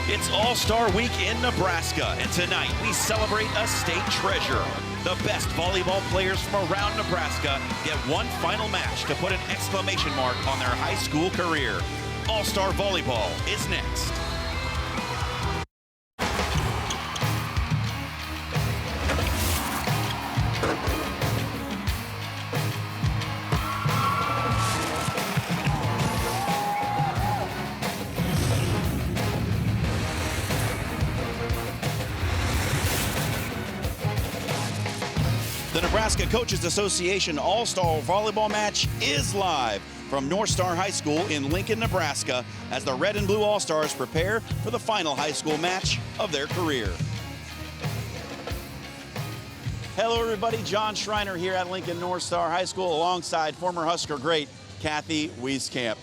It's All-Star Week in Nebraska, and tonight we celebrate a state treasure. The best volleyball players from around Nebraska get one final match to put an exclamation mark on their high school career. All-Star Volleyball is next. The Nebraska Coaches Association All-Star Volleyball match is live from North Star High School in Lincoln, Nebraska, as the Red and Blue All-Stars prepare for the final high school match of their career. Hello, everybody. John Schreiner here at Lincoln North Star High School alongside former Husker great Kathy Wieskamp.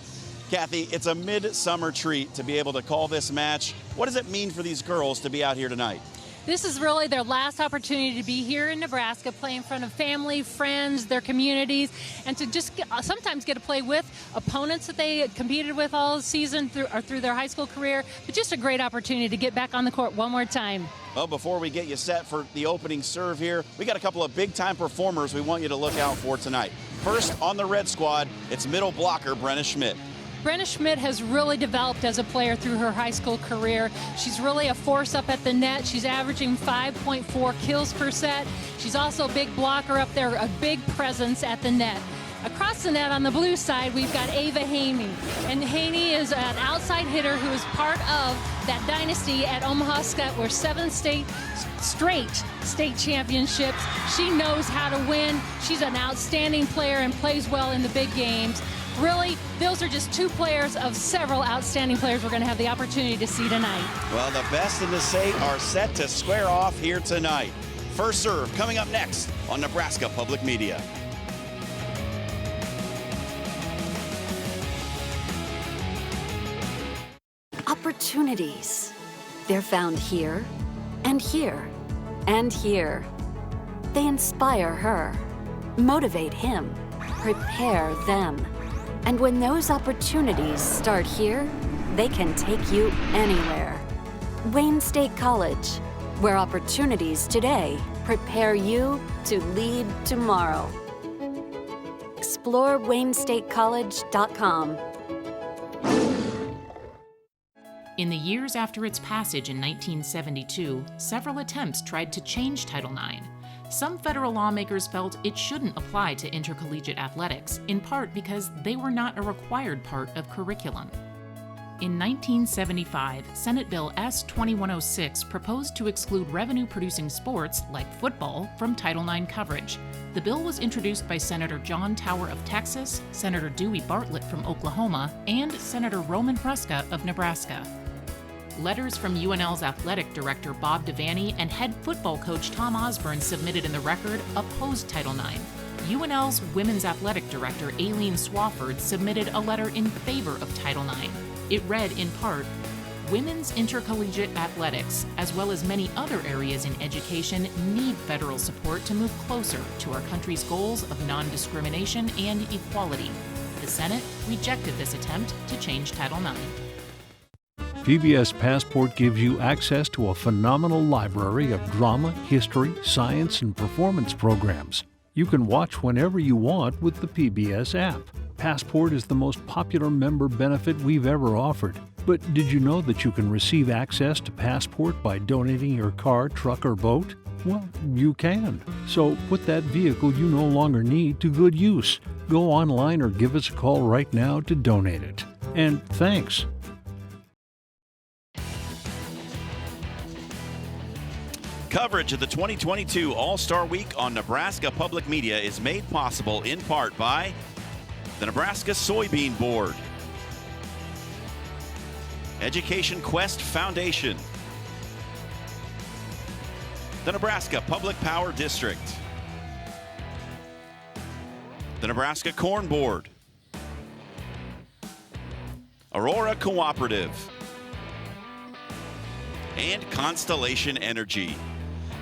Kathy, it's a midsummer treat to be able to call this match. What does it mean for these girls to be out here tonight? This is really their last opportunity to be here in Nebraska, play in front of family, friends, their communities, and to just sometimes get to play with opponents that they competed with all season through their high school career. But just a great opportunity to get back on the court one more time. Well, before we get you set for the opening serve here, we got a couple of big-time performers we want you to look out for tonight. First, on the red squad, it's middle blocker Brenna Schmidt. Brenna Schmidt has really developed as a player through her high school career. She's really a force up at the net. She's averaging 5.4 kills per set. She's also a big blocker up there, a big presence at the net. Across the net on the blue side, we've got Ava Haney. And Haney is an outside hitter who is part of that dynasty at Omaha Skutt, where 7 straight state championships. She knows how to win. She's an outstanding player and plays well in the big games. Really, those are just 2 players of several outstanding players we're going to have the opportunity to see tonight. Well, the best in the state are set to square off here tonight. First serve coming up next on Nebraska Public Media. Opportunities. They're found here, and here, and here. They inspire her, motivate him, prepare them. And when those opportunities start here, they can take you anywhere. Wayne State College, where opportunities today prepare you to lead tomorrow. Explore WayneStateCollege.com. In the years after its passage in 1972, several attempts tried to change Title IX. Some federal lawmakers felt it shouldn't apply to intercollegiate athletics, in part because they were not a required part of curriculum. In 1975, Senate Bill S-2106 proposed to exclude revenue-producing sports, like football, from Title IX coverage. The bill was introduced by Senator John Tower of Texas, Senator Dewey Bartlett from Oklahoma, and Senator Roman Hruska of Nebraska. Letters from UNL's athletic director Bob Devaney and head football coach Tom Osborne submitted in the record opposed Title IX. UNL's women's athletic director Aileen Swafford submitted a letter in favor of Title IX. It read in part, "Women's intercollegiate athletics, as well as many other areas in education, need federal support to move closer to our country's goals of non-discrimination and equality." The Senate rejected this attempt to change Title IX. PBS Passport gives you access to a phenomenal library of drama, history, science, and performance programs. You can watch whenever you want with the PBS app. Passport is the most popular member benefit we've ever offered. But did you know that you can receive access to Passport by donating your car, truck, or boat? Well, you can. So put that vehicle you no longer need to good use. Go online or give us a call right now to donate it. And thanks. Coverage of the 2022 All-Star Week on Nebraska Public Media is made possible in part by the Nebraska Soybean Board, Education Quest Foundation, the Nebraska Public Power District, the Nebraska Corn Board, Aurora Cooperative, and Constellation Energy.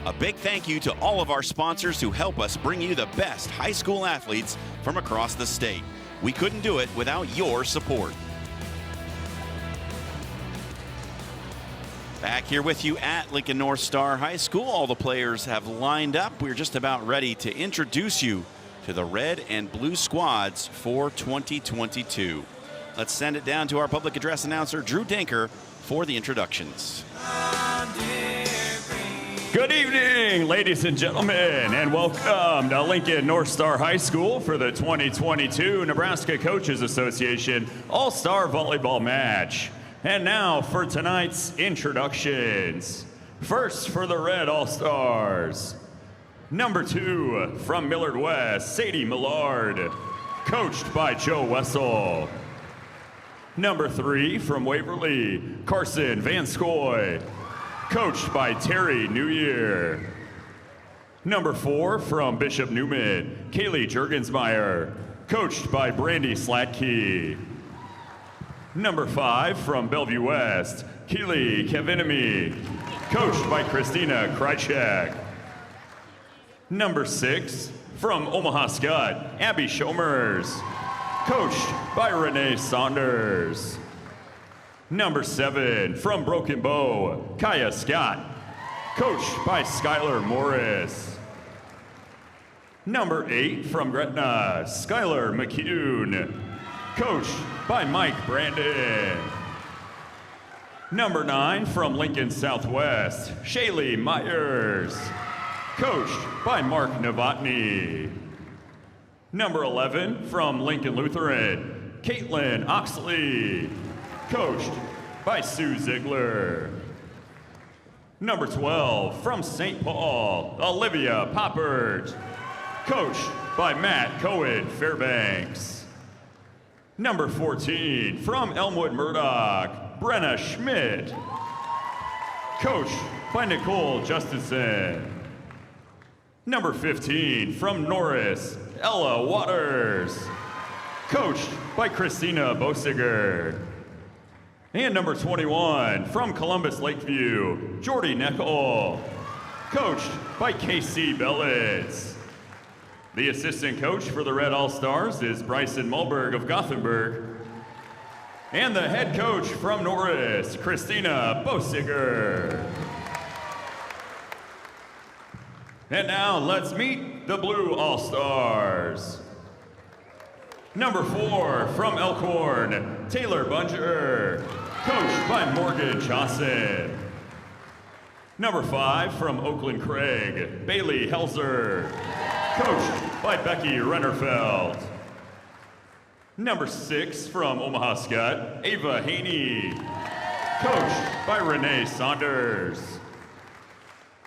A big thank you to all of our sponsors who help us bring you the best high school athletes from across the state. We couldn't do it without your support. Back here with you at Lincoln North Star High School. All the players have lined up. We're just about ready to introduce you to the red and blue squads for 2022. Let's send it down to our public address announcer, Drew Danker, for the introductions. Good evening, ladies and gentlemen, and welcome to Lincoln North Star High School for the 2022 Nebraska Coaches Association All-Star Volleyball Match. And now for tonight's introductions. First for the Red All-Stars. Number 2 from Millard West, Sadie Millard, coached by Joe Wessel. Number 3 from Waverly, Carson Van Scoy, coached by Terry Newyear. Number 4 from Bishop Newman, Kaylee Jurgensmeyer, coached by Brandy Slatke. Number 5 from Bellevue West, Keely Kavinami, coached by Christina Krychek. Number 6 from Omaha Scott, Abby Shomers, coached by Renee Saunders. Number 7 from Broken Bow, Kaya Scott, coached by Skylar Morris. Number 8 from Gretna, Skylar McCune, coached by Mike Brandon. Number 9 from Lincoln Southwest, Shaylee Myers, coached by Mark Novotny. Number 11 from Lincoln Lutheran, Caitlin Oxley, coached by Sue Ziegler. Number 12 from St. Paul, Olivia Poppert, coached by Matt Cohen Fairbanks. Number 14 from Elmwood Murdoch, Brenna Schmidt, coached by Nicole Justison. Number 15 from Norris, Ella Waters, coached by Christina Bosiger. And number 21 from Columbus Lakeview, Jordy Neckel, coached by Casey Bellitz. The assistant coach for the Red All-Stars is Bryson Mulberg of Gothenburg. And the head coach from Norris, Christina Bosiger. And now let's meet the Blue All-Stars. Number 4 from Elkhorn, Taylor Bunger, coached by Morgan Johnson. Number 5 from Oakland Craig, Bailey Helzer, coached by Becky Rennerfeld. Number 6 from Omaha Scott, Ava Haney, coached by Renee Saunders.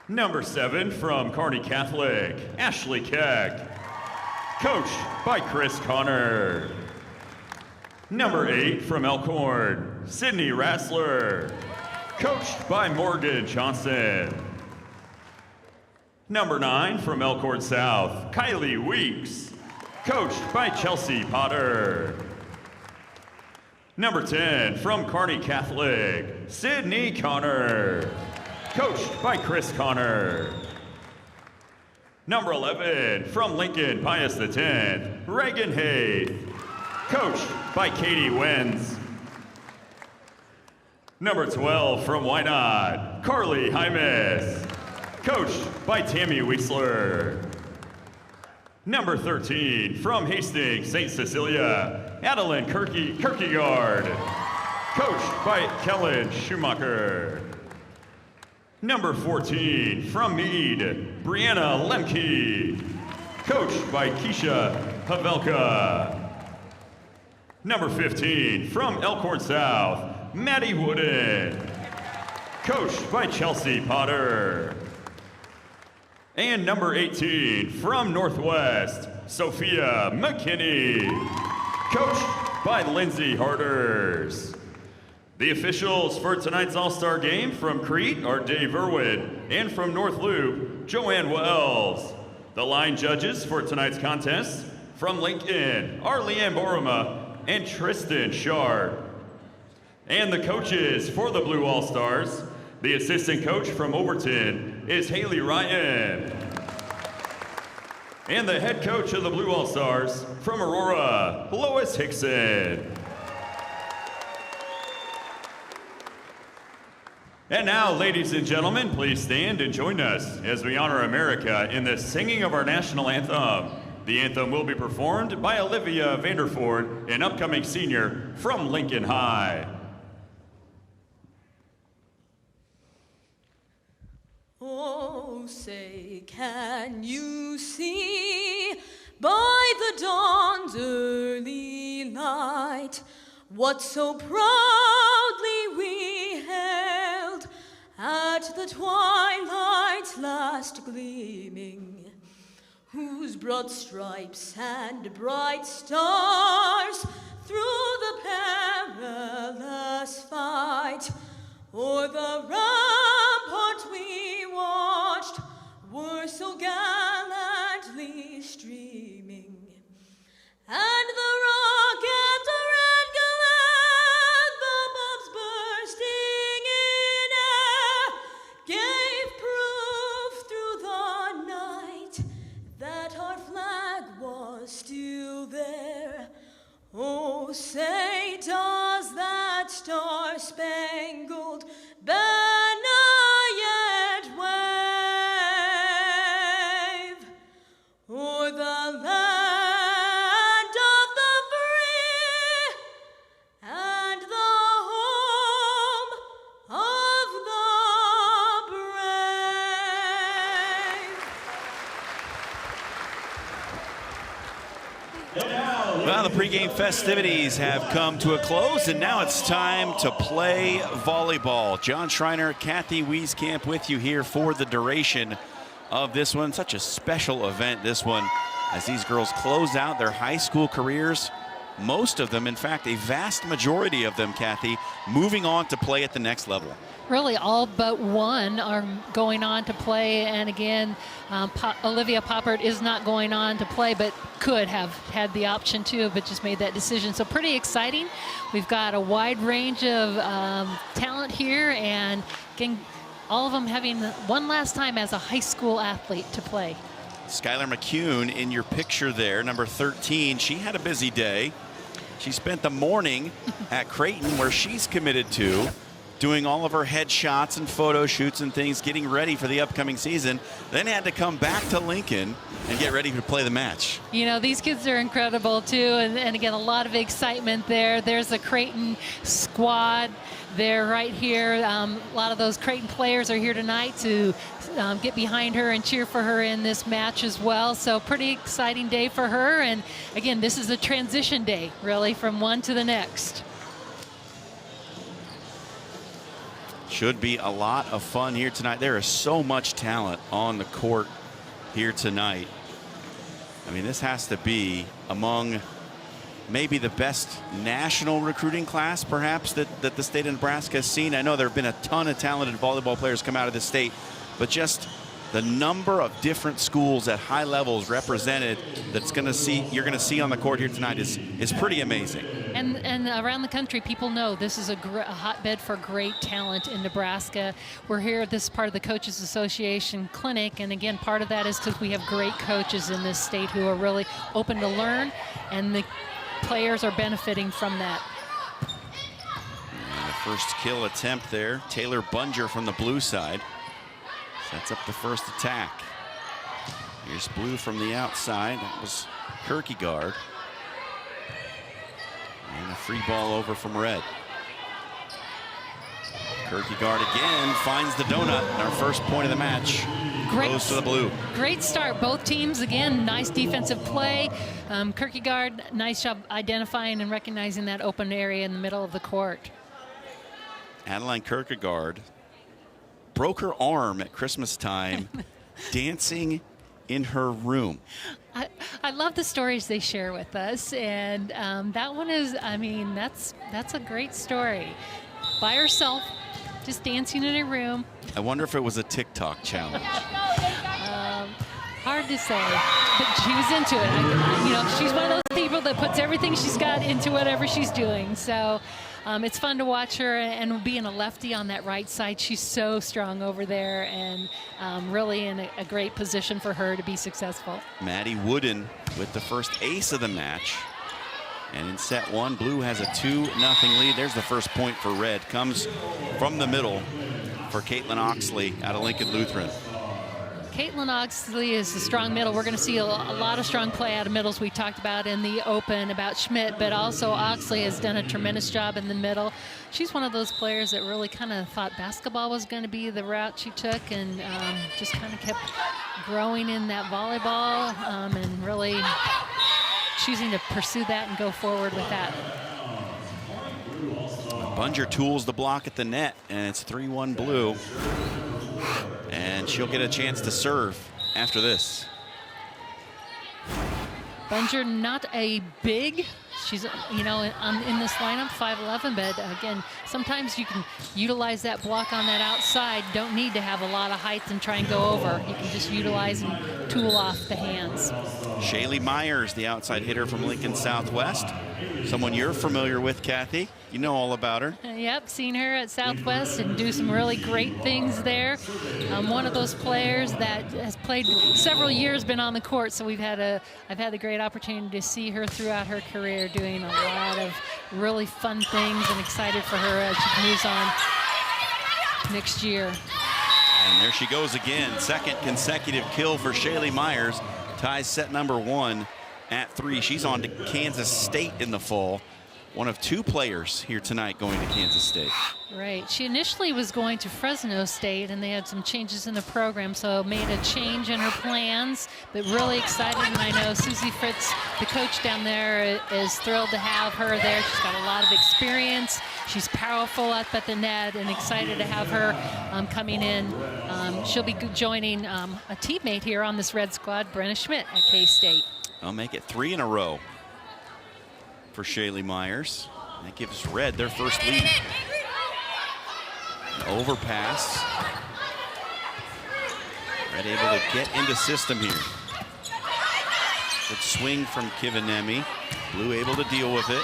Number 7 from Kearney Catholic, Ashley Keck, coached by Chris Connor. Number 8 from Elkhorn, Sydney Rassler, coached by Morgan Johnson. Number 9 from Elkhorn South, Kylie Weeks, coached by Chelsea Potter. Number 10 from Kearney Catholic, Sydney Connor, coached by Chris Connor. Number 11 from Lincoln Pius X, Reagan Hay, coached by Katie Wenz. Number 12 from Wynot, Carly Hymas, coached by Tammy Weisler. Number 13 from Hastings St. Cecilia, Adeline Kierkegaard, coached by Kellen Schumacher. Number 14 from Meade, Brianna Lemke, coached by Keisha Havelka. Number 15 from Elkhorn South, Maddie Wooden, coached by Chelsea Potter. And number 18 from Northwest, Sophia McKinney, coached by Lindsay Harders. The officials for tonight's All-Star game from Crete are Dave Irwin, and from North Loop, Joanne Wells. The line judges for tonight's contest from Lincoln are Leanne Boroma and Tristan Sharp. And the coaches for the Blue All-Stars, the assistant coach from Overton is Haley Ryan. And the head coach of the Blue All-Stars from Aurora, Lois Hickson. And now, ladies and gentlemen, please stand and join us as we honor America in the singing of our national anthem. The anthem will be performed by Olivia Vanderford, an upcoming senior from Lincoln High. Oh, say, can you see by the dawn's early light what so proudly we hailed at the twilight's last gleaming, whose broad stripes and bright stars through the perilous fight o'er the rampart we watched were so gallantly streaming, and the rocket red glare, the bombs bursting in air, gave proof through the night that our flag was still there. Oh, say, does that star-spangled banner yet wave o'er the land of the free and the home of the brave? Well, the pregame festivities have come to a close, and now it's time to play volleyball. John Schreiner, Kathy Wieskamp with you here for the duration of this one. Such a special event, this one, as these girls close out their high school careers. Most of them, in fact, a vast majority of them, Kathy, moving on to play at the next level. Really, all but one are going on to play. And again, Olivia Poppert is not going on to play, but could have had the option to, but just made that decision. So pretty exciting. We've got a wide range of talent here, and again, all of them having one last time as a high school athlete to play. Skylar McCune in your picture there, number 13. She had a busy day. She spent the morning at Creighton, where she's committed to, doing all of her headshots and photo shoots and things, getting ready for the upcoming season, then had to come back to Lincoln and get ready to play the match. You know, these kids are incredible too, and again, a lot of excitement there. There's the Creighton squad. They're right here. A lot of those Creighton players are here tonight to get behind her and cheer for her in this match as well. So pretty exciting day for her. And again, this is a transition day, really, from one to the next. Should be a lot of fun here tonight. There is so much talent on the court here tonight. I mean, this has to be among maybe the best national recruiting class, perhaps, that the state of Nebraska has seen. I know there have been a ton of talented volleyball players come out of this state, but just the number of different schools at high levels represented you're going to see on the court here tonight is pretty amazing. And around the country, people know this is a hotbed for great talent in Nebraska. We're here at this part of the Coaches Association clinic, and again, part of that is because we have great coaches in this state who are really open to learn, and the players are benefiting from that. And the first kill attempt there, Taylor Bunger from the blue side sets up the first attack. Here's blue from the outside. That was Kierkegaard. And a free ball over from red. Kierkegaard again finds the donut. Our first point of the match goes to the blue. Great start. Both teams, again, nice defensive play. Kierkegaard, nice job identifying and recognizing that open area in the middle of the court. Adeline Kierkegaard broke her arm at Christmas time dancing in her room. I love the stories they share with us, and that one is, I mean, that's a great story. By herself, just dancing in her room. I wonder if it was a TikTok challenge. Hard to say, but she was into it. You know, she's one of those people that puts everything she's got into whatever she's doing. So it's fun to watch her, and being a lefty on that right side, she's so strong over there, and really in a great position for her to be successful. Maddie Wooden with the first ace of the match. And in set one, blue has a 2-0 lead. There's the first point for red. Comes from the middle for Caitlin Oxley out of Lincoln Lutheran. Caitlin Oxley is a strong middle. We're going to see a lot of strong play out of middles. We talked about in the Open about Schmidt, but also Oxley has done a tremendous job in the middle. She's one of those players that really kind of thought basketball was going to be the route she took, and just kind of kept growing in that volleyball and really choosing to pursue that and go forward with that. Bunger tools the block at the net, and it's 3-1 Blue. And she'll get a chance to serve after this. Bunger, not a big, she's, you know, in this lineup, 5'11", but again, sometimes you can utilize that block on that outside. Don't need to have a lot of height and try and go over. You can just utilize and tool off the hands. Shaylee Myers, the outside hitter from Lincoln Southwest. Someone you're familiar with, Kathy. You know all about her. Yep, seen her at Southwest and do some really great things there. One of those players that has played several years, been on the court, so I've had the great opportunity to see her throughout her career doing a lot of really fun things, and excited for her as she moves on next year. And there she goes again. Second consecutive kill for Shaylee Myers. Ties set number 1 at 3. She's on to Kansas State in the fall. One of 2 players here tonight going to Kansas State. Right. She initially was going to Fresno State, and they had some changes in the program, so made a change in her plans, but really excited. And I know Susie Fritz, the coach down there, is thrilled to have her there. She's got a lot of experience. She's powerful up at the net, and excited to have her coming in. She'll be joining a teammate here on this red squad, Brenna Schmidt at K-State. I'll make it 3 in a row for Shaylee Myers. That gives Red their first lead. An overpass. Red able to get into system here. Good swing from Kivanemi. Blue able to deal with it.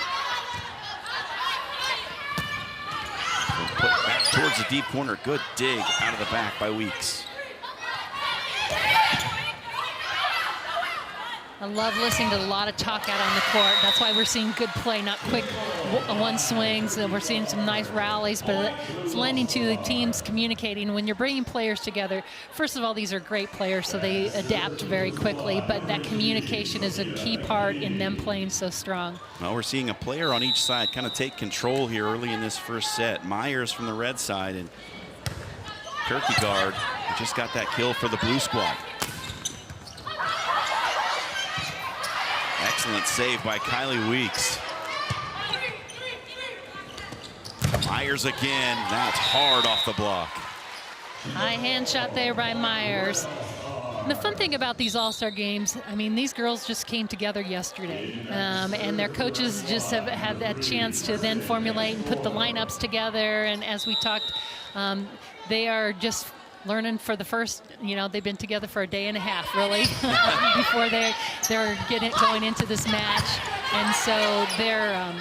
Put back towards the deep corner. Good dig out of the back by Weeks. I love listening to a lot of talk out on the court. That's why we're seeing good play, not quick one swings. We're seeing some nice rallies, but it's lending to the teams communicating. When you're bringing players together, first of all, these are great players, so they adapt very quickly, but that communication is a key part in them playing so strong. Well, we're seeing a player on each side kind of take control here early in this first set. Myers from the red side, and Kierkegaard just got that kill for the blue squad. Excellent save by Kylie Weeks. Myers again. That's hard off the block. High hand shot there by Myers. And the fun thing about these All-Star games, I mean, these girls just came together yesterday, and their coaches just have had that chance to then formulate and put the lineups together. And as we talked, they are just learning for the first, you know, they've been together for a day and a half, really, before they're going into this match. And so they're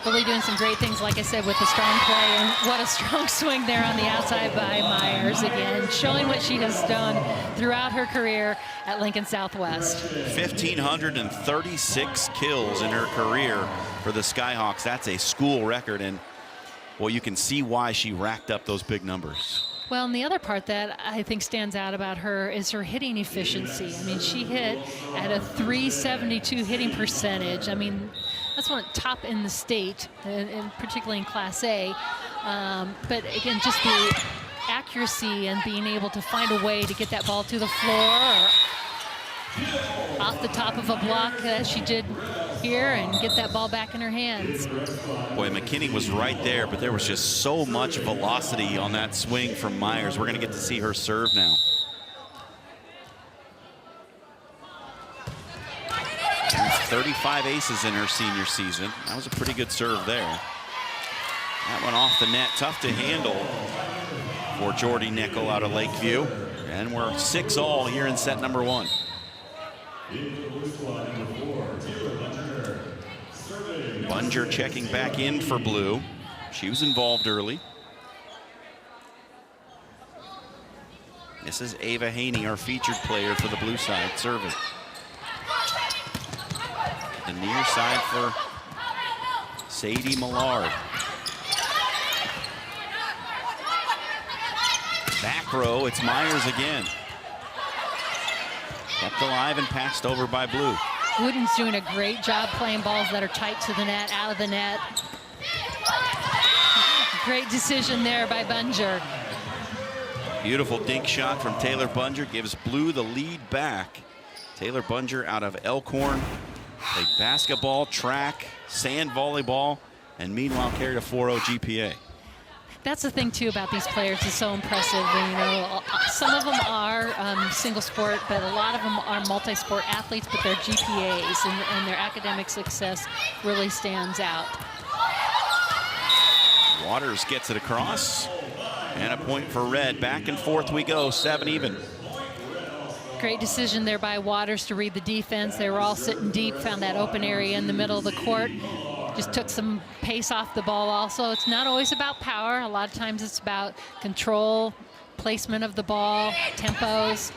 really doing some great things, like I said, with the strong play. And what a strong swing there on the outside by Myers again, showing what she has done throughout her career at Lincoln Southwest. 1,536 kills in her career for the Skyhawks. That's a school record, and well, you can see why she racked up those big numbers. Well, and the other part that I think stands out about her is her hitting efficiency. I mean, she hit at a .372 hitting percentage. I mean, that's one top in the state, and particularly in Class A. But again, just the accuracy and being able to find a way to get that ball to the floor or off the top of a block that she did here and get that ball back in her hands. Boy, McKinney was right there, but there was just so much velocity on that swing from Myers. We're going to get to see her serve now. 35 aces in her senior season. That was a pretty good serve there. That went off the net, tough to handle for Jordy Nickel out of Lakeview. And we're 6-all here in set number 1. Bunger checking back in for Blue. She was involved early. This is Ava Haney, our featured player for the blue side, serving. The near side for Sadie Millard. Back row, it's Myers again. Kept alive and passed over by Blue. Wooden's doing a great job playing balls that are tight to the net, out of the net. Great decision there by Bunger. Beautiful dink shot from Taylor Bunger gives Blue the lead back. Taylor Bunger out of Elkhorn. Played basketball, track, sand volleyball, and meanwhile carried a 4.0 GPA. That's the thing too about these players is so impressive. And, you know, some of them are single sport, but a lot of them are multi-sport athletes, but their GPAs and their academic success really stands out. Waters gets it across, and a point for Red. Back and forth we go, 7 even. Great decision there by Waters to read the defense. They were all sitting deep, found that open area in the middle of the court. Just took some pace off the ball also. It's not always about power. A lot of times it's about control, placement of the ball, tempos,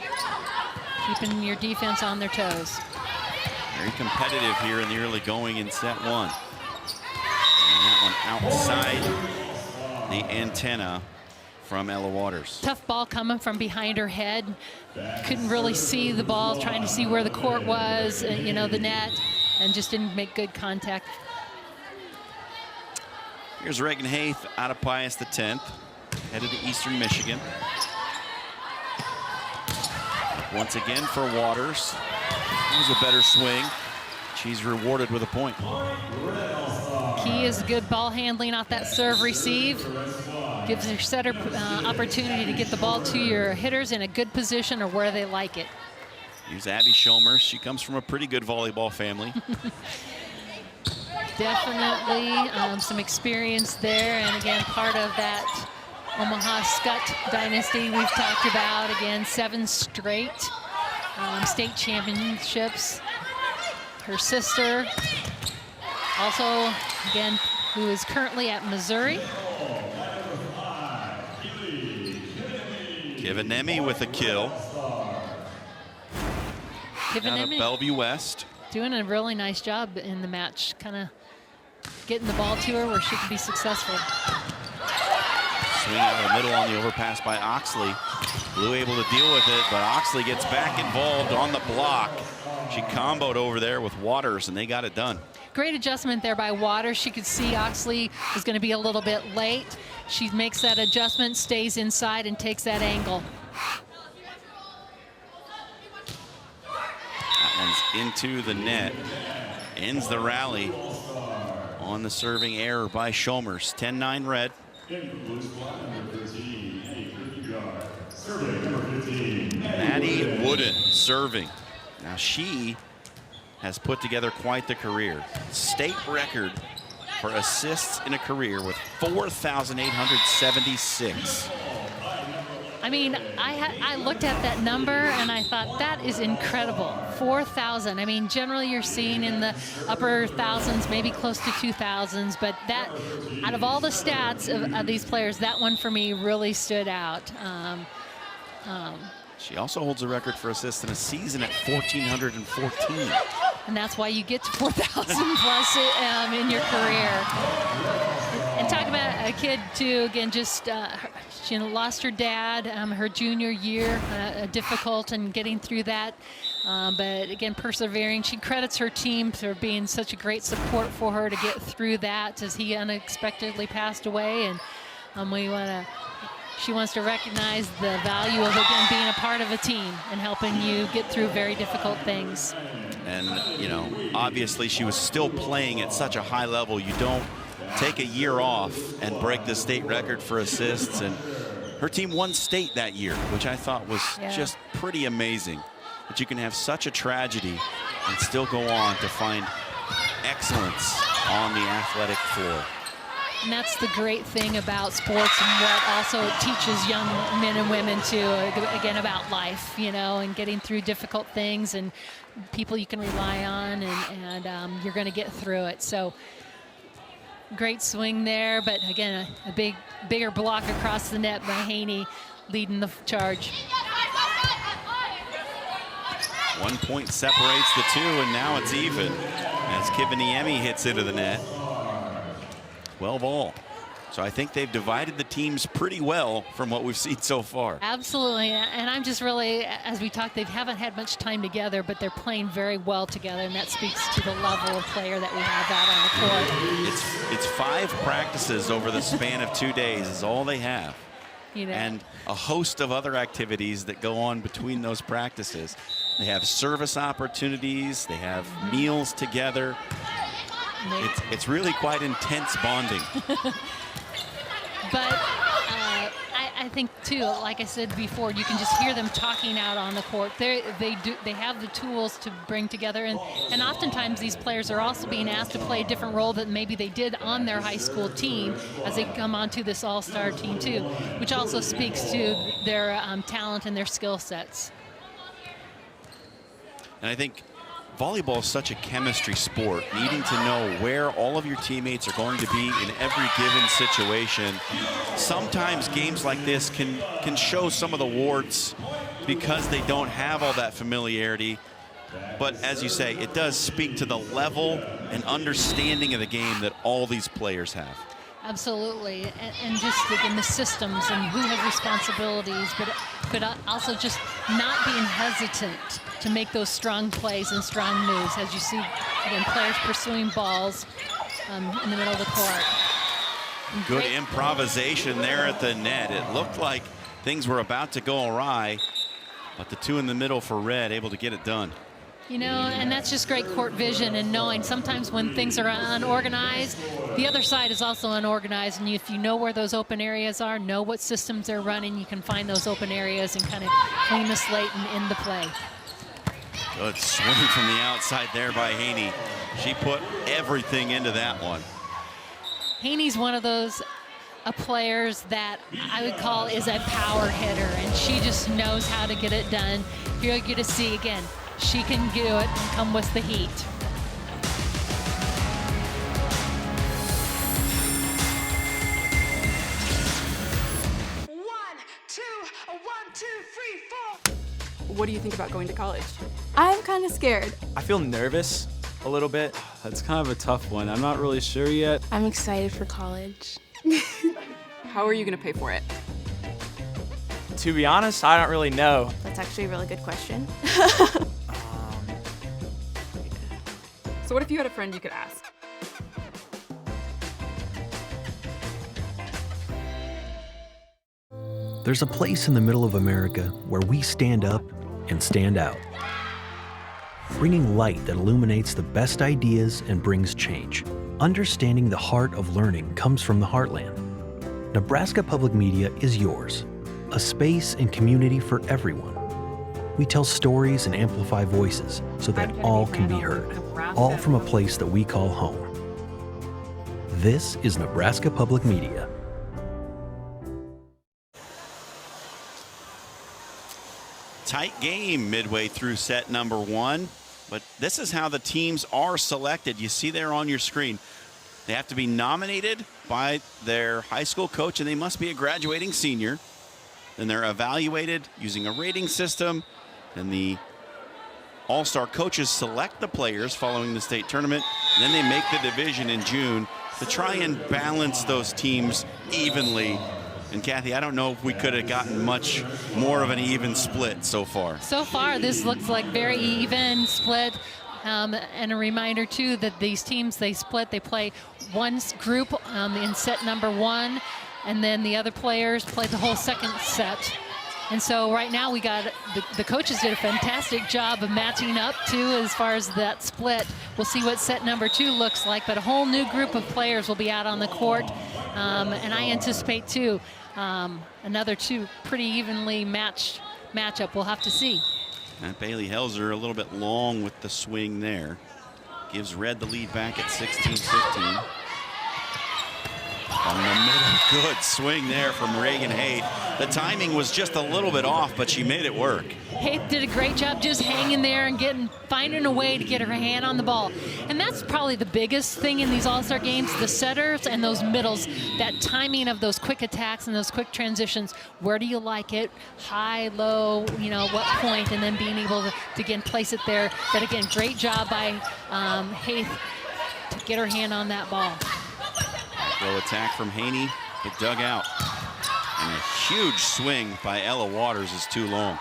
keeping your defense on their toes. Very competitive here in the early going in set 1. And that one outside the antenna from Ella Waters. Tough ball coming from behind her head. Couldn't really see the ball, trying to see where the court was, you know, the net, and just didn't make good contact. Here's Reagan Haith out of Pius X, headed to Eastern Michigan. Once again for Waters. That was a better swing. She's rewarded with a point. Key is good ball handling off that serve receive. Gives your setter opportunity to get the ball to your hitters in a good position or where they like it. Here's Abby Schomer. She comes from a pretty good volleyball family. Definitely some experience there, and again, part of that Omaha Scott dynasty we've talked about. Again, 7 straight state championships. Her sister, also, again, who is currently at Missouri. Kivanemi with a kill. Out of Bellevue West. Doing a really nice job in the match, kind of getting the ball to her where she can be successful. Swing out of the middle on the overpass by Oxley. Blue able to deal with it, but Oxley gets back involved on the block. She comboed over there with Waters, and they got it done. Great adjustment there by Waters. She could see Oxley was going to be a little bit late. She makes that adjustment, stays inside, and takes that angle. That one's into the net. Ends the rally on the serving error by Schomers. 10-9 Red. Maddie Wooden serving. Now she has put together quite the career. State record for assists in a career with 4,876. I mean, I looked at that number and I thought that is incredible. 4,000. I mean, generally you're seeing in the upper thousands, maybe close to 2,000s, but that, out of all the stats of these players, that one for me really stood out. She also holds a record for assists in a season at 1,414. And that's why you get to 4,000 plus in your career. And talk about a kid too, again, just she lost her dad her junior year, difficult in getting through that. But again, persevering. She credits her team for being such a great support for her to get through that as he unexpectedly passed away. And she wants to recognize the value of again being a part of a team and helping you get through very difficult things. And, you know, obviously she was still playing at such a high level. You don't take a year off and break the state record for assists. And her team won state that year, which I thought was just pretty amazing. That you can have such a tragedy and still go on to find excellence on the athletic floor. And that's the great thing about sports and what also it teaches young men and women too, again, about life, you know, and getting through difficult things and people you can rely on, and you're going to get through it. So great swing there, but again, a bigger block across the net by Haney leading the charge. 1 point separates the two, and now it's even as Kivaniemi hits into the net. 12 all. So I think they've divided the teams pretty well from what we've seen so far. Absolutely, and I'm just really, as we talked, they haven't had much time together, but they're playing very well together, and that speaks to the level of player that we have out on the court. It's 5 practices over the span of 2 days is all they have. You know, And a host of other activities that go on between those practices. They have service opportunities, they have meals together. It's really quite intense bonding. But I think too, like I said before, you can just hear them talking out on the court. They have the tools to bring together, and oftentimes these players are also being asked to play a different role that maybe they did on their high school team as they come onto this all-star team too, which also speaks to their talent and their skill sets. And I think volleyball is such a chemistry sport, needing to know where all of your teammates are going to be in every given situation. Sometimes games like this can show some of the warts because they don't have all that familiarity. But as you say, it does speak to the level and understanding of the game that all these players have. Absolutely, and just again the systems and who has responsibilities, but also just not being hesitant to make those strong plays and strong moves. As you see, again, players pursuing balls in the middle of the court. Good improvisation there at the net. It looked like things were about to go awry, but the 2 in the middle for Red able to get it done. You know, and that's just great court vision and knowing sometimes when things are unorganized, the other side is also unorganized, and if you know where those open areas are, know what systems they're running, you can find those open areas and kind of clean the slate and end the play. Good swing from the outside there by Haney. She put everything into that one. Haney's one of those players that I would call is a power hitter, and she just knows how to get it done. Here you get to see again. She can do it and come with the heat. One, two, three, four. What do you think about going to college? I'm kind of scared. I feel nervous a little bit. That's kind of a tough one. I'm not really sure yet. I'm excited for college. How are you going to pay for it? To be honest, I don't really know. That's actually a really good question. So what if you had a friend you could ask? There's a place in the middle of America where we stand up and stand out, bringing light that illuminates the best ideas and brings change. Understanding the heart of learning comes from the heartland. Nebraska Public Media is yours, a space and community for everyone. We tell stories and amplify voices so that all can be heard, all from a place that we call home. This is Nebraska Public Media. Tight game midway through set number 1, but this is how the teams are selected. You see there on your screen. They have to be nominated by their high school coach, and they must be a graduating senior. Then they're evaluated using a rating system. Then the all-star coaches select the players following the state tournament. And then they make the division in June to try and balance those teams evenly. And Kathy, I don't know if we could have gotten much more of an even split so far. So far, this looks like very even split. And a reminder, too, that these teams, they split. They play one group in set number 1, and then the other players play the whole second set. And so right now we got the coaches did a fantastic job of matching up too as far as that split. We'll see what set number 2 looks like, but a whole new group of players will be out on the court. And I anticipate too another 2 pretty evenly matchup. We'll have to see. And Bailey Helzer a little bit long with the swing there. Gives Red the lead back at 16-15. On the middle, good swing there from Reagan Haight. The timing was just a little bit off, but she made it work. Haight did a great job just hanging there and finding a way to get her hand on the ball. And that's probably the biggest thing in these all-star games, the setters and those middles, that timing of those quick attacks and those quick transitions. Where do you like it? High, low, what point, and then being able to again, place it there. But again, great job by Haight to get her hand on that ball. go attack from Haney, but dug out. And a huge swing by Ella Waters is too long.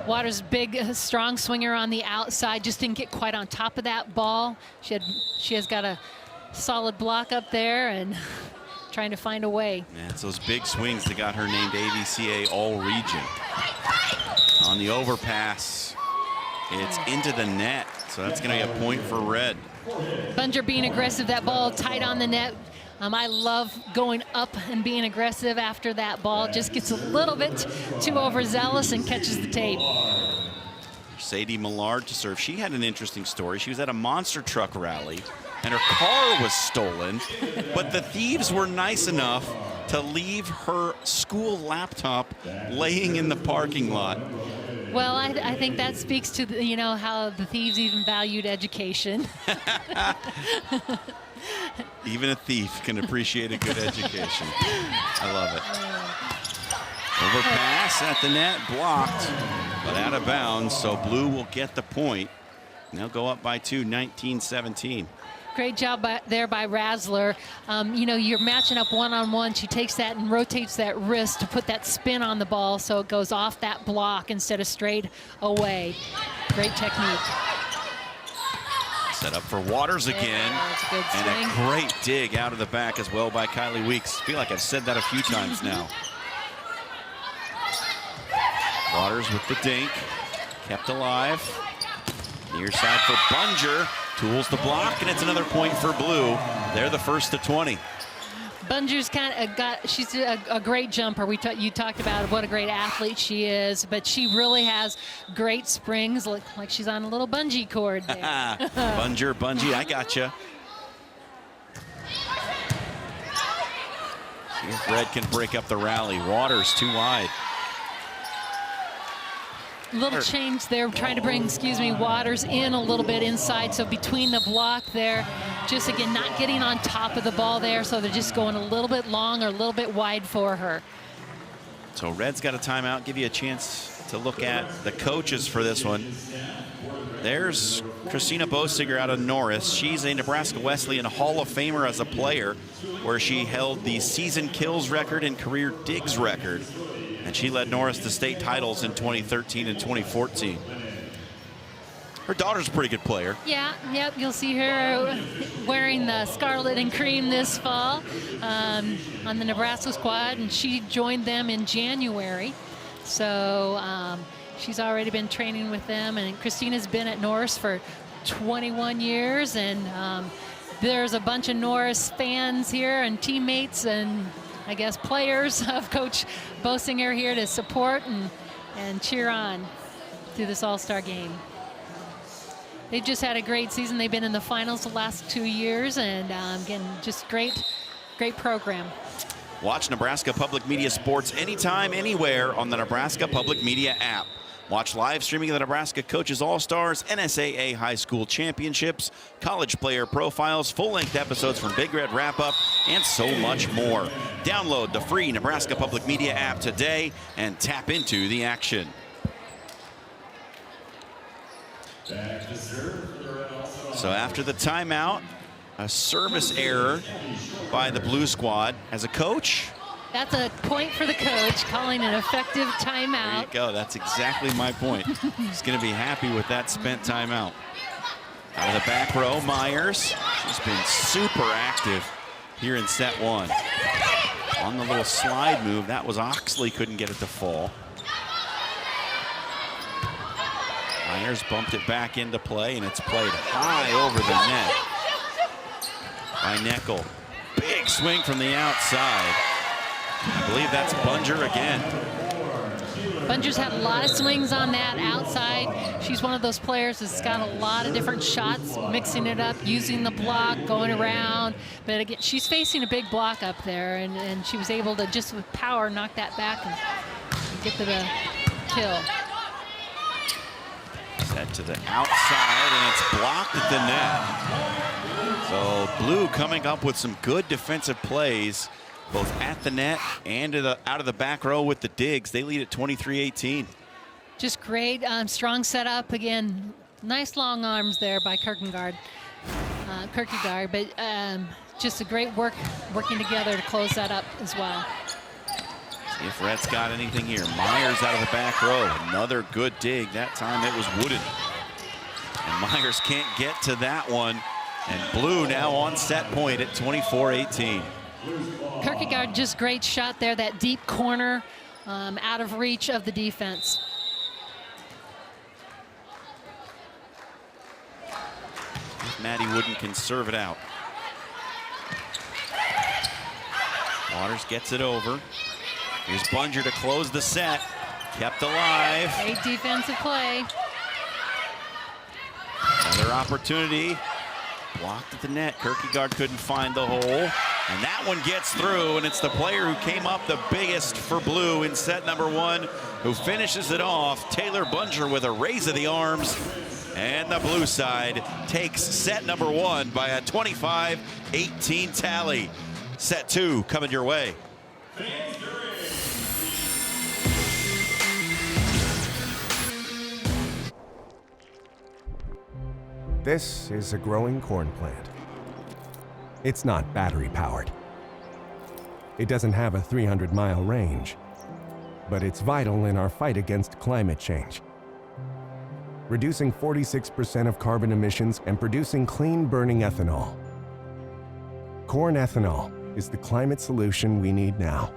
Waters, big, strong swinger on the outside, just didn't get quite on top of that ball. She has got a solid block up there and trying to find a way. Yeah, it's those big swings that got her named AVCA All-Region. On the overpass, it's into the net, so that's going to be a point for Red. Bunger being aggressive, that ball tight on the net. I love going up and being aggressive after that ball. Just gets a little bit too overzealous and catches the tape. Sadie Millard to serve. She had an interesting story. She was at a monster truck rally and her car was stolen, but the thieves were nice enough to leave her school laptop laying in the parking lot. Well, I think that speaks to how the thieves even valued education. Even a thief can appreciate a good education. I love it. Overpass at the net, blocked, but out of bounds, so Blue will get the point. They'll go up by 2, 19-17. Great job there by Razzler. You're matching up one-on-one. She takes that and rotates that wrist to put that spin on the ball so it goes off that block instead of straight away. Great technique. Set up for Waters again. And a great dig out of the back as well by Kylie Weeks. I feel like I've said that a few times now. Waters with the dink. Kept alive. Near side for Bunger. Tools the block, and it's another point for Blue. They're the first to 20. Bunger's she's a great jumper. You talked about what a great athlete she is, but she really has great springs, like she's on a little bungee cord there. Bungee, I gotcha. See if Red can break up the rally. Waters too wide. Little change there, trying to bring, Waters in a little bit inside. So between the block there, just again, not getting on top of the ball there. So they're just going a little bit long or a little bit wide for her. So Red's got a timeout. Give you a chance to look at the coaches for this one. There's Christina Bosiger out of Norris. She's a Nebraska Wesleyan Hall of Famer as a player, where she held the season kills record and career digs record. And she led Norris to state titles in 2013 and 2014. Her daughter's a pretty good player. Yeah, yep, you'll see her wearing the scarlet and cream this fall on the Nebraska squad, and she joined them in January. So she's already been training with them, and Christina's been at Norris for 21 years, and there's a bunch of Norris fans here and teammates and I guess players of Coach Bosinger here to support and cheer on through this All-Star game. They've just had a great season. They've been in the finals the last 2 years, and again, just great program. Watch Nebraska Public Media Sports anytime, anywhere on the Nebraska Public Media app. Watch live streaming of the Nebraska Coaches All-Stars, NSAA High School Championships, college player profiles, full-length episodes from Big Red Wrap-Up, and so much more. Download the free Nebraska Public Media app today and tap into the action. So after the timeout, a service error by the Blue squad. As a coach, that's a point for the coach, calling an effective timeout. There you go. That's exactly my point. He's going to be happy with that spent timeout. Out of the back row, Myers. She's been super active here in set one. On the little slide move, that was Oxley, couldn't get it to fall. Myers bumped it back into play, and it's played high over the net by Neckel. Big swing from the outside. I believe that's Bunger again. Bunger's had a lot of swings on that outside. She's one of those players that's got a lot of different shots, mixing it up, using the block, going around. But again, she's facing a big block up there, and she was able to just with power knock that back and get to the kill. Set to the outside, and it's blocked at the net. So Blue coming up with some good defensive plays, both at the net and out of the back row with the digs. They lead at 23-18. Just great, strong setup. Again, nice long arms there by Kierkegaard. Kierkegaard, but just a great working together to close that up as well. See if Red's got anything here. Myers out of the back row. Another good dig. That time it was Wooden. And Myers can't get to that one. And Blue now on set point at 24-18. Kierkegaard, just great shot there. That deep corner out of reach of the defense. Maddie Wooden can serve it out. Waters gets it over. Here's Bunger to close the set. Kept alive. Great defensive play. Another opportunity. Blocked at the net. Kierkegaard couldn't find the hole. And that one gets through, and it's the player who came up the biggest for Blue in set number 1 who finishes it off. Taylor Bunger with a raise of the arms. And the Blue side takes set number 1 by a 25-18 tally. Set 2 coming your way. This is a growing corn plant. It's not battery powered. It doesn't have a 300-mile range, but it's vital in our fight against climate change. Reducing 46% of carbon emissions and producing clean burning ethanol. Corn ethanol is the climate solution we need now.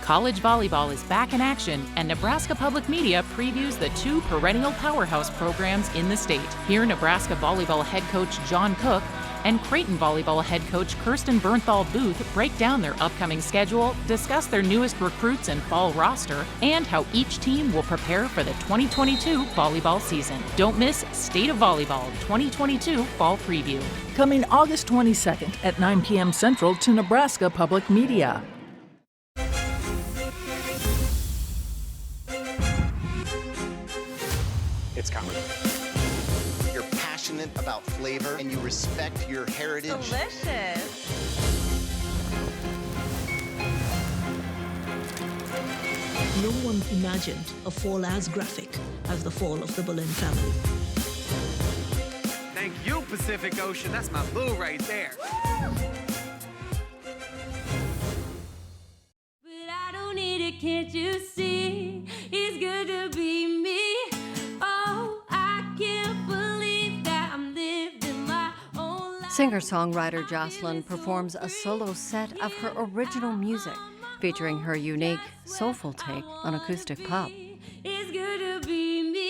College volleyball is back in action, and Nebraska Public Media previews the 2 perennial powerhouse programs in the state. Hear Nebraska volleyball head coach John Cook and Creighton volleyball head coach Kirsten Bernthal Booth break down their upcoming schedule, discuss their newest recruits and fall roster, and how each team will prepare for the 2022 volleyball season. Don't miss State of Volleyball 2022 Fall Preview. Coming August 22nd at 9 p.m. Central to Nebraska Public Media. It's coming. You're passionate about flavor and you respect your heritage. Delicious. No one imagined a fall as graphic as the fall of the Boleyn family. Thank you, Pacific Ocean. That's my boo right there. But I don't need it, can't you see? It's good to be me. Singer-songwriter Jocelyn performs a solo set of her original music, featuring her unique, soulful take on acoustic pop. It's good to be me.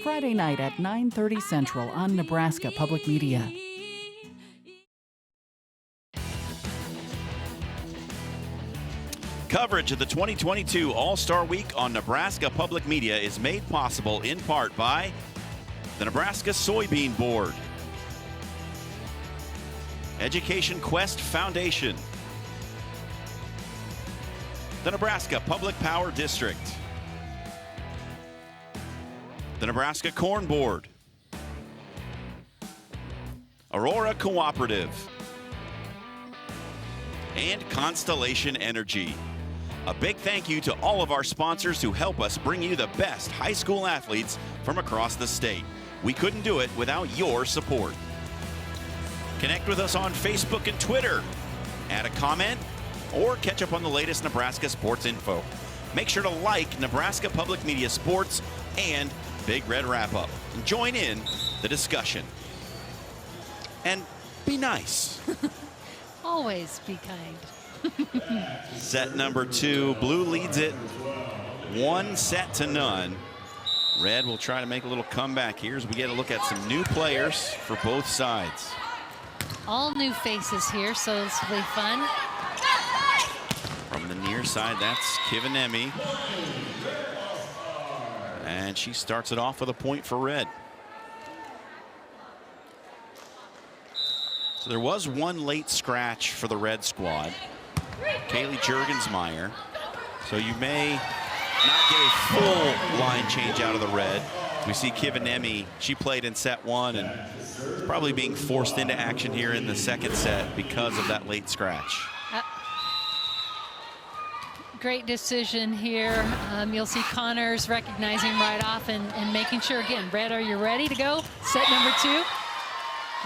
Friday night at 9:30 Central on Nebraska Public Media. Coverage of the 2022 All-Star Week on Nebraska Public Media is made possible in part by the Nebraska Soybean Board, Education Quest Foundation, the Nebraska Public Power District, the Nebraska Corn Board, Aurora Cooperative, and Constellation Energy. A big thank you to all of our sponsors who help us bring you the best high school athletes from across the state. We couldn't do it without your support. Connect with us on Facebook and Twitter. Add a comment or catch up on the latest Nebraska sports info. Make sure to like Nebraska Public Media Sports and Big Red Wrap-Up and join in the discussion. And be nice. Always be kind. Set number 2, Blue leads it 1-0. Red will try to make a little comeback here as we get a look at some new players for both sides. All new faces here, so this will be fun. From the near side, that's Kivanemi. And she starts it off with a point for Red. So there was one late scratch for the Red squad. Kaylee Jurgensmeyer. So you may not get a full line change out of the Red. We see Kivanemi, she played in set 1 and is probably being forced into action here in the second set because of that late scratch. Great decision here. You'll see Connors recognizing right off and making sure, again, Red, are you ready to go? Set number 2.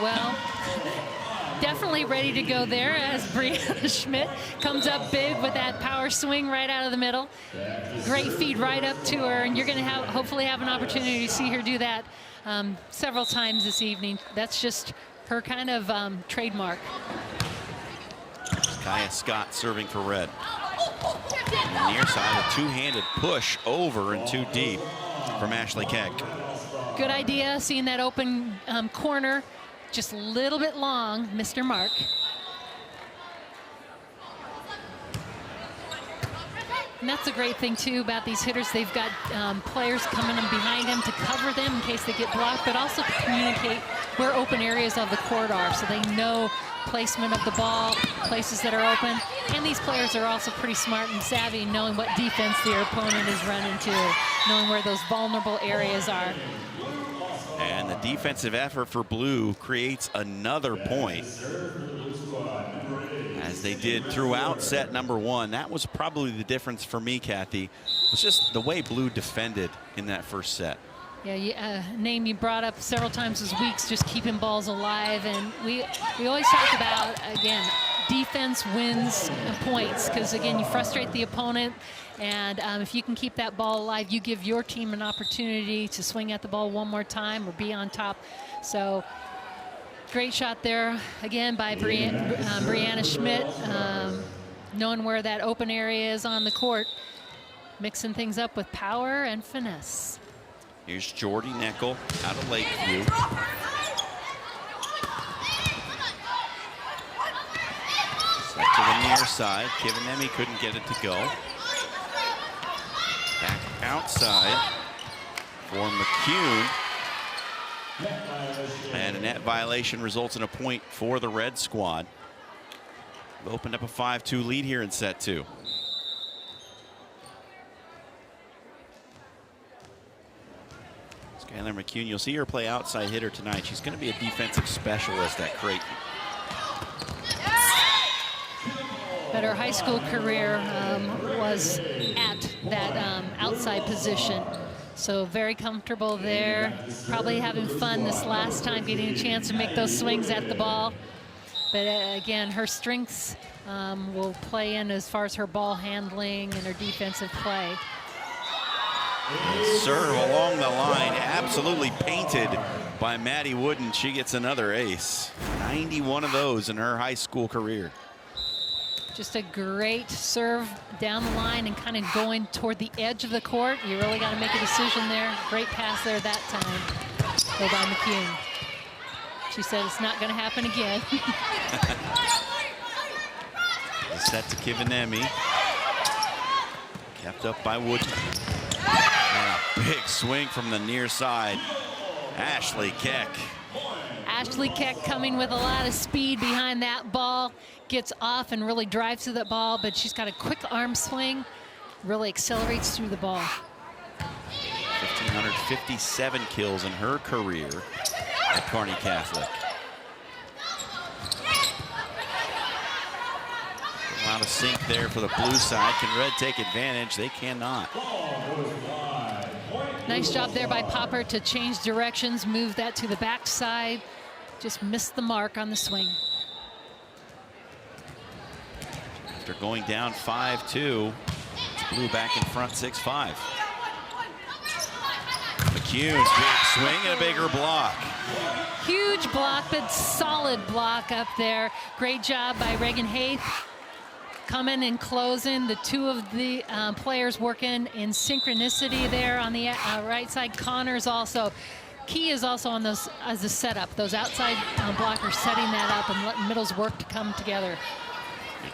Well, definitely ready to go there as Brianna Schmidt comes up big with that power swing right out of the middle. Great feed right up to her, and you're going to hopefully have an opportunity to see her do that several times this evening. That's just her kind of trademark. Kaya Scott serving for Red. On the near side, a two-handed push over and too deep from Ashley Keck. Good idea, seeing that open corner. Just a little bit long, Mr. Mark. And that's a great thing, too, about these hitters. They've got players coming in behind them to cover them in case they get blocked, but also to communicate where open areas of the court are so they know placement of the ball, places that are open. And these players are also pretty smart and savvy, knowing what defense their opponent is running to, knowing where those vulnerable areas are. And the defensive effort for Blue creates another point, as they did throughout set number 1. That was probably the difference for me, Kathy. It was just the way Blue defended in that first set. Yeah, name you brought up several times is Weeks, just keeping balls alive. And we always talk about, again, defense wins points, because, again, you frustrate the opponent. And if you can keep that ball alive, you give your team an opportunity to swing at the ball one more time or be on top. So great shot there, again, by Brianna Schmidt, knowing where that open area is on the court, mixing things up with power and finesse. Here's Jordy Neckel out of Lakeview. Set to the near side. Kivanemi couldn't get it to go. Back outside for McCune. And a net violation results in a point for the Red squad. We've opened up a 5-2 lead here in set 2. Skylar McCune, you'll see her play outside hitter tonight. She's going to be a defensive specialist at Creighton. But her high school career was at that outside position. So very comfortable there. Probably having fun this last time, getting a chance to make those swings at the ball. But again, her strengths will play in as far as her ball handling and her defensive play. Serve along the line, absolutely painted by Maddie Wooden. She gets another ace. 91 of those in her high school career. Just a great serve down the line and kind of going toward the edge of the court. You really got to make a decision there. Great pass there that time. Go by McCune. She said it's not going to happen again. Set to Kivanemi. Kept up by Wooden. And a big swing from the near side. Ashley Keck. Ashley Keck coming with a lot of speed behind that ball. Gets off and really drives to the ball, but she's got a quick arm swing. Really accelerates through the ball. 1,557 kills in her career at Kearney Catholic. A lot of sink there for the blue side. Can Red take advantage? They cannot. Nice job there by Popper to change directions, move that to the backside. Just missed the mark on the swing. After going down 5-2, Blue back in front 6-5. McCune, big swing and a bigger block. Huge block, but solid block up there. Great job by Reagan Haith. Coming and closing. The two of the players working in synchronicity there on the right side. Connors also. Key is also on those as a setup. Those outside blockers setting that up and letting middles work to come together.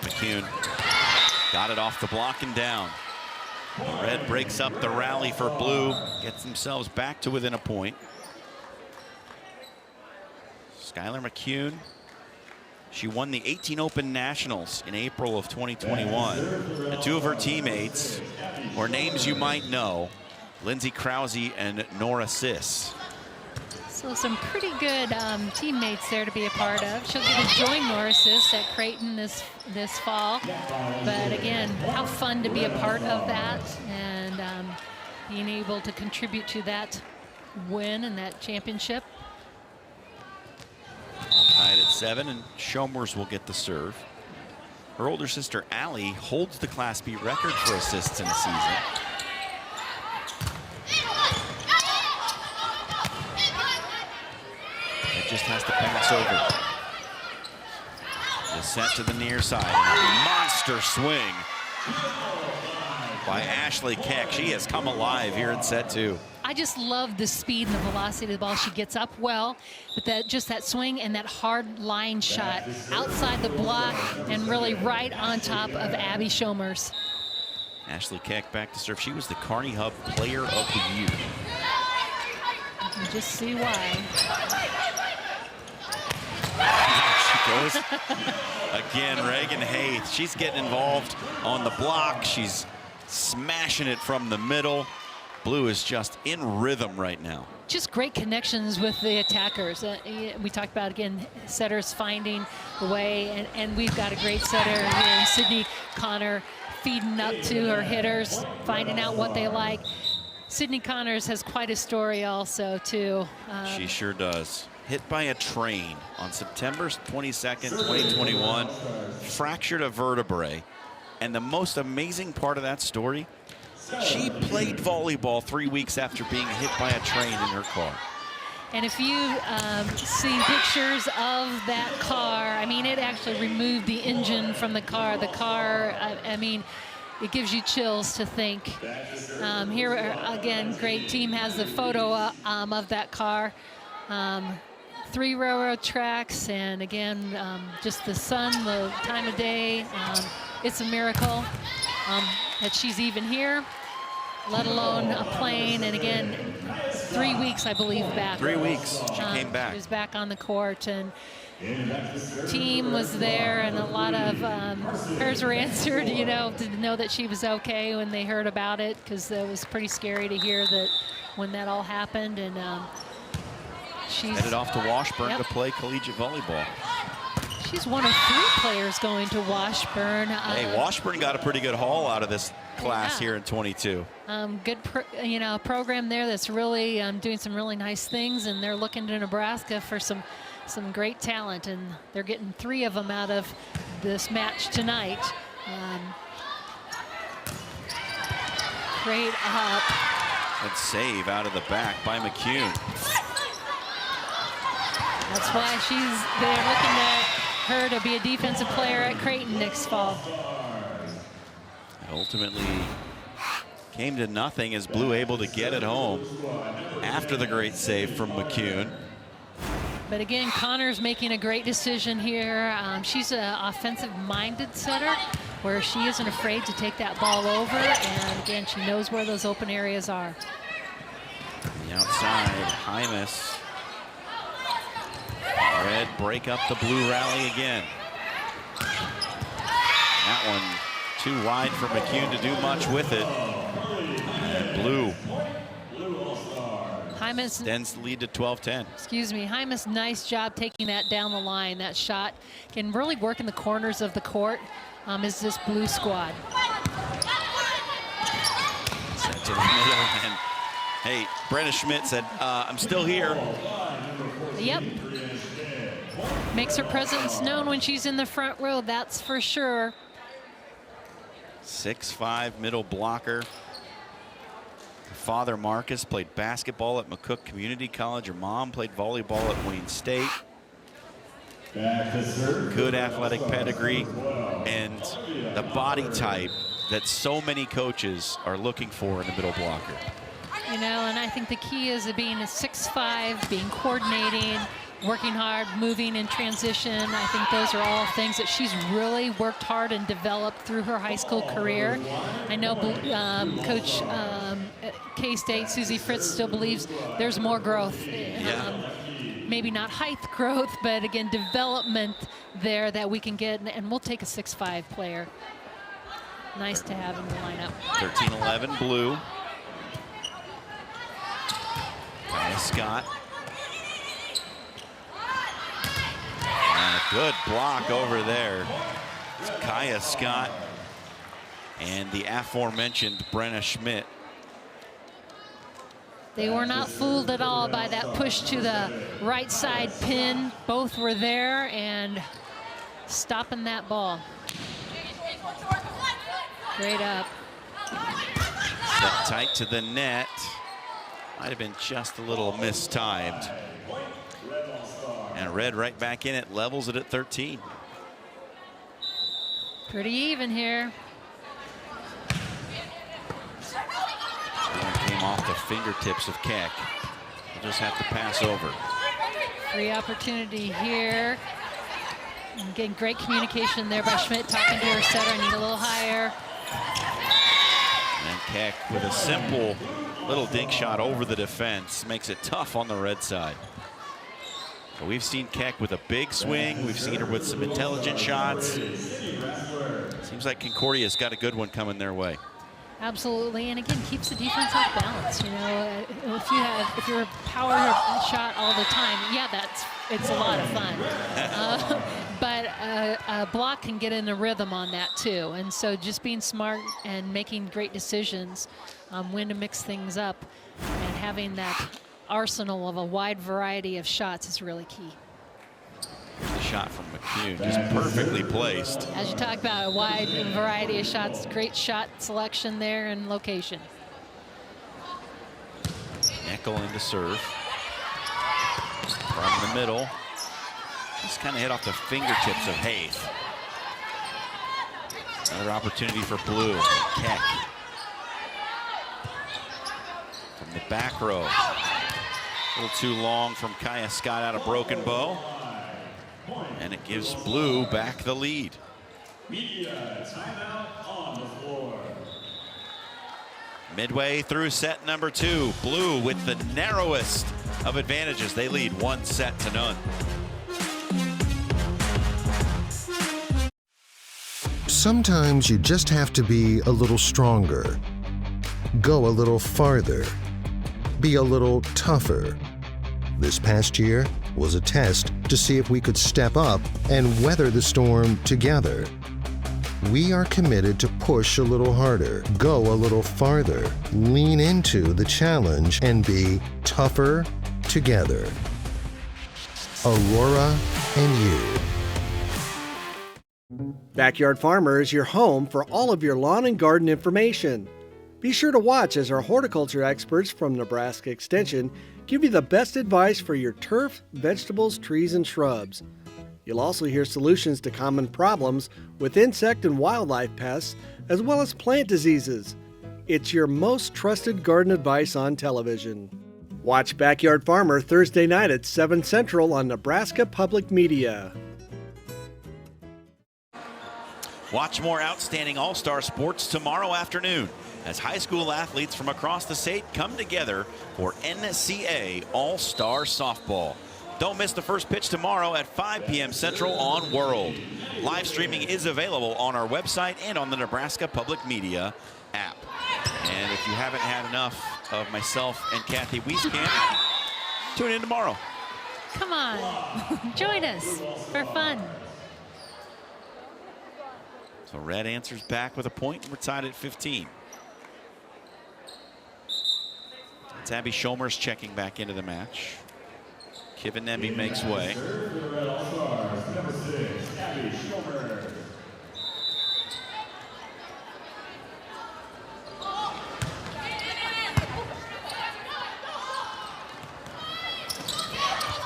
McCune got it off the block and down. Red breaks up the rally for Blue. Gets themselves back to within a point. Skylar McCune. She won the 18 Open Nationals in April of 2021. And two of her teammates, or names you might know, Lindsay Krause and Nora Siss. So some pretty good teammates there to be a part of. She'll get a joint assist at Creighton this fall. But again, how fun to be a part of that and being able to contribute to that win and that championship. Tied at 7, and Shomers will get the serve. Her older sister, Allie, holds the Class B record for assists in a season. It just has to pass over. The set to the near side. A monster swing by Ashley Keck. She has come alive here in set 2. I just love the speed and the velocity of the ball. She gets up well, but that swing and that hard line shot outside the block and really right on top of Abby Shomers. Ashley Keck back to serve. She was the Kearney Hub Player of the Year. You can just see why. There she goes. Again, Reagan Hayes. She's getting involved on the block. She's smashing it from the middle. Blue is just in rhythm right now. Just great connections with the attackers. We talked about, again, setters finding the way, and we've got a great setter here in Sydney Connor, feeding up to her hitters, finding out what they like. Sydney Connors has quite a story also, too. She sure does. Hit by a train on September 22nd, 2021, fractured a vertebrae. And the most amazing part of that story, she played volleyball 3 weeks after being hit by a train in her car. And if you've seen pictures of that car, I mean, it actually removed the engine from the car. The car, I mean, it gives you chills to think. Here, again, great team has the photo of that car. 3 railroad tracks, and again, just the sun, the time of day. It's a miracle that she's even here, let alone a plane. And again, 3 weeks, I believe, back. 3 weeks, she came back. She was back on the court, and team was there, and a lot of prayers were answered, you know, to know that she was okay when they heard about it, because it was pretty scary to hear that when that all happened. And she's headed off to Washburn to play collegiate volleyball. She's one of 3 players going to Washburn. Hey, Washburn got a pretty good haul out of this class here in 22. Good, program there that's really doing some really nice things, and they're looking to Nebraska for some great talent, and they're getting 3 of them out of this match tonight. Great up. Good save out of the back by McCune. That's why they're looking at her to be a defensive player at Creighton next fall. It ultimately came to nothing as Blue able to get it home after the great save from McCune. But again, Connor's making a great decision here. She's an offensive-minded setter where she isn't afraid to take that ball over. And again, she knows where those open areas are. The outside, Hymas. Red break up the Blue rally again. That one too wide for McCune to do much with it. And Blue Hymas extends the lead to 12-10. Excuse me, Hymas, nice job taking that down the line. That shot can really work in the corners of the court. Is this Blue squad? Set to the middle, and hey, Brenna Schmidt said, "I'm still here." Yep. Makes her presence known when she's in the front row, that's for sure. 6'5" middle blocker. Her father, Marcus, played basketball at McCook Community College. Her mom played volleyball at Wayne State. Good athletic pedigree and the body type that so many coaches are looking for in a middle blocker. You know, and I think the key is being a 6'5", being coordinating, working hard, moving in transition. I think those are all things that she's really worked hard and developed through her high school career. I know Coach K-State, Susie Fritz, still believes there's more growth. Maybe not height growth, but again, development there that we can get, and we'll take a 6'5" player. Nice to have in the lineup. 13-11 Blue. Scott Good block over there. It's Kaya Scott and the aforementioned Brenna Schmidt. They were not fooled at all by that push to the right side pin. Both were there and stopping that ball. Straight up. Set tight to the net. Might have been just a little mistimed. And Red right back in it, levels it at 13. Pretty even here. One came off the fingertips of Keck. We'll just have to pass over. Free opportunity here. And again, great communication there by Schmidt, talking to her setter. I need a little higher. And Keck with a simple little dink shot over the defense makes it tough on the Red side. So we've seen Keck with a big swing. We've seen her with some intelligent shots. Seems like Concordia's got a good one coming their way. Absolutely, and again, keeps the defense off balance. You know, if you're a power shot all the time, yeah, it's a lot of fun. But a block can get in a rhythm on that too, and so just being smart and making great decisions, when to mix things up, and having that arsenal of a wide variety of shots is really key. The shot from McCune, just perfectly placed. As you talk about a wide variety of shots, great shot selection there and location. Eckel into serve. From the middle. Just kind of hit off the fingertips of Hayth. Another opportunity for Blue. Keck. From the back row. A little too long from Kaya Scott out of broken bow. And it gives Blue back the lead. Media timeout on the floor. Midway through set number 2, Blue with the narrowest of advantages. They lead 1-0. Sometimes you just have to be a little stronger, go a little farther, be a little tougher. This past year was a test to see if we could step up and weather the storm together. We are committed to push a little harder, go a little farther, lean into the challenge, and be tougher together. Aurora and you. Backyard Farmer is your home for all of your lawn and garden information. Be sure to watch as our horticulture experts from Nebraska Extension give you the best advice for your turf, vegetables, trees, and shrubs. You'll also hear solutions to common problems with insect and wildlife pests, as well as plant diseases. It's your most trusted garden advice on television. Watch Backyard Farmer Thursday night at 7 Central on Nebraska Public Media. Watch more outstanding all-star sports tomorrow afternoon as high school athletes from across the state come together for NCA All-Star Softball. Don't miss the first pitch tomorrow at 5 p.m. Central on World. Live streaming is available on our website and on the Nebraska Public Media app. And if you haven't had enough of myself and Kathy Wieskamp, tune in tomorrow. Come on, join us for fun. So Red answers back with a point, and we're tied at 15. Tabby Schomer's checking back into the match. Kivenemi makes way. A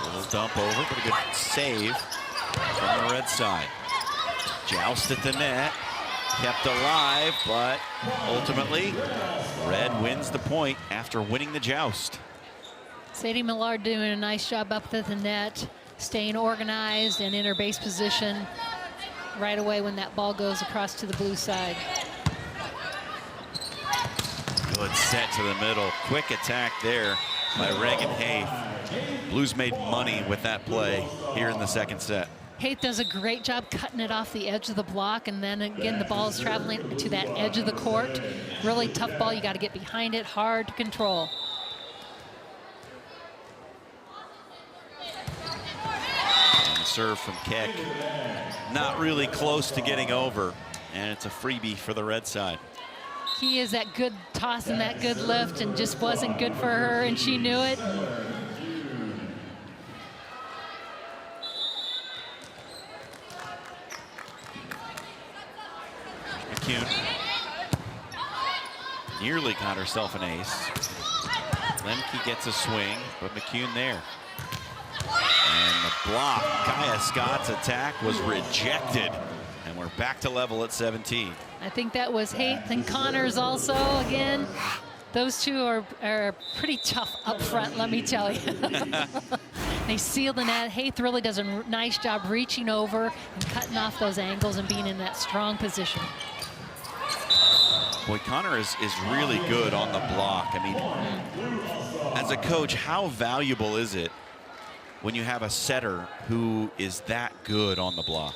little dump over, but a good save from the Red side. Joust at the net, kept alive, but ultimately Red wins the point after winning the joust. Sadie Millard doing a nice job up at the net, staying organized and in her base position right away when that ball goes across to the blue side. Good set to the middle. Quick attack there by Reagan Hayth. Blues made money with that play here in the second set. Hayth does a great job cutting it off the edge of the block, and then again the ball is traveling to that edge of the court. Really tough ball. You got to get behind it, hard to control. serve from Keck. Not really close to getting over, and it's a freebie for the red side. He is that good toss and that good lift, and just wasn't good for her, and she knew it. McCune nearly got herself an ace. Lemke gets a swing, but McCune there. And the block, Kaya Scott's attack was rejected. And we're back to level at 17. I think that was Haith and Connors also again. Those two are pretty tough up front, let me tell you. They sealed the net. Haith really does a nice job reaching over and cutting off those angles and being in that strong position. Boy, Connor is really good on the block. I mean, as a coach, how valuable is it when you have a setter who is that good on the block?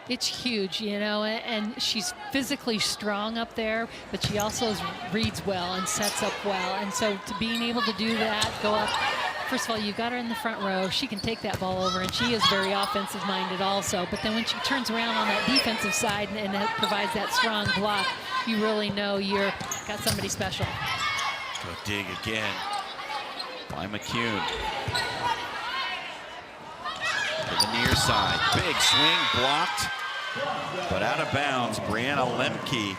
It's huge, you know, and she's physically strong up there, but she also reads well and sets up well. And so to being able to do that, go up, first of all, you've got her in the front row. She can take that ball over, and she is very offensive minded also. But then when she turns around on that defensive side and provides that strong block, you really know you're got somebody special. Go dig again by McCune. To the near side, big swing blocked, but out of bounds. Brianna Lemke.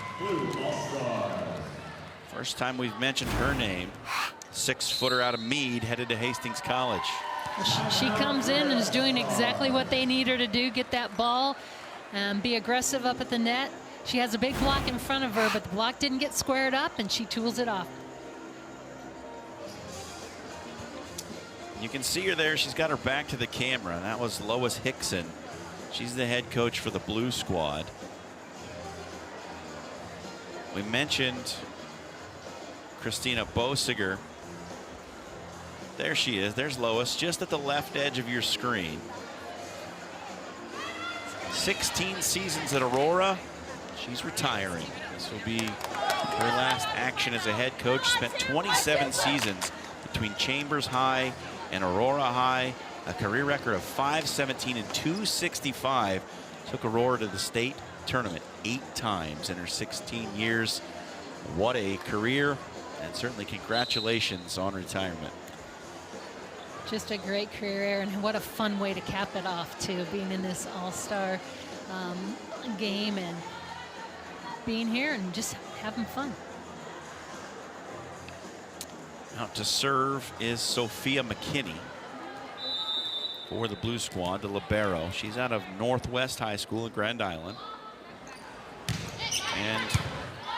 First time we've mentioned her name. 6-footer out of Meade, headed to Hastings College. She comes in and is doing exactly what they need her to do, get that ball, be aggressive up at the net. She has a big block in front of her, but the block didn't get squared up, and she tools it off. You can see her there. She's got her back to the camera. And that was Lois Hickson. She's the head coach for the Blue Squad. We mentioned Christina Bosiger. There she is. There's Lois, just at the left edge of your screen. 16 seasons at Aurora. She's retiring. This will be her last action as a head coach. Spent 27 seasons between Chambers High and Aurora High. A career record of 517 and 265. Took Aurora to the state tournament 8 times in her 16 years. What a career, and certainly congratulations on retirement. Just a great career, and what a fun way to cap it off too, being in this all-star game and being here and just having fun. Out to serve is Sophia McKinney for the Blue Squad, the libero. She's out of Northwest High School in Grand Island. And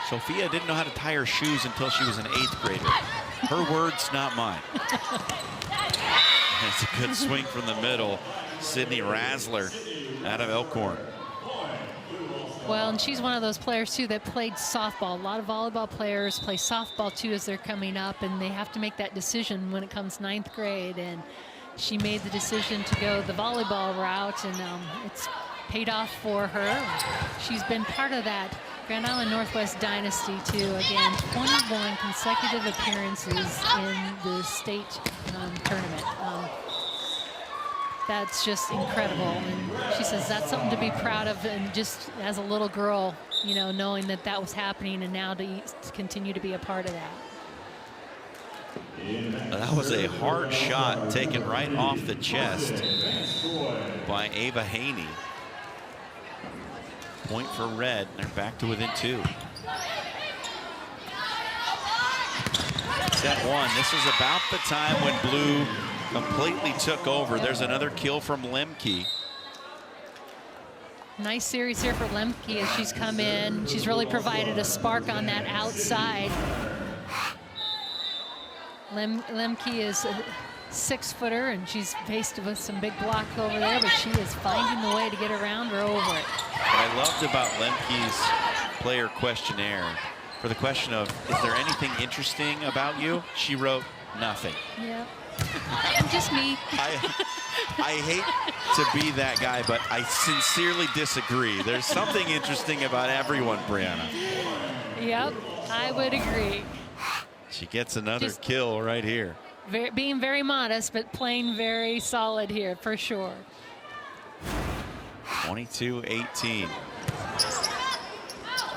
Sophia didn't know how to tie her shoes until she was an 8th grader. Her words, not mine. It's a good swing from the middle. Sydney Razzler out of Elkhorn. Well, and she's one of those players, too, that played softball. A lot of volleyball players play softball, too, as they're coming up, and they have to make that decision when it comes 9th grade. And she made the decision to go the volleyball route, and it's paid off for her. She's been part of that Grand Island Northwest dynasty, too. Again, 21 consecutive appearances in the state tournament. That's just incredible, and she says that's something to be proud of, and just as a little girl, you know, knowing that that was happening, and now to continue to be a part of that. That was a hard shot taken right off the chest by Ava Haney. Point for red, and they're back to within 2. Set 1. This is about the time when Blue completely took over. There's another kill from Lemke. Nice series here for Lemke as she's come in. She's really provided a spark on that outside. Lemke is a 6-footer, and she's faced with some big block over there, but she is finding the way to get around or over it. What I loved about Lemke's player questionnaire, for the question of, is there anything interesting about you? She wrote, nothing. Yeah. Just me. I hate to be that guy, but I sincerely disagree. There's something interesting about everyone, Brianna. Yep, I would agree. She gets another kill right here. Being very modest, but playing very solid here, for sure. 22-18.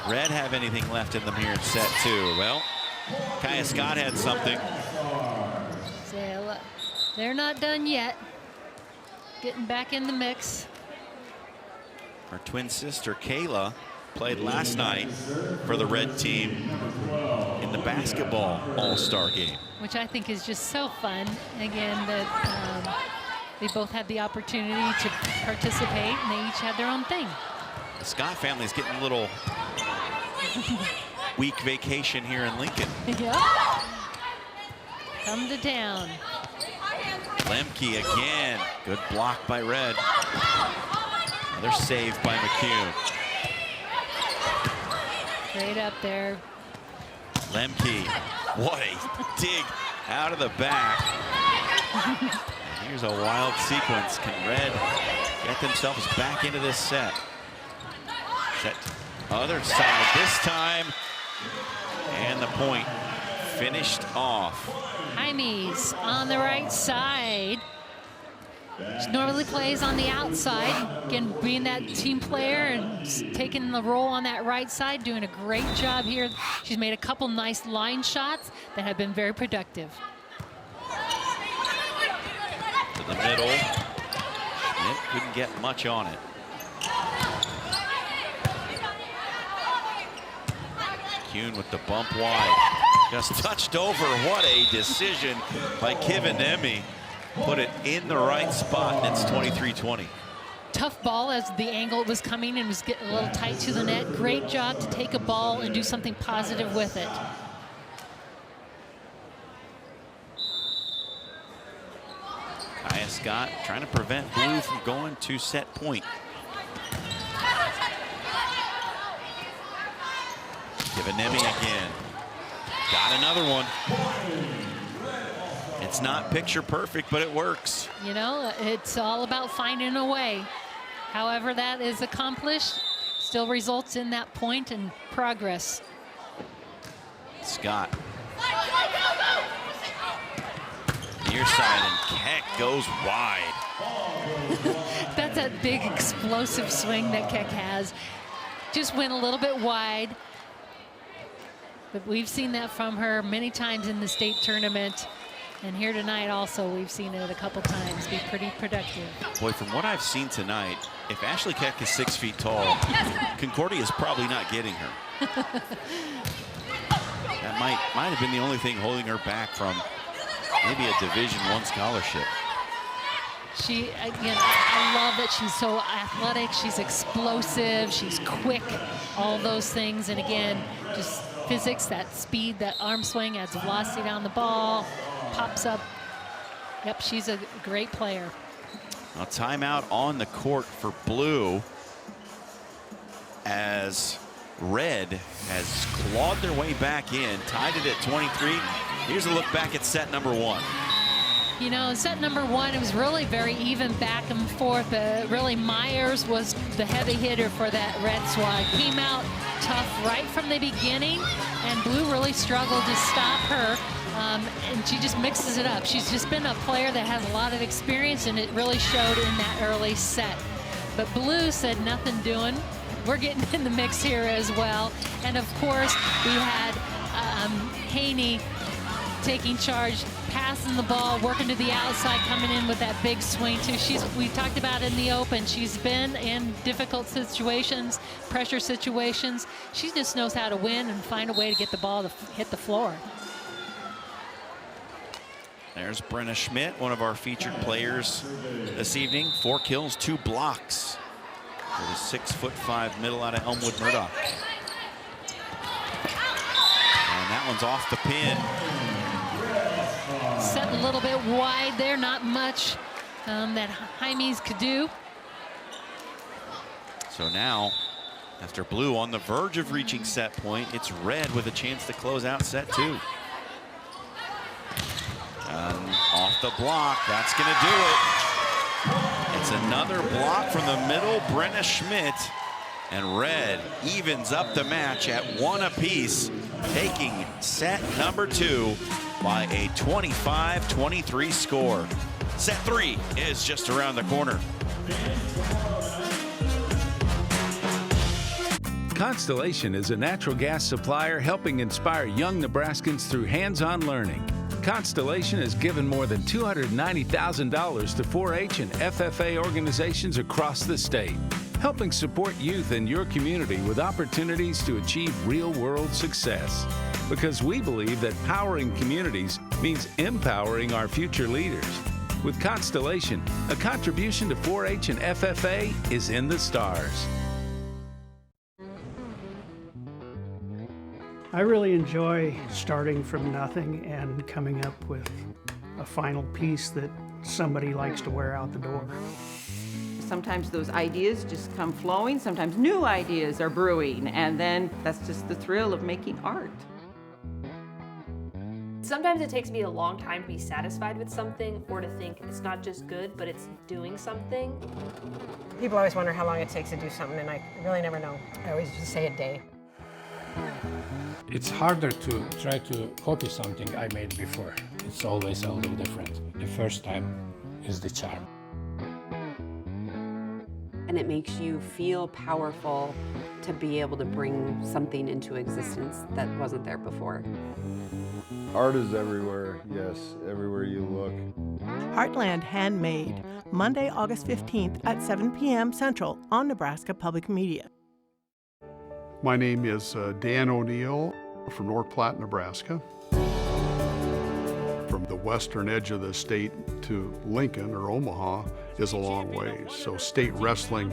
Red have anything left in them here in set 2? Well, Kaya Scott had something. So, they're not done yet. Getting back in the mix. Her twin sister Kayla played last night for the red team in the basketball all-star game, which I think is just so fun. Again, that they both had the opportunity to participate, and they each had their own thing. The Scott family is getting a little week vacation here in Lincoln. Yep. Come to town. Lemke again. Good block by Red. Another save by McCune. Straight up there. Lemke. What a dig out of the back. Here's a wild sequence. Can Red get themselves back into this set? Set other side this time. And the point finished off. Jaime's on the right side. She normally plays on the outside. Again, being that team player and taking the role on that right side, doing a great job here. She's made a couple nice line shots that have been very productive. To the middle. Schmidt couldn't get much on it. McCune with the bump wide. Just touched over. What a decision by Kivanemi. Put it in the right spot, and it's 23-20. Tough ball as the angle was coming and was getting a little tight to the net. Great job to take a ball and do something positive with it. Kaya Scott trying to prevent Blue from going to set point. Kivanemi again. Got another one. It's not picture perfect, but it works. You know, it's all about finding a way. However that is accomplished, still results in that point and progress. Scott. Near side, and Keck goes wide. That's a big explosive swing that Keck has. Just went a little bit wide. But we've seen that from her many times in the state tournament. And here tonight also, we've seen it a couple times be pretty productive. Boy, from what I've seen tonight, if Ashley Keck is 6 feet tall, Concordia is probably not getting her. That might have been the only thing holding her back from maybe a Division I scholarship. She, again, I love that she's so athletic, she's explosive, she's quick, all those things. And again, just physics, that speed, that arm swing, adds velocity down the ball, pops up. Yep, she's a great player. A timeout on the court for Blue as Red has clawed their way back in, tied it at 23. Here's a look back at set number 1. You know, set number 1, it was really very even back and forth. Really, Myers was the heavy hitter for that Red squad. Came out tough right from the beginning, and Blue really struggled to stop her. And she just mixes it up. She's just been a player that has a lot of experience, and it really showed in that early set. But Blue said, nothing doing. We're getting in the mix here as well. And of course, we had Haney taking charge, passing the ball, working to the outside, coming in with that big swing too. We talked about in the open, she's been in difficult situations, pressure situations. She just knows how to win and find a way to get the ball to hit the floor. There's Brenna Schmidt, one of our featured players this evening. 4 kills, 2 blocks for the 6'5" middle out of Elmwood Murdoch. And that one's off the pin. Set a little bit wide there, not much that Jaime's could do. So now, after Blue on the verge of reaching set point, it's Red with a chance to close out set 2. Off the block, that's gonna do it. It's another block from the middle, Brenna Schmidt. And Red evens up the match at 1 apiece, taking set number 2 by a 25-23 score. Set 3 is just around the corner. Constellation is a natural gas supplier helping inspire young Nebraskans through hands-on learning. Constellation has given more than $290,000 to 4-H and FFA organizations across the state, helping support youth in your community with opportunities to achieve real-world success. Because we believe that powering communities means empowering our future leaders. With Constellation, a contribution to 4-H and FFA is in the stars. I really enjoy starting from nothing and coming up with a final piece that somebody likes to wear out the door. Sometimes those ideas just come flowing, sometimes new ideas are brewing, and then that's just the thrill of making art. Sometimes it takes me a long time to be satisfied with something or to think it's not just good, but it's doing something. People always wonder how long it takes to do something, and I really never know. I always just say a day. It's harder to try to copy something I made before. It's always a little different. The first time is the charm. And it makes you feel powerful to be able to bring something into existence that wasn't there before. Art is everywhere, yes, everywhere you look. Heartland Handmade, Monday, August 15th at 7 p.m. Central on Nebraska Public Media. My name is Dan O'Neill from North Platte, Nebraska. From the western edge of the state to Lincoln or Omaha is a long ways. So state wrestling,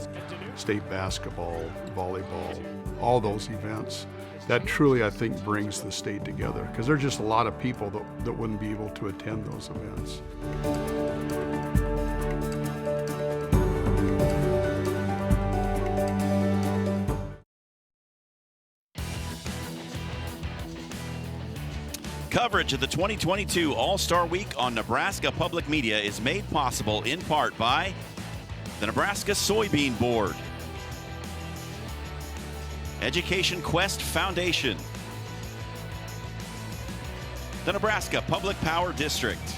state basketball, volleyball, all those events, that truly I think brings the state together because there's just a lot of people that wouldn't be able to attend those events. Coverage of the 2022 All-Star Week on Nebraska Public Media is made possible in part by the Nebraska Soybean Board, Education Quest Foundation, the Nebraska Public Power District,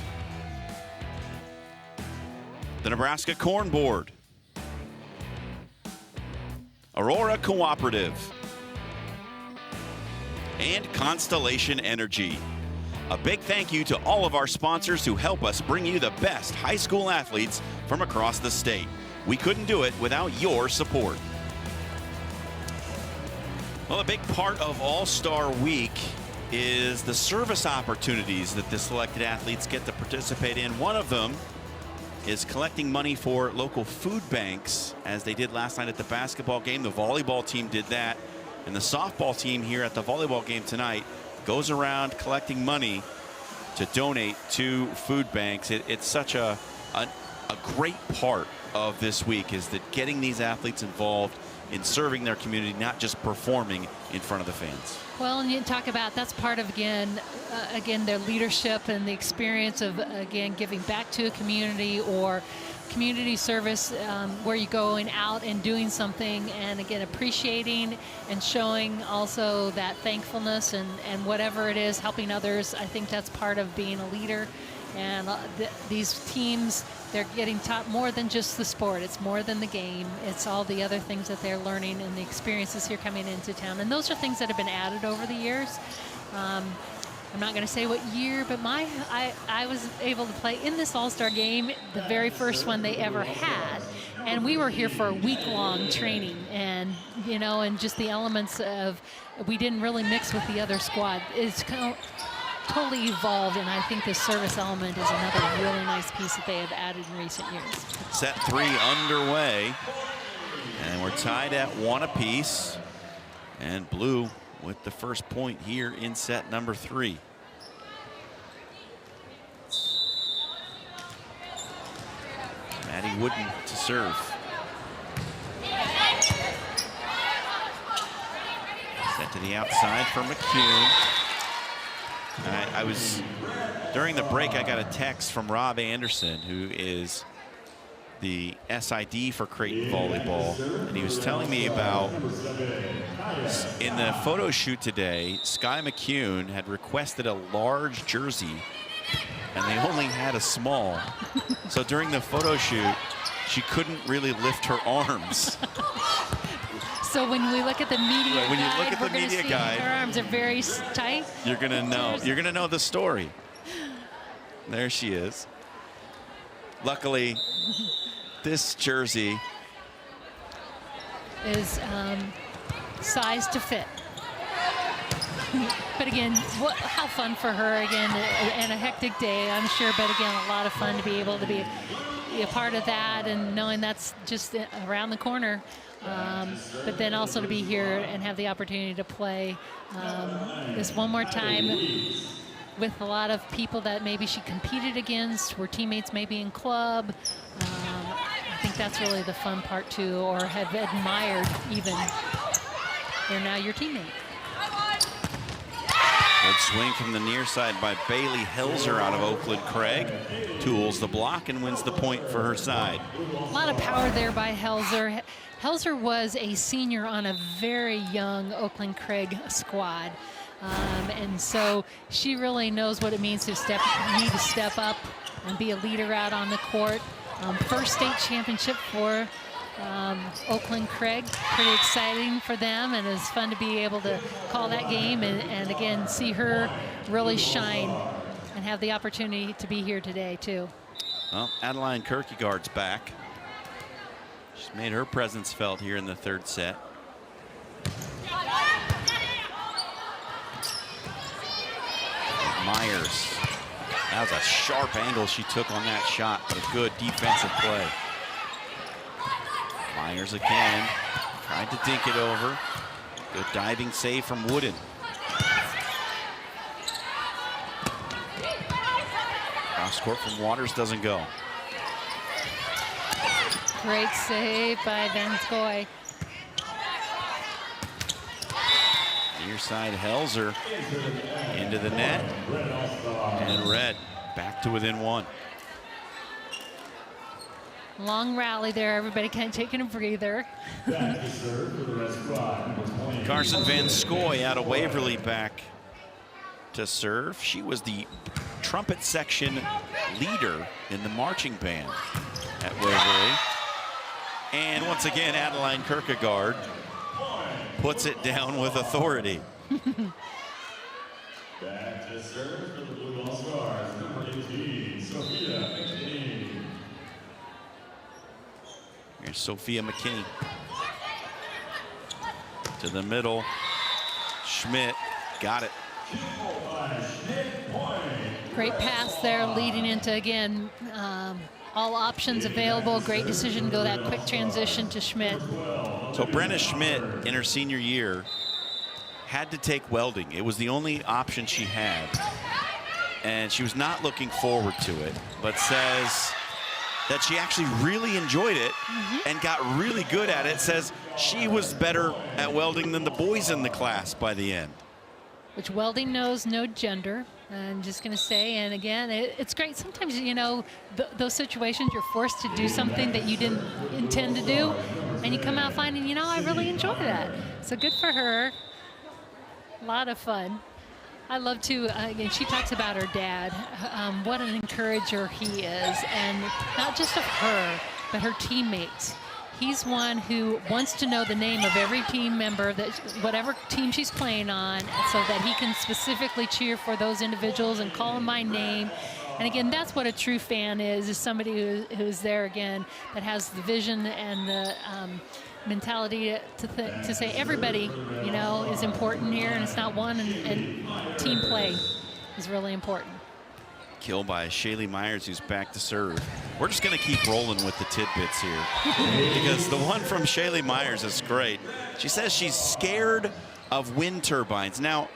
the Nebraska Corn Board, Aurora Cooperative, and Constellation Energy. A big thank you to all of our sponsors who help us bring you the best high school athletes from across the state. We couldn't do it without your support. Well, a big part of All-Star Week is the service opportunities that the selected athletes get to participate in. One of them is collecting money for local food banks, as they did last night at the basketball game. The volleyball team did that, and the softball team here at the volleyball game tonight goes around collecting money to donate to food banks. It's such a great part of this week, is that getting these athletes involved in serving their community, not just performing in front of the fans. Well, and you talk about that's part of, again, their leadership and the experience of, again, giving back to a community or community service, where you're going out and doing something and, again, appreciating and showing also that thankfulness and whatever it is, helping others. I think that's part of being a leader. And these teams, they're getting taught more than just the sport. It's more than the game. It's all the other things that they're learning and the experiences here coming into town. And those are things that have been added over the years. I'm not going to say what year, but I was able to play in this All-Star game, the very first one they ever had. And we were here for a week-long training, and, you know, and just the elements of, we didn't really mix with the other squad. It's kind of totally evolved, and I think this service element is another really nice piece that they have added in recent years. Set 3 underway, and we're tied at 1 apiece, and Blue with the first point here in set number 3. Maddie Wooden to serve. Set to the outside for McCune. I was, during the break, I got a text from Rob Anderson, who is the SID for Creighton Volleyball, and he was telling me about, in the photo shoot today, Sky McCune had requested a large jersey, and they only had a small. So during the photo shoot, she couldn't really lift her arms. So when we look at the media Right, when you guide, look at the we're going to media see guide, her arms are very tight. You're gonna know. You're gonna know the story. There she is. Luckily, this jersey is sized to fit. But again, how fun for her again, and a hectic day, I'm sure. But again, a lot of fun to be able to be a part of that, and knowing that's just around the corner. But then also to be here and have the opportunity to play this one more time with a lot of people that maybe she competed against, were teammates maybe in club. I think that's really the fun part too, or have admired even. They're now your teammate. Good swing from the near side by Bailey Helzer out of Oakland Craig. Tools the block and wins the point for her side. A lot of power there by Helzer. Helzer was a senior on a very young Oakland Craig squad. And so she really knows what it means to need to step up and be a leader out on the court. First state championship for Oakland Craig. Pretty exciting for them, and it's fun to be able to call that game and again see her really shine and have the opportunity to be here today too. Well, Adeline Kierkegaard's back. She's made her presence felt here in the third set. Myers. That was a sharp angle she took on that shot, but a good defensive play. Myers again, tried to dink it over. Good diving save from Wooden. Cross court from Waters doesn't go. Great save by Vanskoy. Near side Helzer into the net, and Red back to within one. Long rally there, everybody kind of taking a breather. Carson Vanskoy out of Waverly back to serve. She was the trumpet section leader in the marching band at Waverly. And once again, Adeline Kierkegaard puts it down with authority. Back to serve for the Blue Ball Stars, number 18, Sophia McKinney. Here's Sophia McKinney. To the middle. Schmidt got it. Great pass there, leading into, again, all options available. Great decision to go that quick transition to Schmidt. So Brenna Schmidt, in her senior year, had to take welding. It was the only option she had. And she was not looking forward to it, but says that she actually really enjoyed it and got really good at it. Says she was better at welding than the boys in the class by the end. Which welding knows no gender. I'm just going to say, and again, it's great. Sometimes, you know, those situations you're forced to do something that you didn't intend to do, and you come out finding, you know, I really enjoy that. So good for her. A lot of fun. I love to, again, she talks about her dad, what an encourager he is, and not just of her, but her teammates. He's one who wants to know the name of every team member, that whatever team she's playing on, so that he can specifically cheer for those individuals and call them by name. And again, that's what a true fan is somebody who's there, again, that has the vision and the mentality to say everybody, you know, is important here, and it's not one, and team play is really important. Kill by Shaylee Myers, who's back to serve. We're just going to keep rolling with the tidbits here because the one from Shaylee Myers is great. She says she's scared of wind turbines. Now,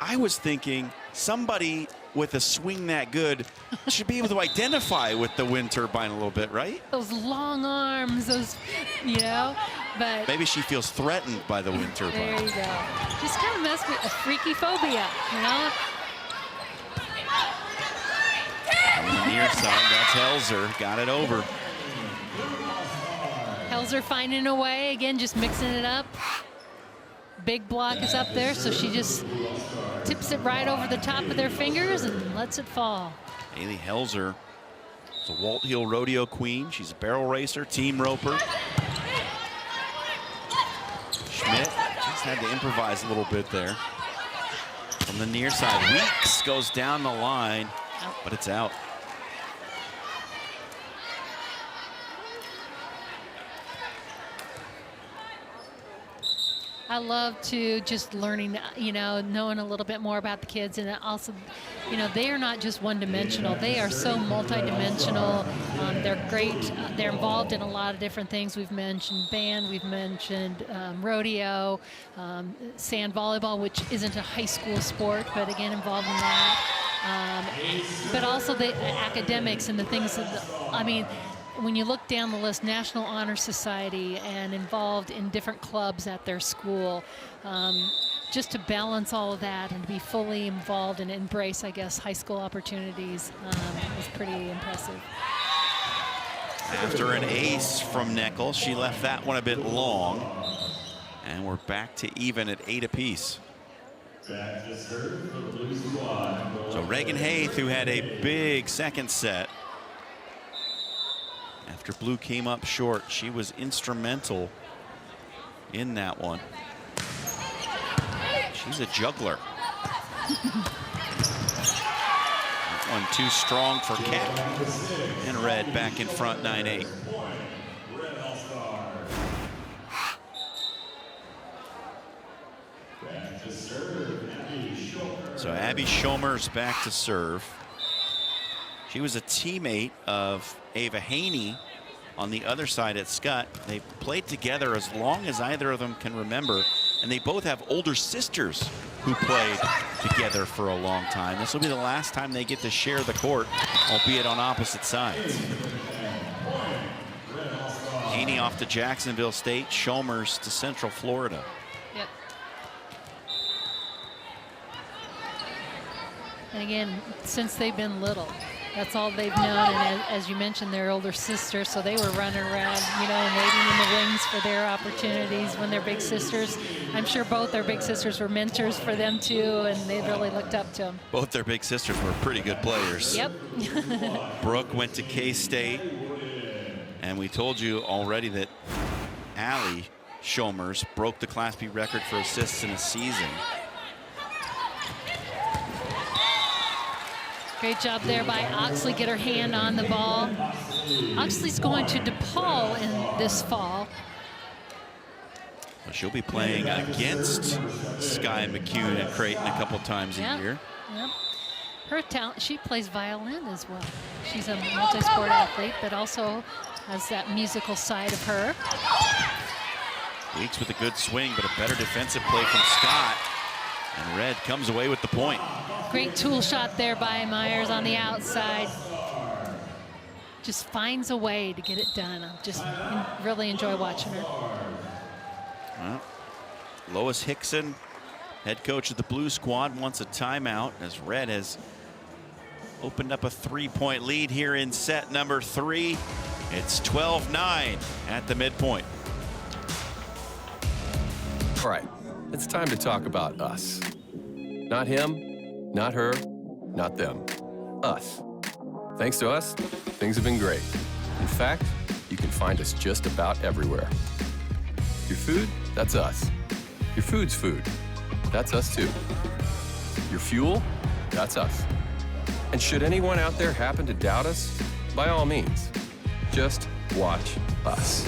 I was thinking somebody with a swing that good should be able to identify with the wind turbine a little bit, right? Those long arms, those, you know, but maybe she feels threatened by the wind turbine. There you go. Just kind of mess with a freaky phobia, you know? On the near side, that's Helzer. Got it over. Helzer finding a way, again, just mixing it up. Big block is up there, so she just tips it right over the top of their fingers and lets it fall. Haley Helzer is a Walt Hill Rodeo queen. She's a barrel racer, team roper. Just had to improvise a little bit there. From the near side, Weeks goes down the line, but it's out. I love to just learning, knowing a little bit more about the kids, and also, they are not just one-dimensional. They are so multi-dimensional. They're great. They're involved in a lot of different things. We've mentioned band, we've mentioned rodeo, sand volleyball, which isn't a high school sport, but again, involved in that. But also the academics and the things when you look down the list, National Honor Society and involved in different clubs at their school, just to balance all of that and to be fully involved and embrace, I guess, high school opportunities was pretty impressive. After an ace from Neckel, she left that one a bit long, and we're back to even at 8 apiece. So Reagan Hayth, who had a big second set, after Blue came up short, she was instrumental in that one. She's a juggler. That one too strong for Keck. And Red back in front, 9-8. So Abby Schomer's back to serve. She was a teammate of Ava Haney on the other side at Scott. They played together as long as either of them can remember, and they both have older sisters who played together for a long time. This will be the last time they get to share the court, albeit on opposite sides. Haney off to Jacksonville State, Schomer's to Central Florida. Yep. And again, since they've been little, that's all they've known, and as you mentioned, their older sister, so they were running around, and waiting in the wings for their opportunities when their big sisters. I'm sure both their big sisters were mentors for them too, and they really looked up to them. Both their big sisters were pretty good players. Yep. Brooke went to K-State, and we told you already that Allie Schomers broke the Class B record for assists in a season. Great job there by Oxley, get her hand on the ball. Oxley's going to DePaul in this fall. Well, she'll be playing against Sky McCune and Creighton a couple times a year. Yep. Her talent, she plays violin as well. She's a multi-sport athlete, but also has that musical side of her. Weeks with a good swing, but a better defensive play from Scott. And Red comes away with the point. Great tool shot there by Myers on the outside. Just finds a way to get it done. I just really enjoy watching her. Well, Lois Hickson, head coach of the Blue Squad, wants a timeout as Red has opened up a 3-point lead here in set number 3. It's 12-9 at the midpoint. All right, it's time to talk about us. Not him, not her, not them. Us. Thanks to us, things have been great. In fact, you can find us just about everywhere. Your food, that's us. Your food's food, that's us too. Your fuel, that's us. And should anyone out there happen to doubt us, by all means, just watch us.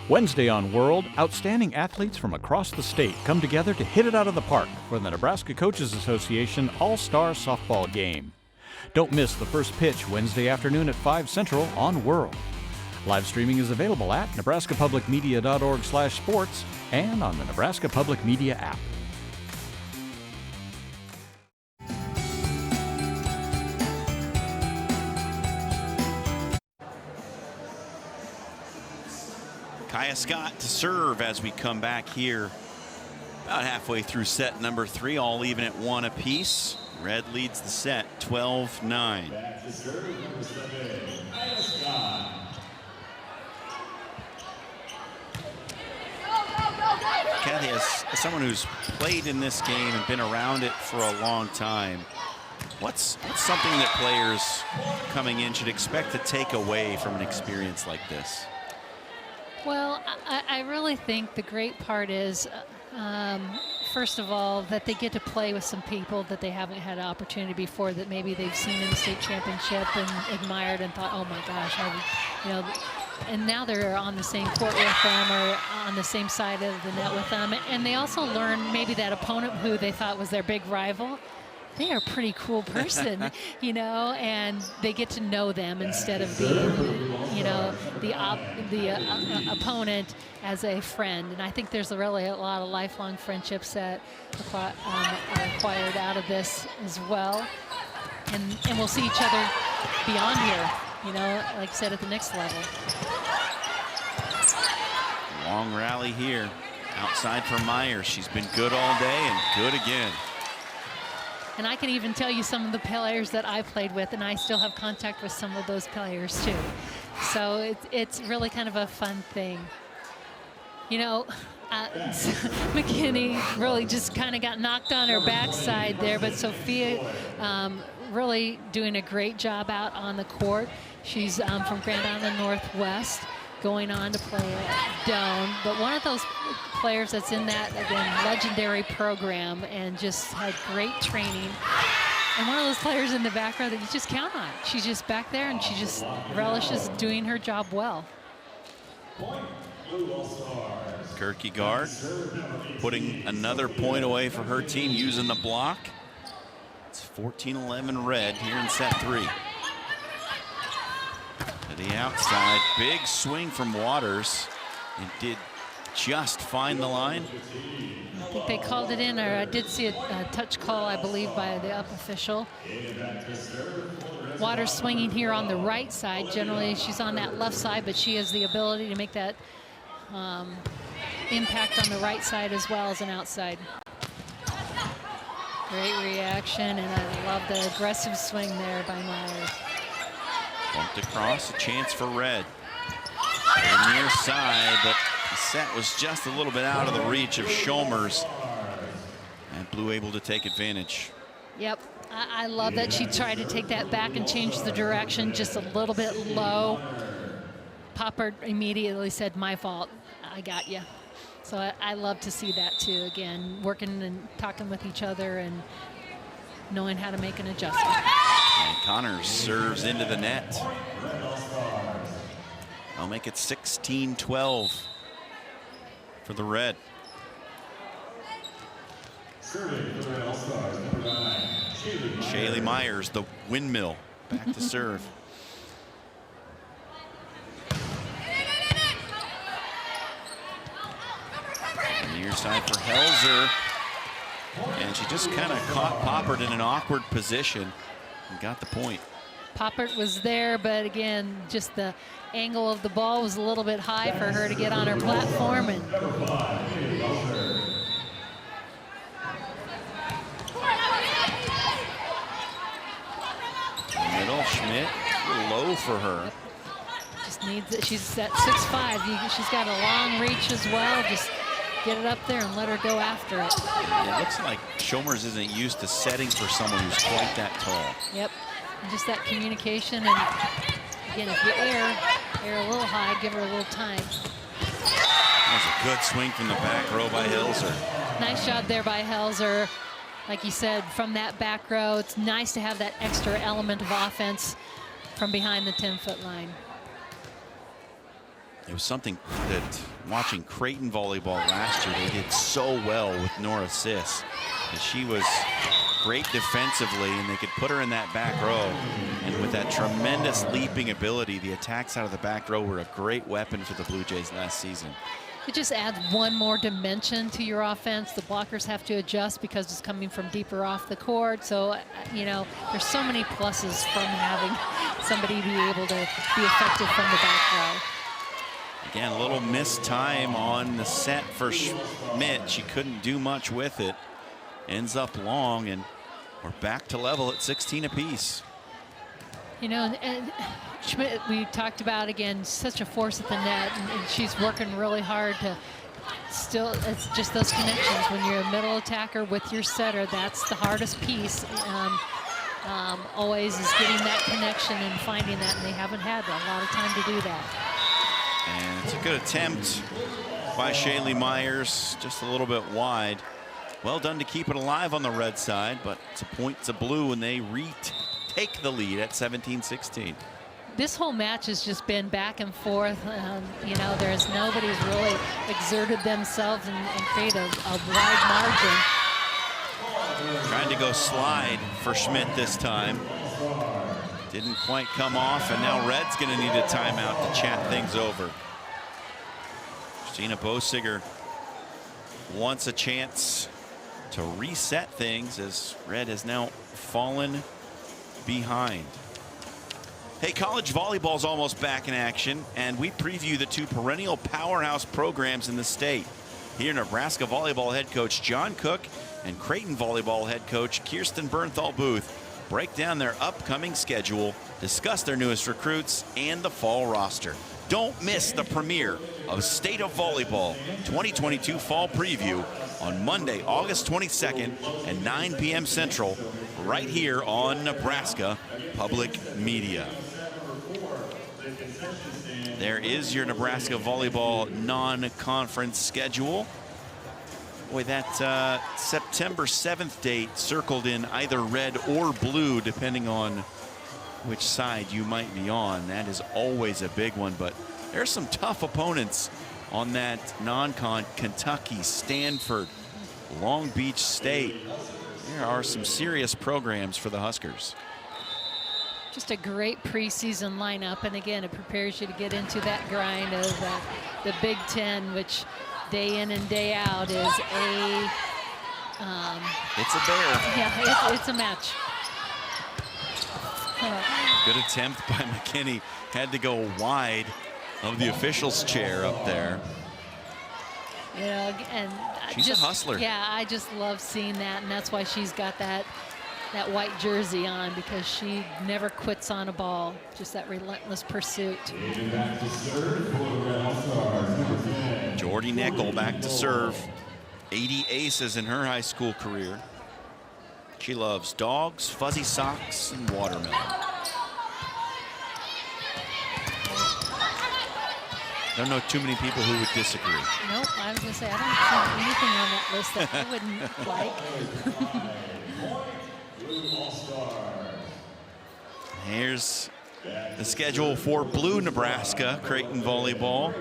Wednesday on World, outstanding athletes from across the state come together to hit it out of the park for the Nebraska Coaches Association All-Star Softball Game. Don't miss the first pitch Wednesday afternoon at 5 Central on World. Live streaming is available at nebraskapublicmedia.org/sports and on the Nebraska Public Media app. Kaya Scott to serve as we come back here about halfway through set number 3, all even at 1 apiece. Red leads the set 12-9. Kathy, as someone who's played in this game and been around it for a long time, What's something that players coming in should expect to take away from an experience like this? Well, I really think the great part is, first of all, that they get to play with some people that they haven't had an opportunity before, that maybe they've seen in the state championship and admired and thought, oh my gosh, and now they're on the same court with them or on the same side of the net with them. And they also learn maybe that opponent who they thought was their big rival, they are a pretty cool person, and they get to know them instead of being, the opponent as a friend. And I think there's really a lot of lifelong friendships that are acquired out of this as well. And we'll see each other beyond here, like I said, at the next level. Long rally here. Outside for Myers. She's been good all day and good again. And I can even tell you some of the players that I played with, and I still have contact with some of those players too. So it's really kind of a fun thing. McKinney really just kind of got knocked on her backside there, but Sophia really doing a great job out on the court. She's from Grand Island Northwest, going on to play at Doane. But one of those players that's in that, again, legendary program and just had great training. And one of those players in the back row that you just count on. She's just back there and she just relishes doing her job well. Kierkegaard putting another point away for her team using the block. It's 14-11 red here in set 3. To the outside, big swing from Waters. It did just find the line. I think they called it in, or I did see a touch call, I believe, by the up official. Waters swinging here on the right side. Generally, she's on that left side, but she has the ability to make that impact on the right side as well as an outside. Great reaction, and I love the aggressive swing there by Myers. Bumped across, a chance for red. Near side, but the set was just a little bit out of the reach of Schomer's. And blue able to take advantage. Yep, I love that she tried to take that back and change the direction just a little bit low. Poppert immediately said, my fault, I got you. So I love to see that too, again, working and talking with each other and knowing how to make an adjustment. And Connors serves into the net. I'll make it 16-12 for the red. Shaylee Myers, the windmill, back to serve. Near side for Helzer. And she just kind of caught Poppert in an awkward position and got the point. Poppert was there, but again, just the angle of the ball was a little bit high for her to get on her platform. And middle, Schmidt, a little low for her. Just needs it. She's at 6'5". She's got a long reach as well. Just get it up there and let her go after it. It looks like Schomer's isn't used to setting for someone who's quite that tall. Yep, and just that communication. And again, if you air a little high, give her a little time. That was a good swing from the back row by Helzer. Nice job there by Helzer. Like you said, from that back row, it's nice to have that extra element of offense from behind the 10-foot line. It was something that watching Creighton volleyball last year, they did so well with Nora Sis. And she was great defensively, and they could put her in that back row. And with that tremendous leaping ability, the attacks out of the back row were a great weapon for the Blue Jays last season. It just adds one more dimension to your offense. The blockers have to adjust because it's coming from deeper off the court. So, there's so many pluses from having somebody be able to be effective from the back row. Again, a little missed time on the set for Schmidt. She couldn't do much with it. Ends up long, and we're back to level at 16 apiece. And Schmidt, we talked about, again, such a force at the net, and she's working really hard to still, it's just those connections. When you're a middle attacker with your setter, that's the hardest piece. always is getting that connection and finding that, and they haven't had a lot of time to do that. And it's a good attempt by Shaylee Myers, just a little bit wide. Well done to keep it alive on the red side, but it's a point to blue, and they retake the lead at 17-16. This whole match has just been back and forth. You know, there's nobody's really exerted themselves and create a wide margin. Trying to go slide for Schmidt this time. Didn't quite come off, and now Red's going to need a timeout to chat things over. Christina Bosiger wants a chance to reset things as Red has now fallen behind. Hey, college volleyball's almost back in action, and we preview the two perennial powerhouse programs in the state. Here, Nebraska volleyball head coach John Cook and Creighton volleyball head coach Kirsten Bernthal Booth break down their upcoming schedule, discuss their newest recruits, and the fall roster. Don't miss the premiere of State of Volleyball 2022 Fall Preview on Monday, August 22nd at 9 p.m. Central, right here on Nebraska Public Media. There is your Nebraska volleyball non-conference schedule. Boy, that September 7th date circled in either red or blue, depending on which side you might be on. That is always a big one, but there's some tough opponents on that non-con. Kentucky, Stanford, Long Beach State. There are some serious programs for the Huskers. Just a great preseason lineup, and again, it prepares you to get into that grind of the Big Ten, which day in and day out is a it's a bear. Yeah, it's a match. Good attempt by McKinney. Had to go wide of the official's chair up there. You know, and she's a hustler. Yeah, I just love seeing that, and that's why she's got that white jersey on, because she never quits on a ball. Just that relentless pursuit. Jordy Nickel back to serve. 80 aces in her high school career. She loves dogs, fuzzy socks, and watermelon. I don't know too many people who would disagree. Nope, I was going to say, I don't see anything on that list that I wouldn't like. Here's the schedule for Blue Nebraska, Creighton volleyball.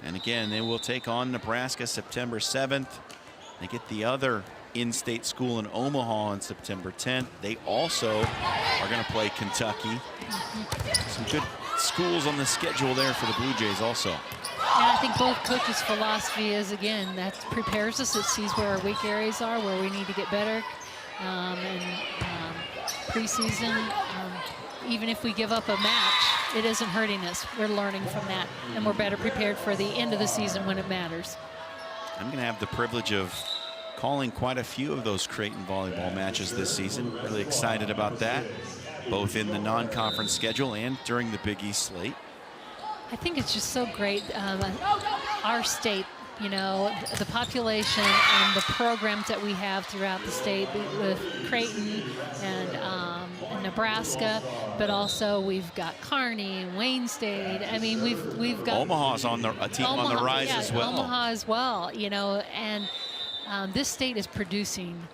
And again, they will take on Nebraska September 7th. They get the other in-state school in Omaha on September 10th. They also are going to play Kentucky. Some good schools on the schedule there for the Blue Jays also. And I think both coaches' philosophy is, again, that prepares us. It sees where our weak areas are, where we need to get better. Preseason, even if we give up a match, it isn't hurting us. We're learning from that, and we're better prepared for the end of the season when it matters. I'm going to have the privilege of calling quite a few of those Creighton volleyball matches this season. Really excited about that, both in the non-conference schedule and during the Big East slate. I think it's just so great. Our state, you know, the population and the programs that we have throughout the state with Creighton and Nebraska, but also we've got Kearney and Wayne State. I mean, we've got Omaha's on a team on the rise as well. Omaha as well, you know, and this state is producing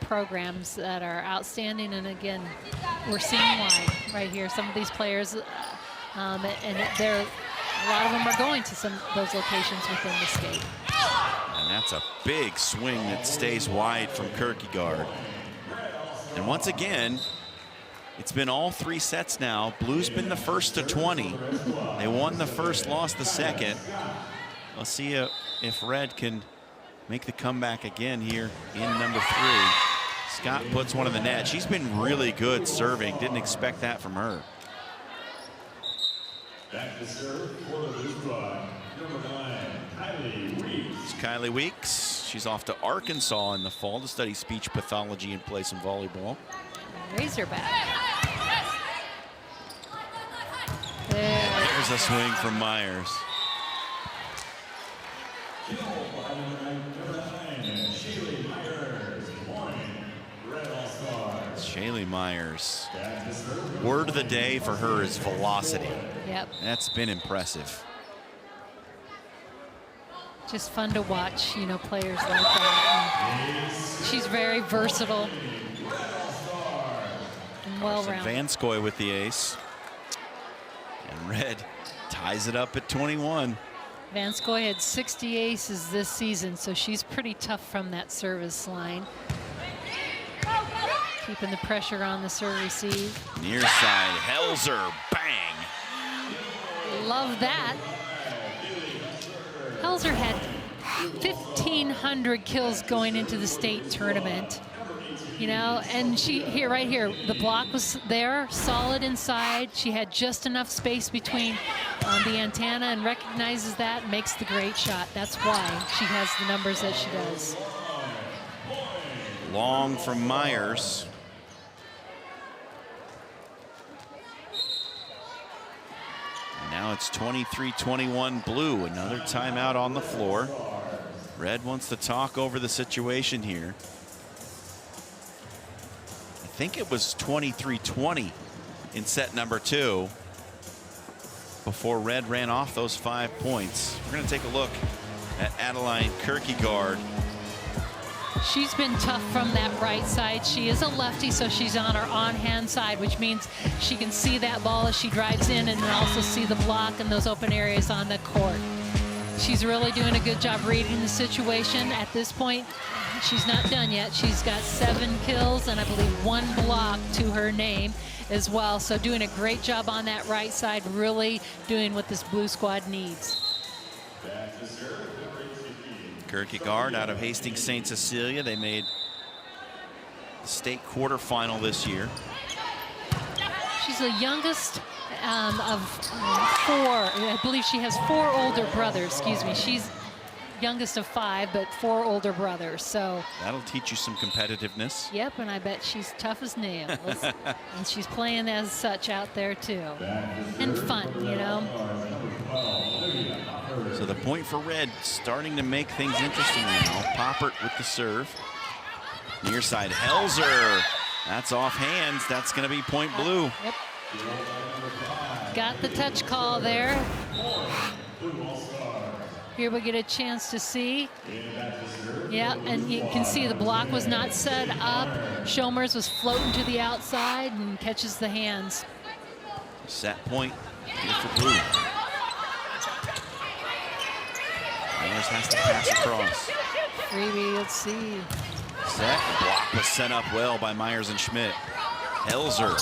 programs that are outstanding, and again, we're seeing why right here. Some of these players, and they're. A lot of them are going to some of those locations within the state. And that's a big swing that stays wide from Kierkegaard. And once again, it's been all three sets now. Blue's been the first to 20. They won the first, lost the second. We'll see if Red can make the comeback again here in number 3. Scott puts one in the net. She's been really good serving. Didn't expect that from her. Back to serve for the Blue Squad, number 9, Kylie Weeks. It's Kylie Weeks. She's off to Arkansas in the fall to study speech pathology and play some volleyball. Razorback. There's a swing from Myers. Number 9, Shaylee Myers, Red All-Star. Shaylee Myers. Word of the day for her is velocity. Yep. That's been impressive. Just fun to watch, you know, players like that. And she's very versatile and well-rounded. Vanskoy with the ace. And Red ties it up at 21. Vanskoy had 60 aces this season, so she's pretty tough from that service line. Keeping the pressure on the serve receive. Near side, Helzer, bang. Love that. Helzer had 1,500 kills going into the state tournament. You know, and right here, the block was there, solid inside. She had just enough space between the antenna and recognizes that, makes the great shot. That's why she has the numbers that she does. Long from Myers. Now it's 23-21 Blue. Another timeout on the floor. Red wants to talk over the situation here. I think it was 23-20 in set number 2 before Red ran off those 5 points. We're going to take a look at Adeline Kierkegaard. She's been tough from that right side. She is a lefty, so she's on her on-hand side, which means she can see that ball as she drives in and also see the block and those open areas on the court. She's really doing a good job reading the situation. At this point, she's not done yet. She's got 7 kills and I believe 1 block to her name as well. So doing a great job on that right side, really doing what this Blue squad needs. Kierkegaard out of Hastings St. Cecilia. They made the state quarterfinal this year. She's the youngest of 4. I believe she has 4 older brothers. Excuse me. She's youngest of 5, but 4 older brothers. So that'll teach you some competitiveness. Yep, and I bet she's tough as nails. And she's playing as such out there too. And fun, you know. So the point for Red starting to make things interesting now. Poppert with the serve. Near side, Helzer. That's off hands. That's going to be point Blue. Yep. Got the touch call there. Here we get a chance to see. Yeah, and you can see the block was not set up. Shomers was floating to the outside and catches the hands. Set point here for Blue. Myers has to pass across. Freebie, let's see. Set, the block was set up well by Myers and Schmidt. Helzer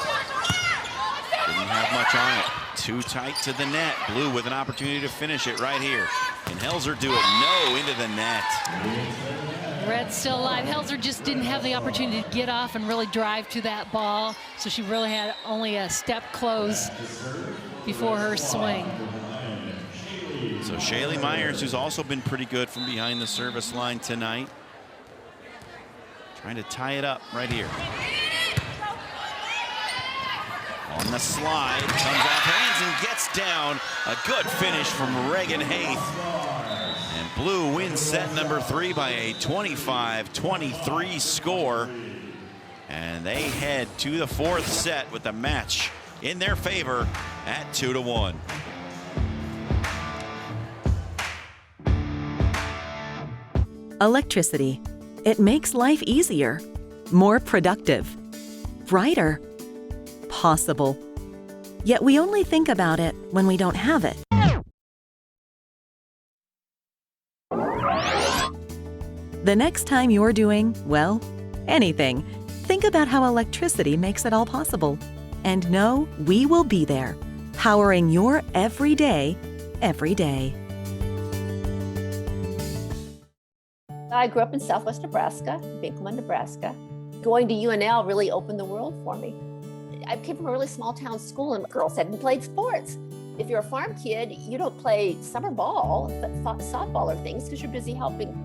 didn't have much on it. Too tight to the net. Blue with an opportunity to finish it right here. Can Helzer do it? No, into the net. Red's still alive. Helzer just didn't have the opportunity to get off and really drive to that ball. So she really had only a step close before her swing. So Shaylee Myers, who's also been pretty good from behind the service line tonight, trying to tie it up right here. On the slide, comes off hands and gets down. A good finish from Reagan Haith. And Blue wins set number 3 by a 25-23 score. And they head to the 4th set with the match in their favor at 2-1. Electricity. It makes life easier, more productive, brighter, possible. Yet we only think about it when we don't have it. The next time you're doing, well, anything, think about how electricity makes it all possible. And know we will be there, powering your everyday, every day. I grew up in Southwest Nebraska, Binkman, Nebraska. Going to UNL really opened the world for me. I came from a really small town school and girls hadn't played sports. If you're a farm kid, you don't play summer ball, softball or things because you're busy helping.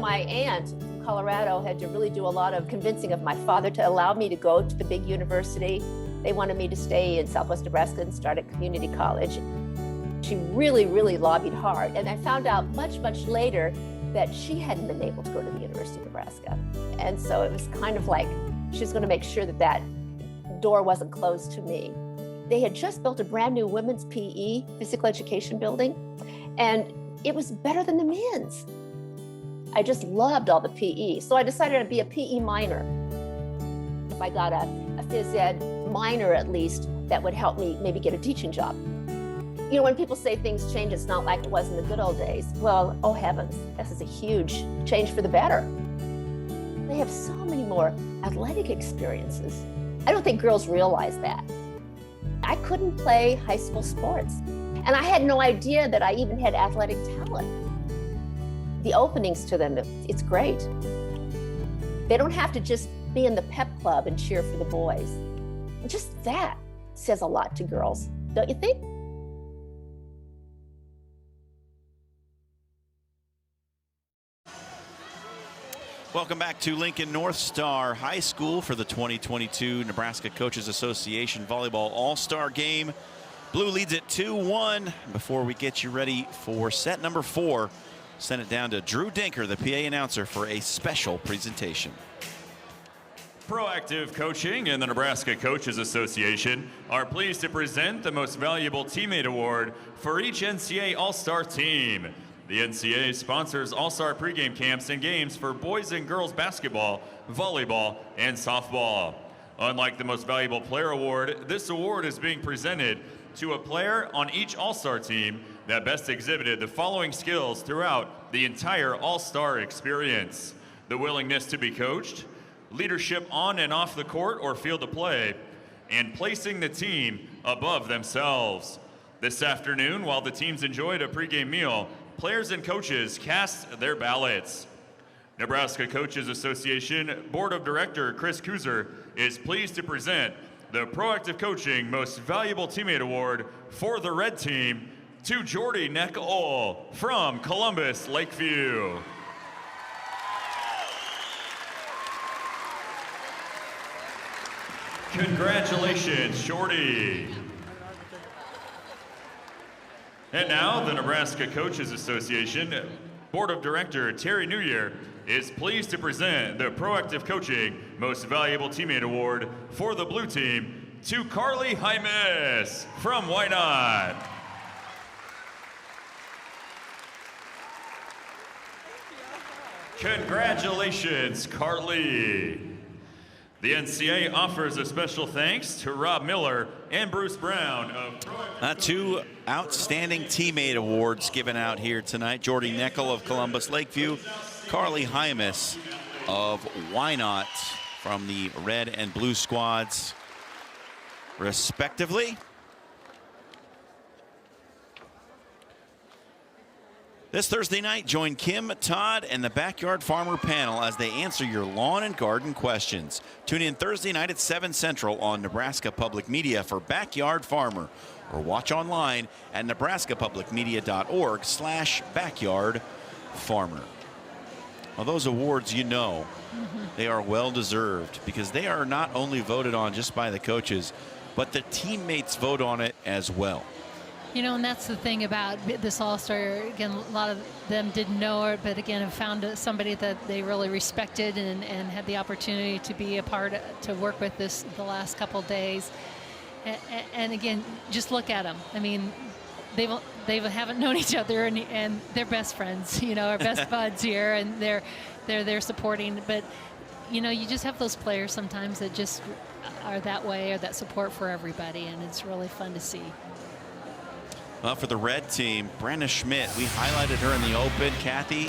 My aunt in Colorado had to really do a lot of convincing of my father to allow me to go to the big university. They wanted me to stay in Southwest Nebraska and start at community college. She really, really lobbied hard. And I found out much, much later that she hadn't been able to go to the University of Nebraska. And so it was kind of like She was going to make sure that that door wasn't closed to me. They had just built a brand new women's PE, physical education building, and it was better than the men's. I just loved all the PE. So I decided to be a PE minor. If I got a phys ed minor at least, that would help me maybe get a teaching job. You know, when people say things change, it's not like it was in the good old days. Well, oh heavens, this is a huge change for the better. They have so many more athletic experiences. I don't think girls realize that. I couldn't play high school sports, and I had no idea that I even had athletic talent. The openings to them, it's great. They don't have to just be in the pep club and cheer for the boys. Just that says a lot to girls, don't you think? Welcome back to Lincoln North Star High School for the 2022 Nebraska Coaches Association Volleyball All-Star Game. Blue leads at 2-1. Before we get you ready for set number 4, send it down to Drew Dinker, the PA announcer, for a special presentation. Proactive Coaching and the Nebraska Coaches Association are pleased to present the Most Valuable Teammate Award for each NCAA All-Star team. The NCAA sponsors all-star pregame camps and games for boys and girls basketball, volleyball, and softball. Unlike the Most Valuable Player Award, this award is being presented to a player on each all-star team that best exhibited the following skills throughout the entire all-star experience: the willingness to be coached, leadership on and off the court or field of play, and placing the team above themselves. This afternoon, while the teams enjoyed a pregame meal, players and coaches cast their ballots. Nebraska Coaches Association Board of Director Chris Kuzer is pleased to present the Proactive Coaching Most Valuable Teammate Award for the red team to Jordy Neckel from Columbus Lakeview. Congratulations, Jordy. And now, the Nebraska Coaches Association Board of Director Terry Newyear is pleased to present the Proactive Coaching Most Valuable Teammate Award for the blue team to Carly Hymas from Wynot. Congratulations, Carly. The NCAA offers a special thanks to Rob Miller and Bruce Brown of 2 outstanding teammate awards given out here tonight. Jordy Neckel of Columbus Lakeview, Carly Hymas of Wynot from the red and blue squads, respectively. This Thursday night, join Kim, Todd, and the Backyard Farmer panel as they answer your lawn and garden questions. Tune in Thursday night at 7 Central on Nebraska Public Media for Backyard Farmer, or watch online at nebraskapublicmedia.org/backyardfarmer. Well, those awards, you know, they are well-deserved because they are not only voted on just by the coaches, but the teammates vote on it as well. You know, and that's the thing about this All-Star. Again, a lot of them didn't know her, but again, have found somebody that they really respected and had the opportunity to be a part of, to work with the last couple days. And again, just look at them. I mean, they haven't known each other, and they're best friends. You know, our best buds here, and they're there supporting. But you know, you just have those players sometimes that just are that way, or that support for everybody, and it's really fun to see. Well, for the red team, Brenda Schmidt, we highlighted her in the open. Kathy,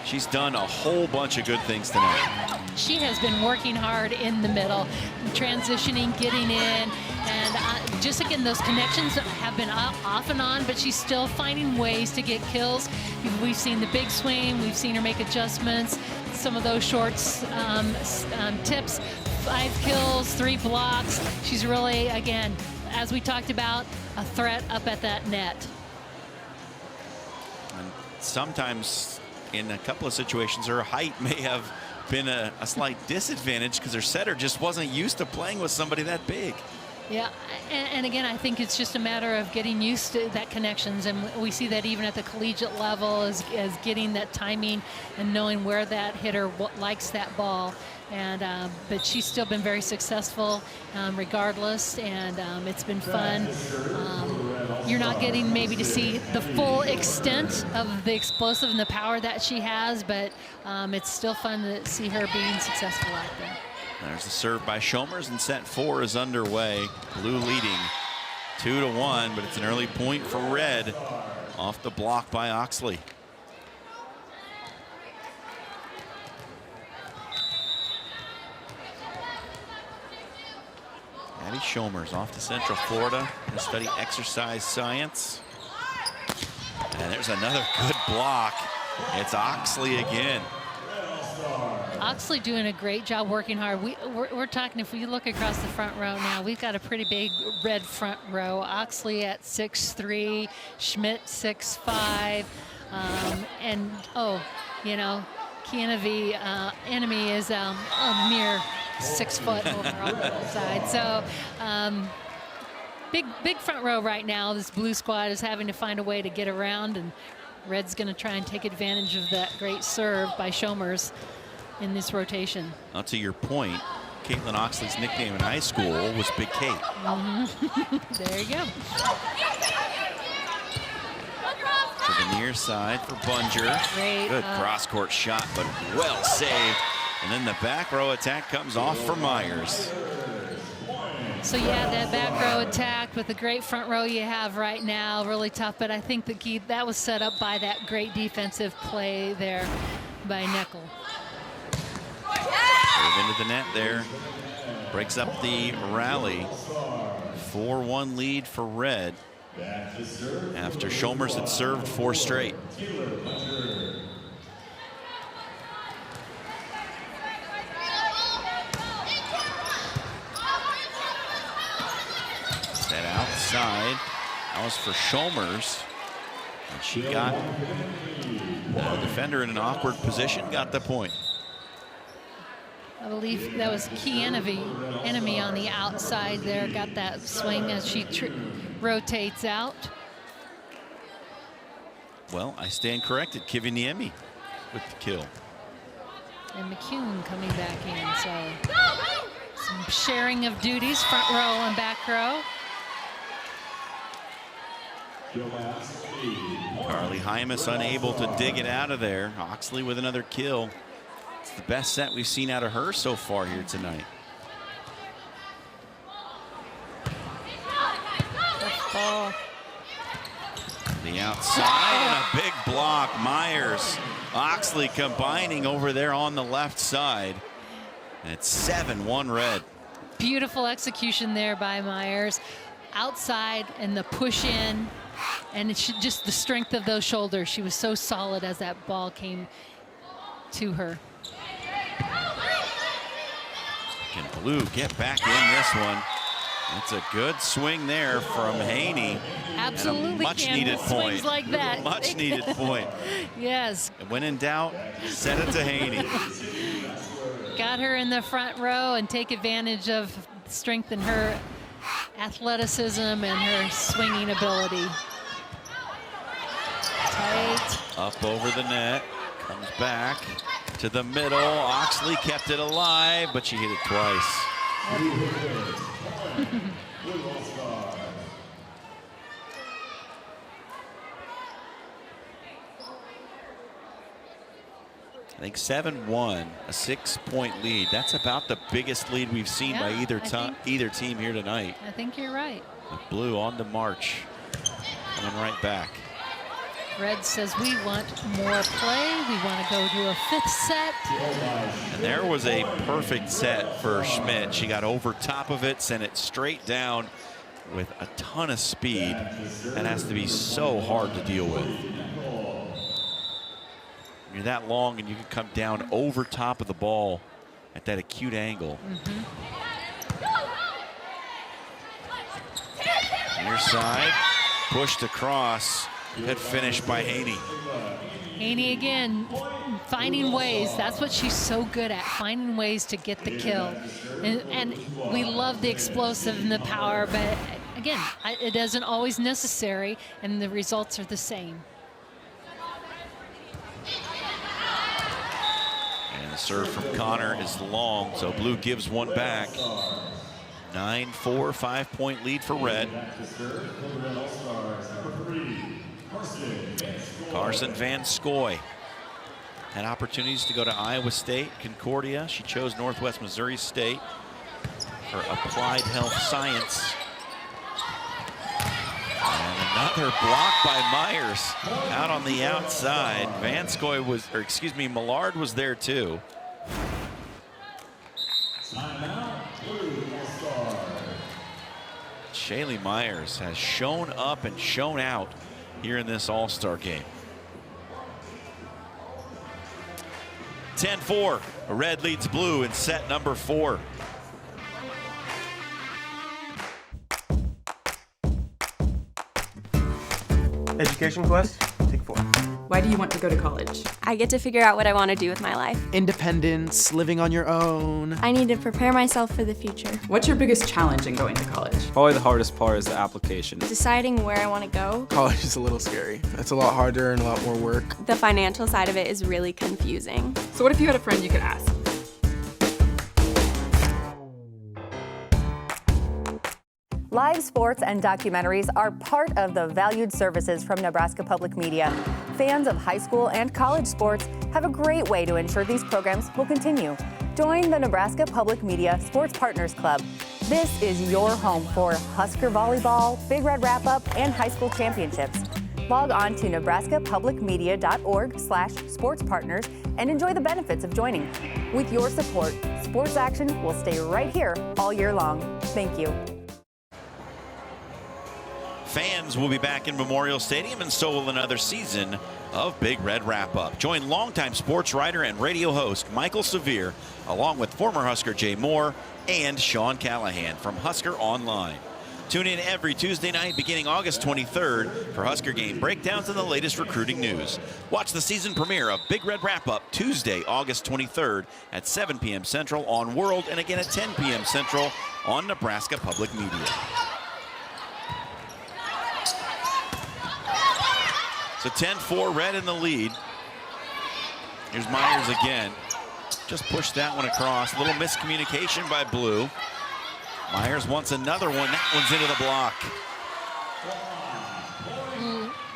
she's done a whole bunch of good things tonight. She has been working hard in the middle, transitioning, getting in, and just again, those connections have been off and on, but she's still finding ways to get kills. We've seen the big swing, we've seen her make adjustments, some of those shorts, tips, 5 kills, 3 blocks. She's really, again, as we talked about, a threat up at that net. And sometimes in a couple of situations her height may have been a slight disadvantage because her setter just wasn't used to playing with somebody that big. Yeah, and again, I think it's just a matter of getting used to that connections, and we see that even at the collegiate level as getting that timing and knowing where that hitter likes that ball. and but she's still been very successful regardless, and it's been fun. You're not getting maybe to see the full extent of the explosive and the power that she has, but it's still fun to see her being successful out there. There's the serve by Shomers, and set 4 is underway. Blue leading 2-1, but it's an early point for Red off the block by Oxley. Abby Shomers off to Central Florida to study exercise science. And there's another good block. It's Oxley again. Oxley doing a great job working hard. We're talking, if we look across the front row now, we've got a pretty big Red front row. Oxley at 6'3", Schmidt 6'5", and you know, Kianovi enemy is a mere 6 foot over on the side. So big front row right now. This blue squad is having to find a way to get around, and Red's going to try and take advantage of that great serve by Shomers in this rotation. Now, to your point, Caitlin Oxley's nickname in high school was Big Kate. There you go. To the near side for Bunger. Great, good cross-court shot, but well saved. And then the back row attack comes off for Myers. So yeah, that back row attack with the great front row you have right now, really tough. But I think the key, that was set up by that great defensive play there by Neckel. Into the net there. Breaks up the rally. 4-1 lead for Red after Shomers had served 4 straight. Set outside. That was for Shomers. And she got the defender in an awkward position, got the point. I believe that was enemy on the outside there. Got that swing as she rotates out. Well, I stand corrected. Kiviniemi with the kill. And McCune coming back in. So some sharing of duties, front row and back row. Carly Hymas unable to dig it out of there. Oxley with another kill. It's the best set we've seen out of her so far here tonight. Ball. The outside and a big block. Myers, Oxley combining over there on the left side. And it's 7-1 Red. Beautiful execution there by Myers. Outside and the push in, and it's just the strength of those shoulders. She was so solid as that ball came to her. Can Blue get back in this one? It's a good swing there from Haney. Absolutely, much needed point. Swings like that. Much needed point. Yes. When in doubt, set it to Haney. Got her in the front row and take advantage of strength in her athleticism and her swinging ability. Tight. Up over the net, comes back to the middle. Oxley kept it alive, but she hit it twice. I think 7-1, a 6-point lead. That's about the biggest lead we've seen by either team here tonight. I think you're right. With Blue on to March, coming right back. Red says we want more play. We want to go to a 5th set. And there was a perfect set for Schmidt. She got over top of it, sent it straight down with a ton of speed. That has to be so hard to deal with. You're that long and you can come down over top of the ball at that acute angle. Near side, pushed across. Good finish by Haney. Haney again, finding ways. That's what she's so good at, finding ways to get the kill. And we love the explosive and the power, but again, it isn't always necessary, and the results are the same. And the Serve from Connor is long, so blue gives one back. 9-4, 5-point lead for red. Carson Van Scoy had opportunities to go to Iowa State, Concordia. She chose Northwest Missouri State for applied health science. And another block by Myers out on the outside. Van Scoy was, or excuse me, Millard was there too. Shaylee Myers has shown up and shown out here in this All-Star game. 10-4, red leads blue in set number 4. Education quest, take 4. Why do you want to go to college? I get to figure out what I want to do with my life. Independence, living on your own. I need to prepare myself for the future. What's your biggest challenge in going to college? Probably the hardest part is the application. Deciding where I want to go. College is a little scary. It's a lot harder and a lot more work. The financial side of it is really confusing. So what if you had a friend you could ask? Live sports and documentaries are part of the valued services from Nebraska Public Media. Fans of high school and college sports have a great way to ensure these programs will continue. Join the Nebraska Public Media Sports Partners Club. This is your home for Husker volleyball, Big Red Wrap-Up, and high school championships. Log on to nebraskapublicmedia.org/sportspartners and enjoy the benefits of joining. With your support, sports action will stay right here all year long. Thank you. Fans will be back in Memorial Stadium, and so will another season of Big Red Wrap-Up. Join longtime sports writer and radio host Michael Severe, along with former Husker Jay Moore and Sean Callahan from Husker Online. Tune in every Tuesday night beginning August 23rd for Husker game breakdowns and the latest recruiting news. Watch the season premiere of Big Red Wrap-Up Tuesday, August 23rd at 7 p.m. Central on World, and again at 10 p.m. Central on Nebraska Public Media. So 10-4, red in the lead. Here's Myers again. Just pushed that one across. A little miscommunication by blue. Myers wants another one. That one's into the block.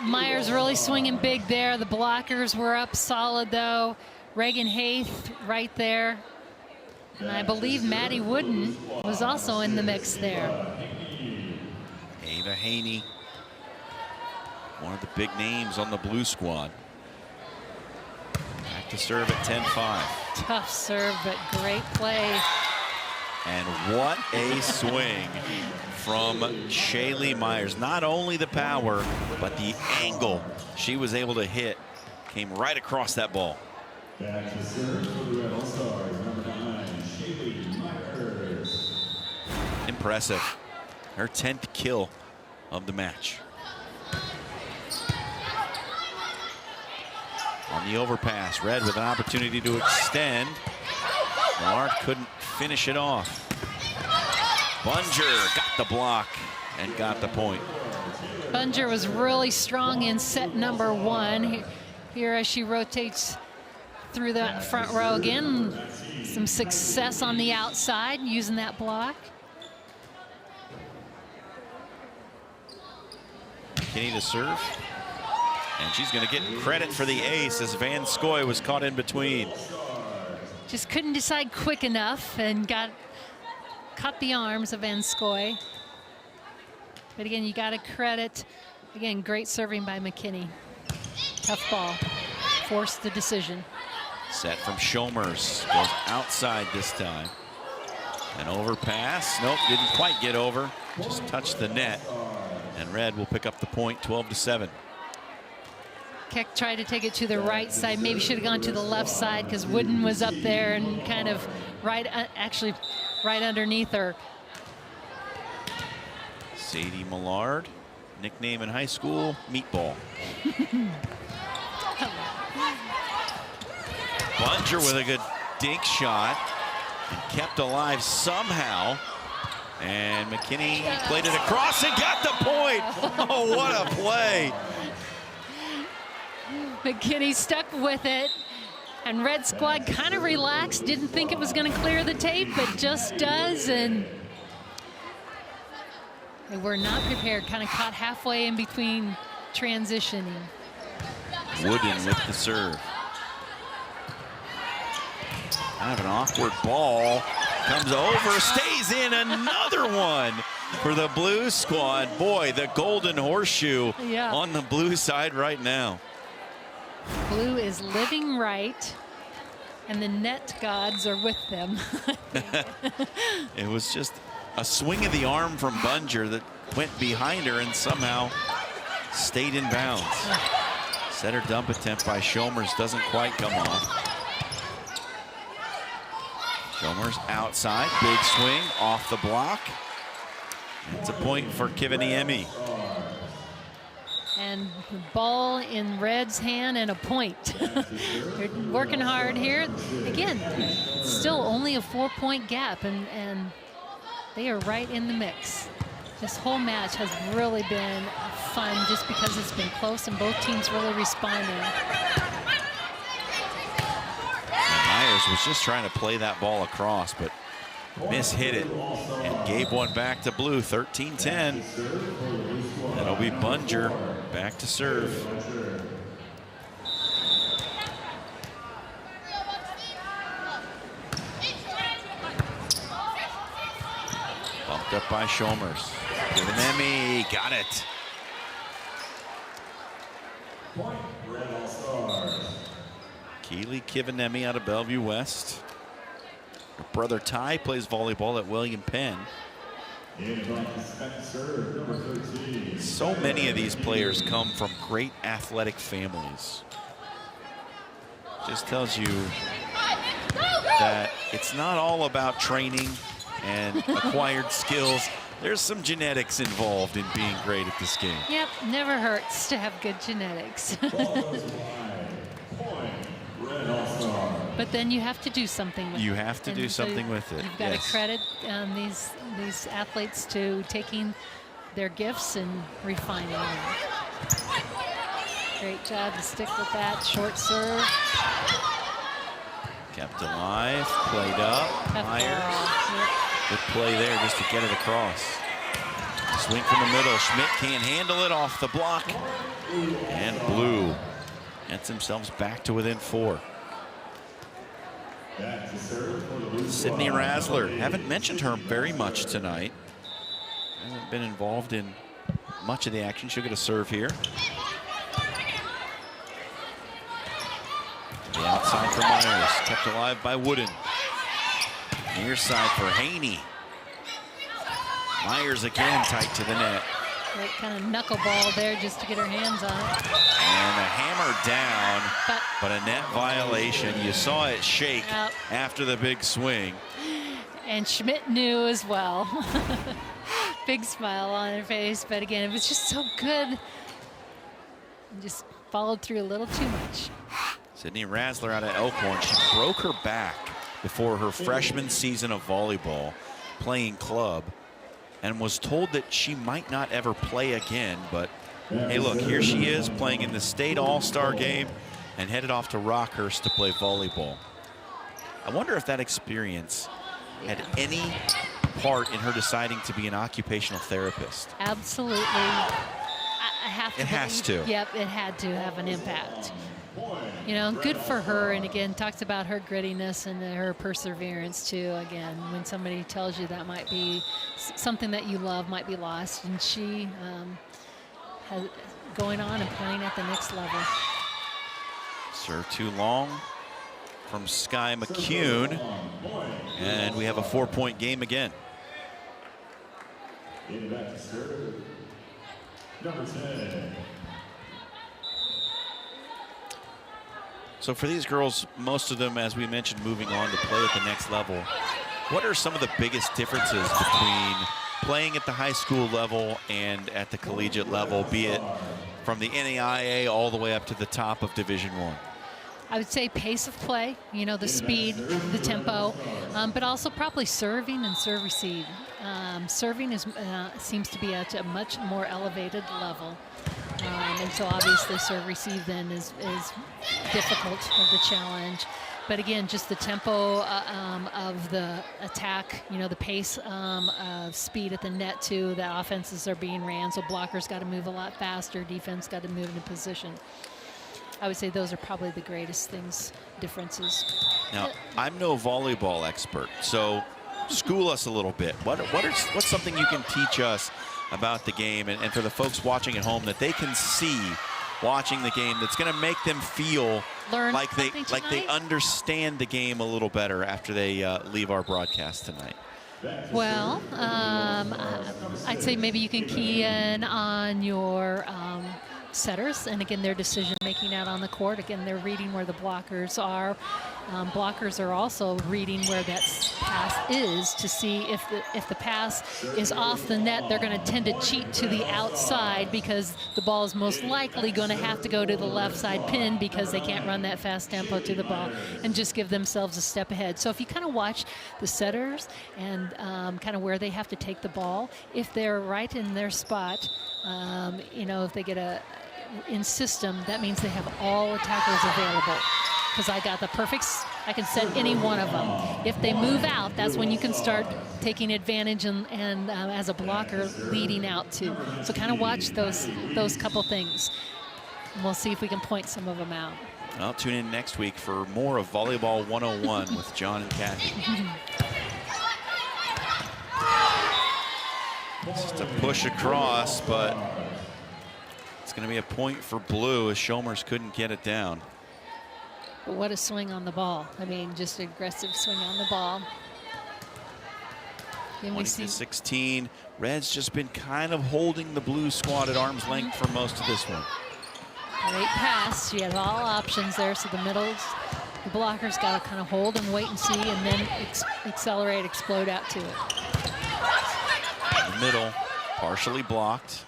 Myers really swinging big there. The blockers were up solid, though. Reagan Haith right there. And I believe Maddie Wooden was also in the mix there. Ava Haney, one of the big names on the blue squad. Back to serve at 10-5. Tough serve, but great play. And what a swing from Shaylee Myers. Not only the power, but the angle she was able to hit came right across that ball. Back to serve for the Red All-Stars, number 9, Shaylee Myers. Impressive. Her 10th kill of the match. On the overpass, Red with an opportunity to extend. Millard couldn't finish it off. Bunger got the block and got the point. Bunger was really strong in set number 1. Here as she rotates through the front row again. Some success on the outside using that block. McKinney to serve. And she's going to get credit for the ace as Van Scoy was caught in between. Just couldn't decide quick enough and caught the arms of Van Scoy. But again, you got to credit, again, great serving by McKinney. Tough ball, forced the decision. Set from Shomers, goes outside this time. An overpass, nope, didn't quite get over, just touched the net. And Red will pick up the point, 12-7. Keck tried to take it to the right side. Maybe should have gone to the left side because Wooden was up there and kind of actually right underneath her. Sadie Millard, nickname in high school, Meatball. Bunger with a good dink shot and kept alive somehow. And McKinney played it across and got the point. Oh, what a play. McKinney stuck with it And Red Squad kind of relaxed, didn't think it was going to clear the tape, but just does. And they were not prepared, kind of caught halfway in between transitioning. Wooden with the serve. Kind of an awkward ball. Comes over, stays in, another one for the Blue Squad. Boy, the golden horseshoe on the blue side right now. Blue is living right, and the net gods are with them. It was just a swing of the arm from Bunger that went behind her and somehow stayed in bounds. Setter dump attempt by Shomers doesn't quite come off. Shomers outside, big swing off the block. It's a point for Kiviniemi. And the ball in Red's hand and a point. They're working hard here. Again, still only a 4-point gap, and they are right in the mix. This whole match has really been fun just because it's been close and both teams really responding. Myers was just trying to play that ball across, but mishit it and gave one back to Blue. 13-10. That'll be Bunger back to serve. Bumped up by Shomers. Kiviniemi got it. Keely Kiviniemi out of Bellevue West. Her brother Ty plays volleyball at William Penn. So many of these players come from great athletic families. Just tells you that it's not all about training and acquired skills. There's some genetics involved in being great at this game. Yep, never hurts to have good genetics. But then you have to do something with it. You have to do something with it. You've got to credit these athletes to taking their gifts and refining them. Great job to stick with that short serve. Kept alive, played up. Myers. Good play there just to get it across. Swing from the middle. Schmidt can't handle it, off the block. And Blue gets themselves back to within 4. Sydney Razzler, haven't mentioned her very much tonight. Hasn't been involved in much of the action. She'll get a serve here. The outside for Myers, kept alive by Wooden. Near side for Haney. Myers again tight to the net. Great kind of knuckleball there just to get her hands on it. And a hammer down, but a net violation. You saw it shake after the big swing. And Schmidt knew as well. Big smile on her face, but again, it was just so good. And just followed through a little too much. Sydney Razzler out of Elkhorn. She broke her back before her freshman season of volleyball, playing club, and was told that she might not ever play again. But hey, look, here she is playing in the state all-star game and headed off to Rockhurst to play volleyball. I wonder if that experience had any part in her deciding to be an occupational therapist. Absolutely. I have to. It has to. Yep, it had to have an impact. You know, good for her. And again, talks about her grittiness and her perseverance too. Again, when somebody tells you that might be something that you love might be lost, and she has going on and playing at the next level. Serve too long from Sky McCune, and we have a 4-point game again. Number 10. So for these girls, most of them, as we mentioned, moving on to play at the next level. What are some of the biggest differences between playing at the high school level and at the collegiate level, be it from the NAIA all the way up to the top of Division I? I would say pace of play, you know, the speed, the tempo, but also probably serving and serve receive. Serving is seems to be at a much more elevated level. And so obviously serve receive then is difficult of the challenge. But again, just the tempo of the attack, the pace of speed at the net too, that offenses are being ran. So blockers got to move a lot faster, defense got to move into position. I would say those are probably the greatest differences. Now, I'm no volleyball expert, so school us a little bit. What's something you can teach us about the game, and for the folks watching at home, that they can see watching the game, that's going to make them feel like they understand the game a little better after they leave our broadcast tonight? Well, I'd say maybe you can key in on your setters, and again, their decision making out on the court. Again, they're reading where the blockers are. Blockers are also reading where that pass is to see if the pass is off the net. They're going to tend to cheat to the outside because the ball is most likely going to have to go to the left side pin because they can't run that fast tempo to the ball and just give themselves a step ahead. So if you kind of watch the setters and kind of where they have to take the ball, if they're right in their spot, if they get in system, that means they have all attackers available. Because I got the perfects, I can set any one of them. If they move out, that's when you can start taking advantage and as a blocker leading out too. So kind of watch those couple things. And we'll see if we can point some of them out. Well, tune in next week for more of Volleyball 101 with John and Kathy. Just a push across, but it's going to be a point for blue as Shomers couldn't get it down. But what a swing on the ball. I mean, just an aggressive swing on the ball. 20-16. Red's just been kind of holding the blue squad at arm's length for most of this one. Great pass. She has all options there. So the blockers got to kind of hold and wait and see, and then accelerate, explode out to it. In the middle, partially blocked.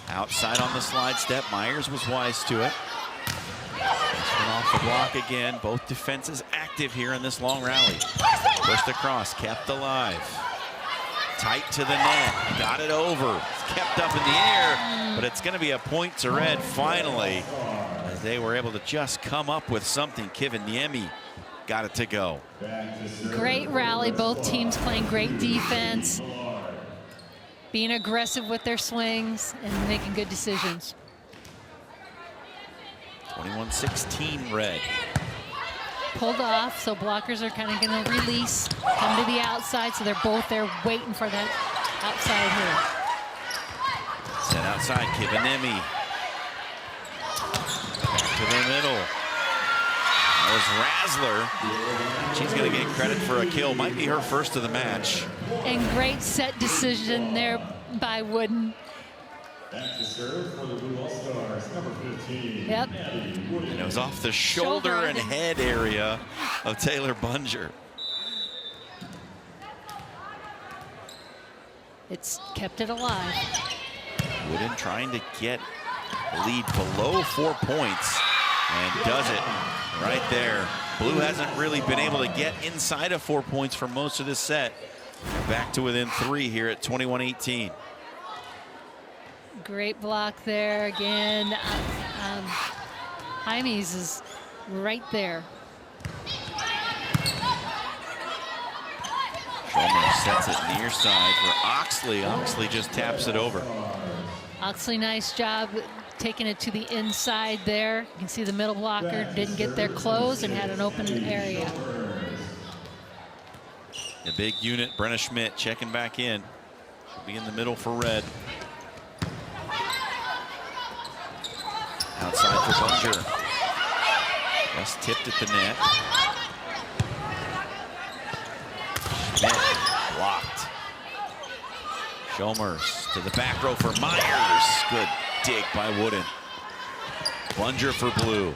Outside on the slide step. Myers was wise to it. This one off the block again. Both defenses active here in this long rally. Pushed across, kept alive. Tight to the net, got it over. It's kept up in the air, but it's going to be a point to Red finally, as they were able to just come up with something. Kiviniemi got it to go. Great rally, both teams playing great defense, being aggressive with their swings and making good decisions. 21-16 Red. Pulled off, so blockers are kind of going to release, come to the outside, so they're both there waiting for that outside here. Set outside, Kiviniemi. Back to the middle. That was Razzler. She's going to get credit for a kill. Might be her first of the match. And great set decision there by Wooden. Back to serve for the Blue All-Stars, number 15. Yep. And it was off the shoulder and head area of Taylor Bunger. It's kept it alive. Wooden trying to get the lead below 4 points, and does it right there. Blue hasn't really been able to get inside of 4 points for most of this set. Back to within 3 here at 21-18. Great block there again. Jaime's is right there. Shomer sets it near side for Oxley. Oxley just taps it over. Oxley, nice job taking it to the inside there. You can see the middle blocker didn't get there close and had an open area. The big unit, Brenna Schmidt, checking back in. She'll be in the middle for Red. Outside for Bunger. Just tipped at the net. Schmidt blocked. Shomers to the back row for Myers. Good dig by Wooden. Bunger for Blue.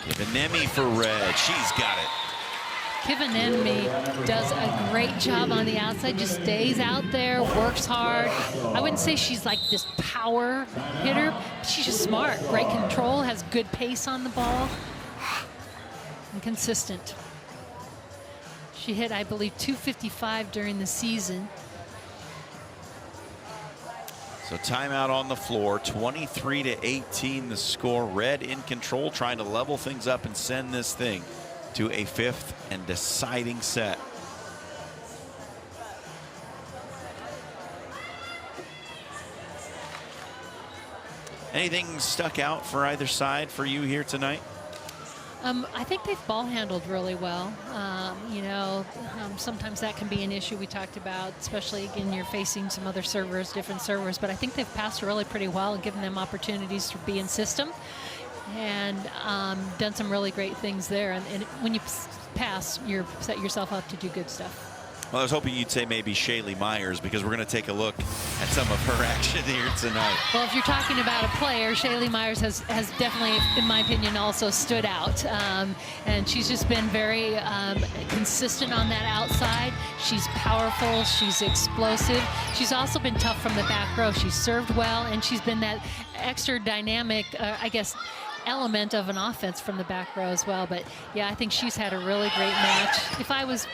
Kiviniemi for Red. She's got it. Kiviniemi does a great job on the outside, just stays out there, works hard. I wouldn't say she's like this power hitter, but she's just smart. Great control, has good pace on the ball, and consistent. She hit, I believe, 255 during the season. So timeout on the floor, 23-18 the score. Red in control, trying to level things up and send this thing to a 5th and deciding set. Anything stuck out for either side for you here tonight? I think they've ball handled really well. Sometimes that can be an issue we talked about, especially again, you're facing some other servers, different servers, but I think they've passed really pretty well and given them opportunities to be in system and done some really great things there. And when you pass, you set yourself up to do good stuff. Well, I was hoping you'd say maybe Shaylee Myers, because we're going to take a look at some of her action here tonight. Well, if you're talking about a player, Shaylee Myers has definitely, in my opinion, also stood out. And she's just been very consistent on that outside. She's powerful. She's explosive. She's also been tough from the back row. She's served well, and she's been that extra dynamic, element of an offense from the back row as well. But, yeah, I think she's had a really great match. If I was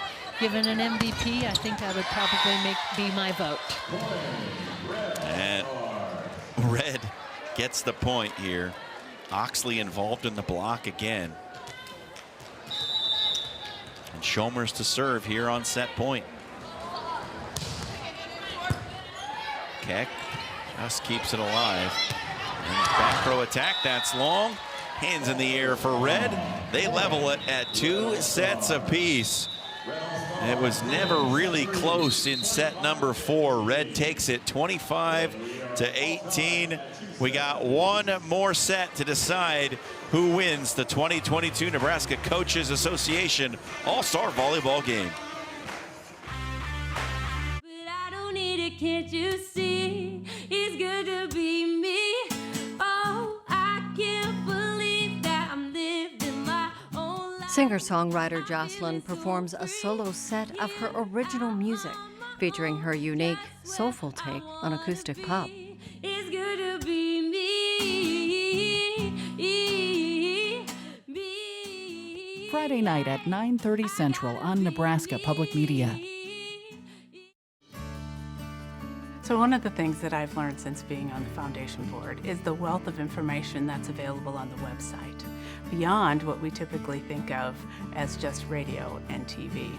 given an MVP, I think I would probably be my vote. And Red gets the point here. Oxley involved in the block again. And Schomer's to serve here on set point. Keck just keeps it alive. And back row attack, that's long. Hands in the air for Red. They level it at 2 sets apiece. It was never really close in set number 4. Red takes it 25-18. We got one more set to decide who wins the 2022 Nebraska Coaches Association All-Star Volleyball game. But I don't need it, can't you see? It's good to be me. Oh, I can't believe that I'm living my own life. Singer-songwriter Jocelyn performs a solo set of her original music, featuring her unique, soulful take on acoustic pop. It's good to be me. Friday night at 9:30 Central on Nebraska Public Media. So one of the things that I've learned since being on the foundation board is the wealth of information that's available on the website, beyond what we typically think of as just radio and TV.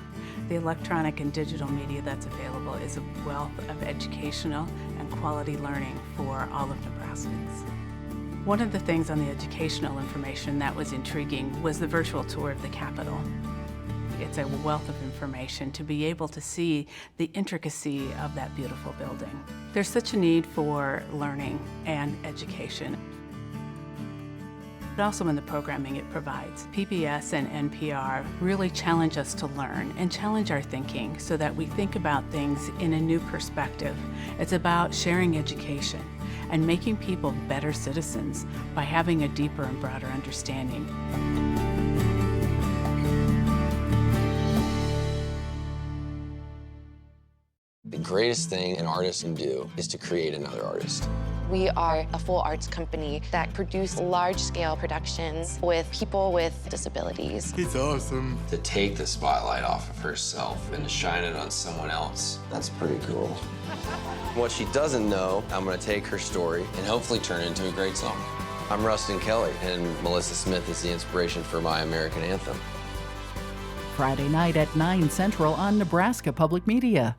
The electronic and digital media that's available is a wealth of educational and quality learning for all of Nebraskans. One of the things on the educational information that was intriguing was the virtual tour of the Capitol. It's a wealth of information to be able to see the intricacy of that beautiful building. There's such a need for learning and education, but also in the programming it provides. PBS and NPR really challenge us to learn and challenge our thinking so that we think about things in a new perspective. It's about sharing education and making people better citizens by having a deeper and broader understanding. The greatest thing an artist can do is to create another artist. We are a full arts company that produce large-scale productions with people with disabilities. It's awesome. To take the spotlight off of herself and to shine it on someone else, that's pretty cool. What she doesn't know, I'm gonna take her story and hopefully turn it into a great song. I'm Rustin Kelly, and Melissa Smith is the inspiration for my American anthem. Friday night at 9 Central on Nebraska Public Media.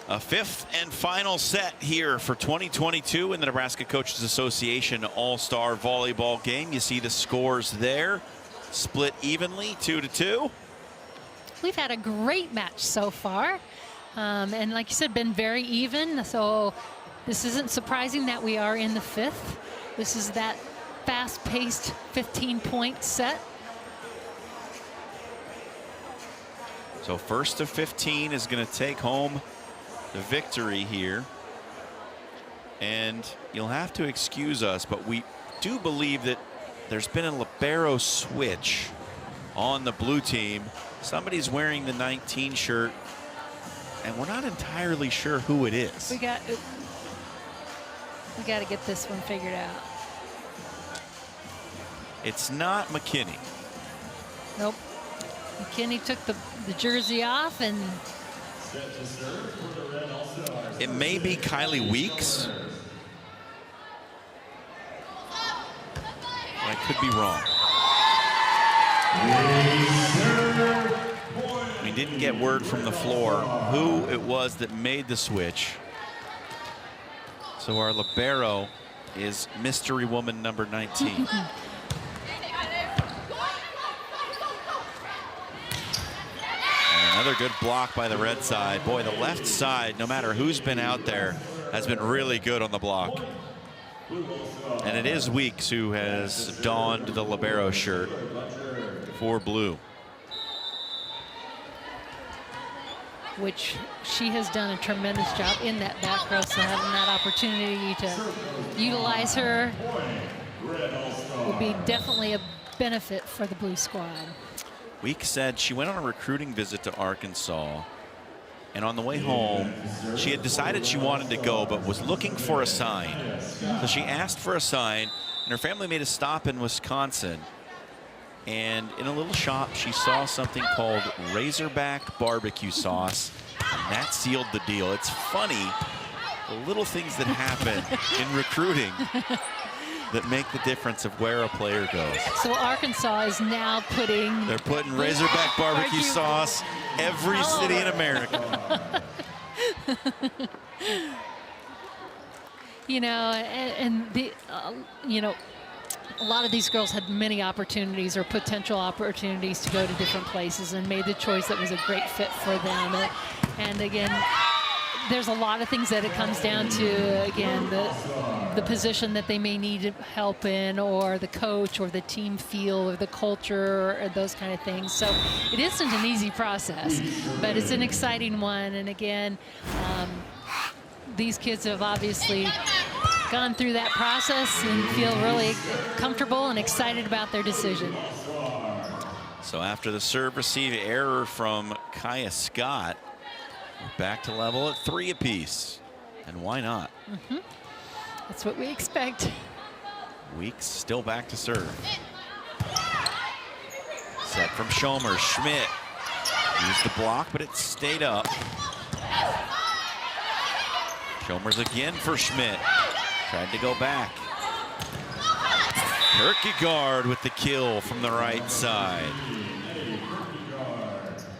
A 5th and final set here for 2022 in the Nebraska Coaches Association All-Star Volleyball game. You see the scores there, split evenly, 2-2. We've had a great match so far, and like you said, been very even. So this isn't surprising that we are in the 5th. This is that fast-paced 15-point set. So first of 15 is going to take home the victory here. And you'll have to excuse us, but we do believe that there's been a libero switch on the blue team. Somebody's wearing the 19 shirt, and we're not entirely sure who it is. We got to get this one figured out. It's not McKinney. Nope. McKinney took the jersey off, and It may be Kylie Weeks. I could be wrong. We didn't get word from the floor who it was that made the switch. So our libero is mystery woman number 19. Another good block by the red side. Boy, the left side, no matter who's been out there, has been really good on the block. And it is Weeks who has donned the libero shirt for blue. Which she has done a tremendous job in that back row, so having that opportunity to utilize her will be definitely a benefit for the blue squad. Weeks said she went on a recruiting visit to Arkansas, and on the way home, she had decided she wanted to go, but was looking for a sign. So she asked for a sign, and her family made a stop in Wisconsin. And in a little shop, she saw something called Razorback barbecue sauce, and that sealed the deal. It's funny, the little things that happen in recruiting that make the difference of where a player goes. So Arkansas is now putting... They're putting Razorback barbecue sauce every city in America. You know, and the, you know, a lot of these girls had many opportunities or potential opportunities to go to different places and made the choice that was a great fit for them. And again, there's a lot of things that it comes down to, again, the position that they may need help in, or the coach or the team feel or the culture or those kind of things. So it isn't an easy process, but it's an exciting one. And again, these kids have obviously gone through that process and feel really comfortable and excited about their decision. So after the serve receive error from Kaya Scott, we're back to level at 3 apiece. And why not? That's what we expect. Weeks still back to serve. Set from Schomer. Schmidt used the block, but it stayed up. Schomer's again for Schmidt. Tried to go back. Kierkegaard with the kill from the right side.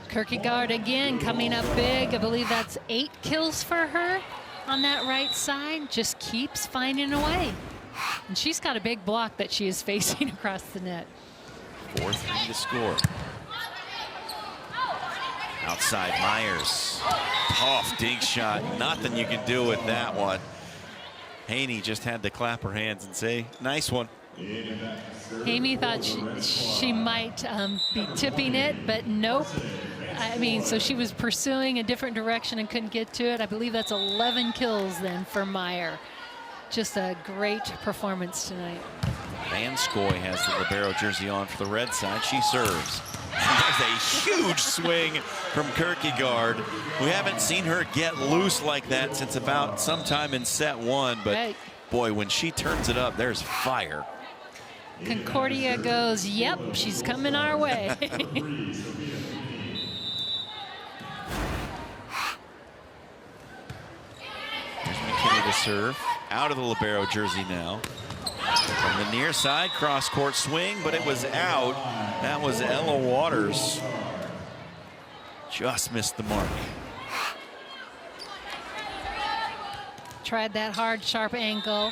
Kierkegaard again coming up big. I believe that's 8 kills for her on that right side. Just keeps finding a way. And she's got a big block that she is facing across the net. 4-3 to score. Outside Myers. Tough dink shot. Nothing you can do with that one. Haney just had to clap her hands and say, nice one. Amy thought she might be tipping it, but nope. I mean, so she was pursuing a different direction and couldn't get to it. I believe that's 11 kills then for Meyer. Just a great performance tonight. Van Scoy has the libero jersey on for the red side. She serves. There's a huge swing from Kierkegaard. We haven't seen her get loose like that since about sometime in set 1, but boy, when she turns it up, there's fire. Concordia goes, yep, she's coming our way. There's McKinney to serve. Out of the libero jersey now. From the near side, cross-court swing, but it was out. That was Ella Waters. Just missed the mark. Tried that hard, sharp angle.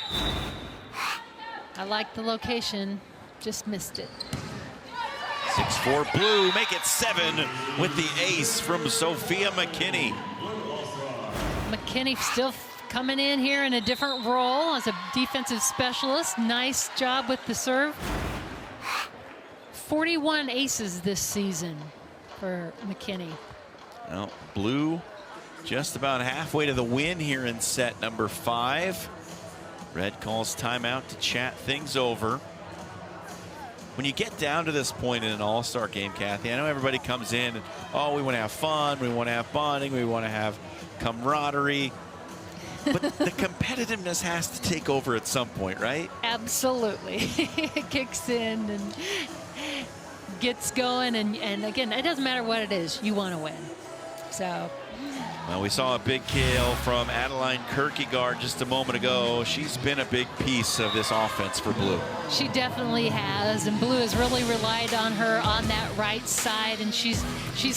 I like the location, just missed it. 6-4 blue, make it 7 with the ace from Sophia McKinney. McKinney still coming in here in a different role as a defensive specialist. Nice job with the serve. 41 aces this season for McKinney. Well, blue just about halfway to the win here in set number 5. Red calls timeout to chat things over. When you get down to this point in an all-star game, Kathy, I know everybody comes in and, oh, we want to have fun, we want to have bonding, we want to have camaraderie. But the competitiveness has to take over at some point, right? Absolutely. It kicks in and gets going. And again, it doesn't matter what it is. You want to win. So Well, we saw a big kill from Adeline Kierkegaard just a moment ago. She's been a big piece of this offense for Blue. She definitely has, and Blue has really relied on her on that right side, and she's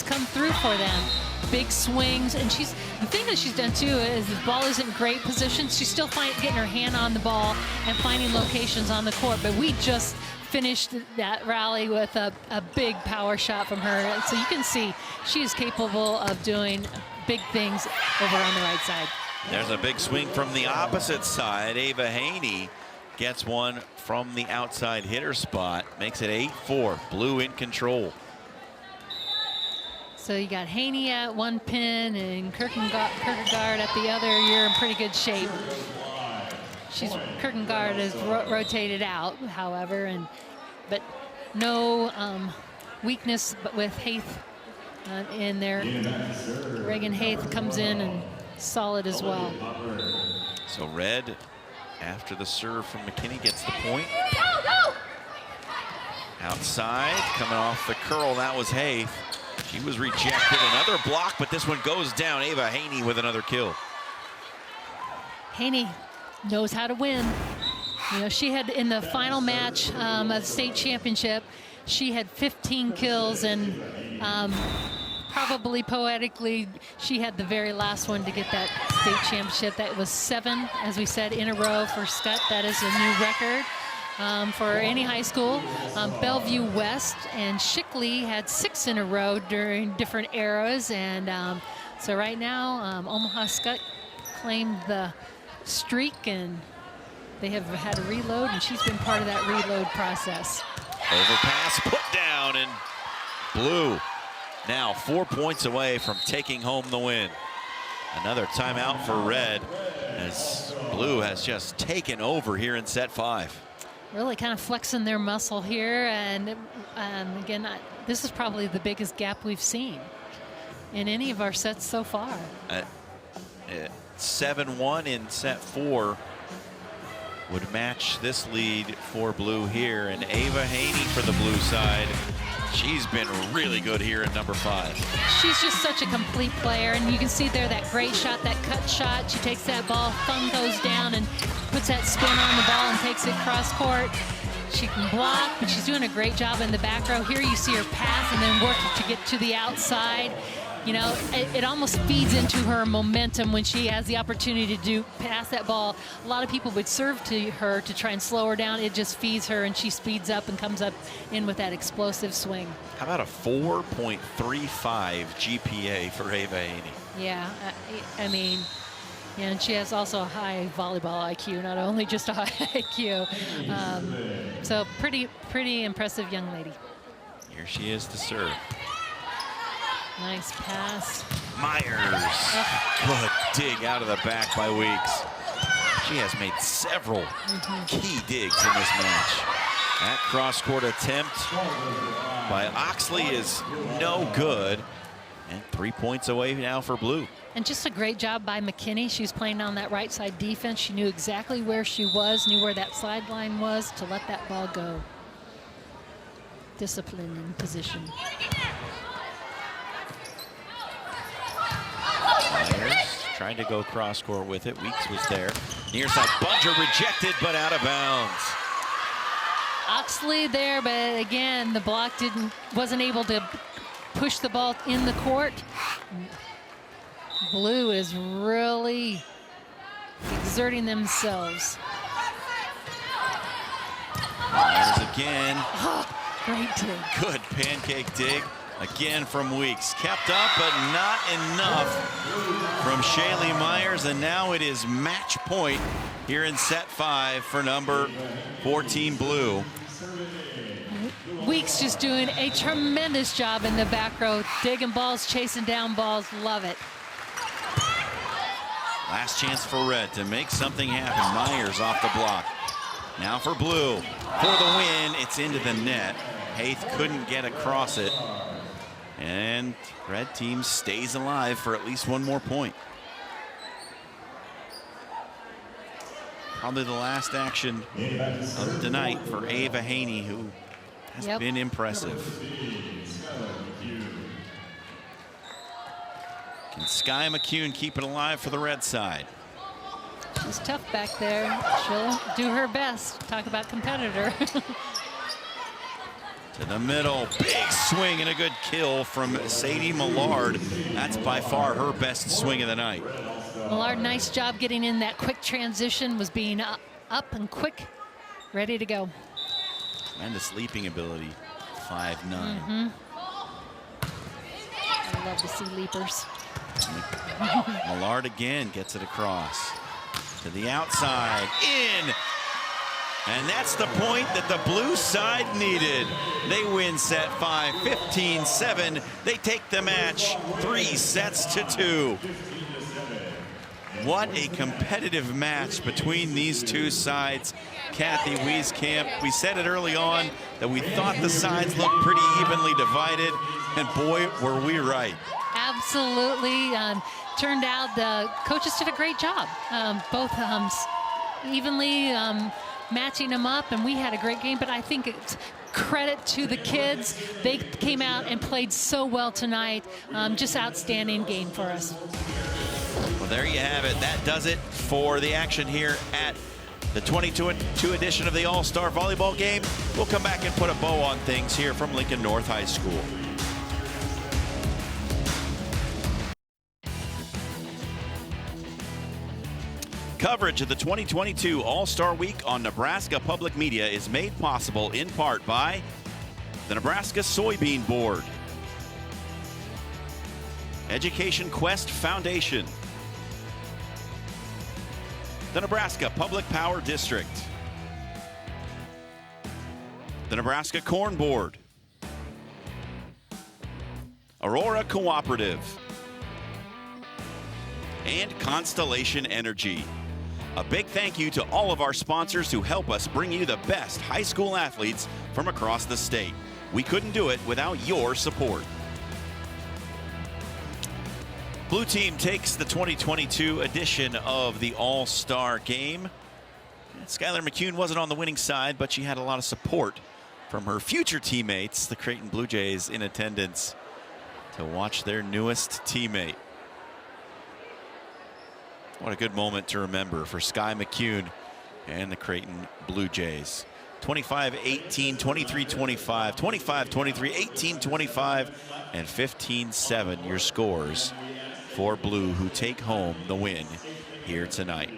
come through for them. Big swings, and the thing that she's done too is the ball isn't in great position. She's still getting her hand on the ball and finding locations on the court, but we just finished that rally with a big power shot from her. So you can see she is capable of doing big things over on the right side. There's a big swing from the opposite side. Ava Haney gets one from the outside hitter spot, makes it 8-4. Blue in control. So you got Haney at one pin and Kierkegaard at the other. You're in pretty good shape. Kierkegaard is rotated out, however, but no weakness with Haith in there. Reagan Haith comes in and solid as well. So Red, after the serve from McKinney, gets the point. Outside, coming off the curl, that was Haith. She was rejected. Another block, but this one goes down. Ava Haney with another kill. Haney knows how to win. You know, she had in the final match of the state championship, she had 15 kills, and probably poetically, she had the very last one to get that state championship. That was 7, as we said, in a row for Scott. That is a new record for any high school. Bellevue West and Shickley had 6 in a row during different eras, and so right now Omaha Skutt claimed the streak, and they have had a reload, and she's been part of that reload process. Overpass put down, and Blue now 4 points away from taking home the win. Another timeout for Red, as Blue has just taken over here in set 5. Really kind of flexing their muscle here, and again, this is probably the biggest gap we've seen in any of our sets so far. 7-1 in set 4 would match this lead for Blue here, and Ava Haney for the Blue side. She's been really good here at number 5. She's just such a complete player, and you can see there that great shot, that cut shot. She takes that ball, thumb goes down, and puts that spin on the ball and takes it cross court. She can block, but she's doing a great job in the back row. Here you see her pass and then work to get to the outside. You know, it almost feeds into her momentum when she has the opportunity to pass that ball. A lot of people would serve to her to try and slow her down. It just feeds her, and she speeds up and comes up in with that explosive swing. How about a 4.35 GPA for Ava Haney? Yeah, I mean, yeah, and she has also a high volleyball IQ, not only just a high IQ. So pretty impressive young lady. Here she is to serve. Nice pass. Myers. Good dig out of the back by Weeks. She has made several key digs in this match. That cross-court attempt by Oxley is no good. And 3 points away now for Blue. And just a great job by McKinney. She was playing on that right side defense. She knew exactly where she was, knew where that sideline was to let that ball go. Discipline in position. Myers tried to go cross court with it. Weeks was there. Near side Buncher rejected, but out of bounds. Oxley there, but again, the block wasn't able to push the ball in the court. Blue is really exerting themselves. Myers again. Great dig. Good pancake dig. Again from Weeks. Kept up, but not enough from Shaylee Myers. And now it is match point here in set 5 for number 14 Blue. Weeks just doing a tremendous job in the back row. Digging balls, chasing down balls. Love it. Last chance for Red to make something happen. Myers off the block. Now for Blue. For the win, it's into the net. Haith couldn't get across it. And Red team stays alive for at least one more point. Probably the last action of the night for Ava Haney, who has been impressive. And Sky McCune keeping alive for the red side. She's tough back there. She'll do her best. Talk about competitor. To the middle, big swing and a good kill from Sadie Millard. That's by far her best swing of the night. Millard, nice job getting in that quick transition, was being up and quick, ready to go. Tremendous leaping ability, 5'9". I love to see leapers. Millard again gets it across. To the outside, in! And that's the point that the blue side needed. They win set 5, 15-7. They take the match 3-2. What a competitive match between these two sides. Kathy Wieskamp, we said it early on that we thought the sides looked pretty evenly divided, and boy, were we right. Absolutely. Turned out the coaches did a great job. Both evenly matching them up, and we had a great game, but I think it's credit to the kids. They came out and played so well tonight. Just outstanding game for us. Well, there you have it. That does it for the action here at the 22 edition of the All-Star Volleyball game. We'll come back and put a bow on things here from Lincoln North High School. Coverage of the 2022 All-Star Week on Nebraska Public Media is made possible in part by the Nebraska Soybean Board, Education Quest Foundation, the Nebraska Public Power District, the Nebraska Corn Board, Aurora Cooperative, and Constellation Energy. A big thank you to all of our sponsors who help us bring you the best high school athletes from across the state. We couldn't do it without your support. Blue team takes the 2022 edition of the All-Star game. Skylar McCune wasn't on the winning side, but she had a lot of support from her future teammates, the Creighton Blue Jays, in attendance to watch their newest teammate. What a good moment to remember for Sky McCune and the Creighton Blue Jays. 25-18, 23-25, 25-23, 18-25, and 15-7 your scores for Blue, who take home the win here tonight.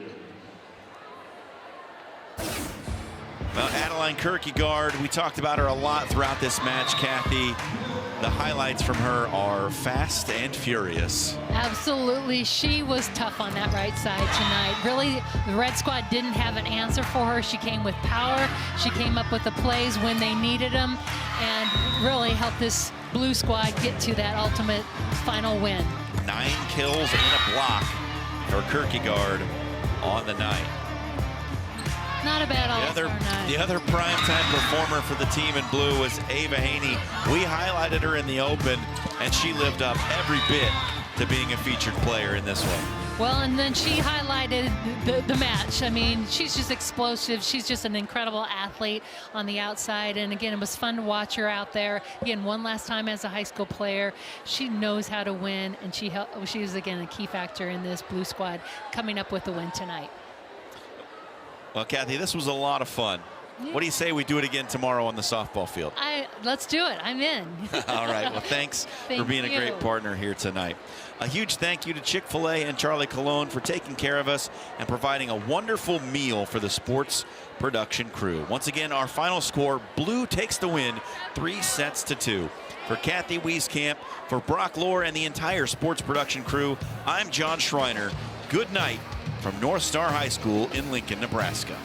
Well, Adeline Kierkegaard, we talked about her a lot throughout this match, Kathy. The highlights from her are fast and furious. Absolutely. She was tough on that right side tonight. Really, the red squad didn't have an answer for her. She came with power. She came up with the plays when they needed them and really helped this blue squad get to that ultimate final win. 9 kills and a block for Kierkegaard on the night. Not a bad all-star night. The other primetime performer for the team in blue was Ava Haney. We highlighted her in the open, and she lived up every bit to being a featured player in this one. Well, and then she highlighted the match. I mean, she's just explosive. She's just an incredible athlete on the outside. And again, it was fun to watch her out there. Again, one last time as a high school player. She knows how to win, and she was, again, a key factor in this blue squad coming up with the win tonight. Well, Kathy, this was a lot of fun. Yeah. What do you say we do it again tomorrow on the softball field? Let's do it. I'm in. All right. Well, thanks for being a great partner here tonight. A huge thank you to Chick-fil-A and Charlie Colon for taking care of us and providing a wonderful meal for the sports production crew. Once again, our final score, Blue takes the win 3-2. For Kathy Wieskamp, for Brock Lohr and the entire sports production crew, I'm John Schreiner. Good night from North Star High School in Lincoln, Nebraska.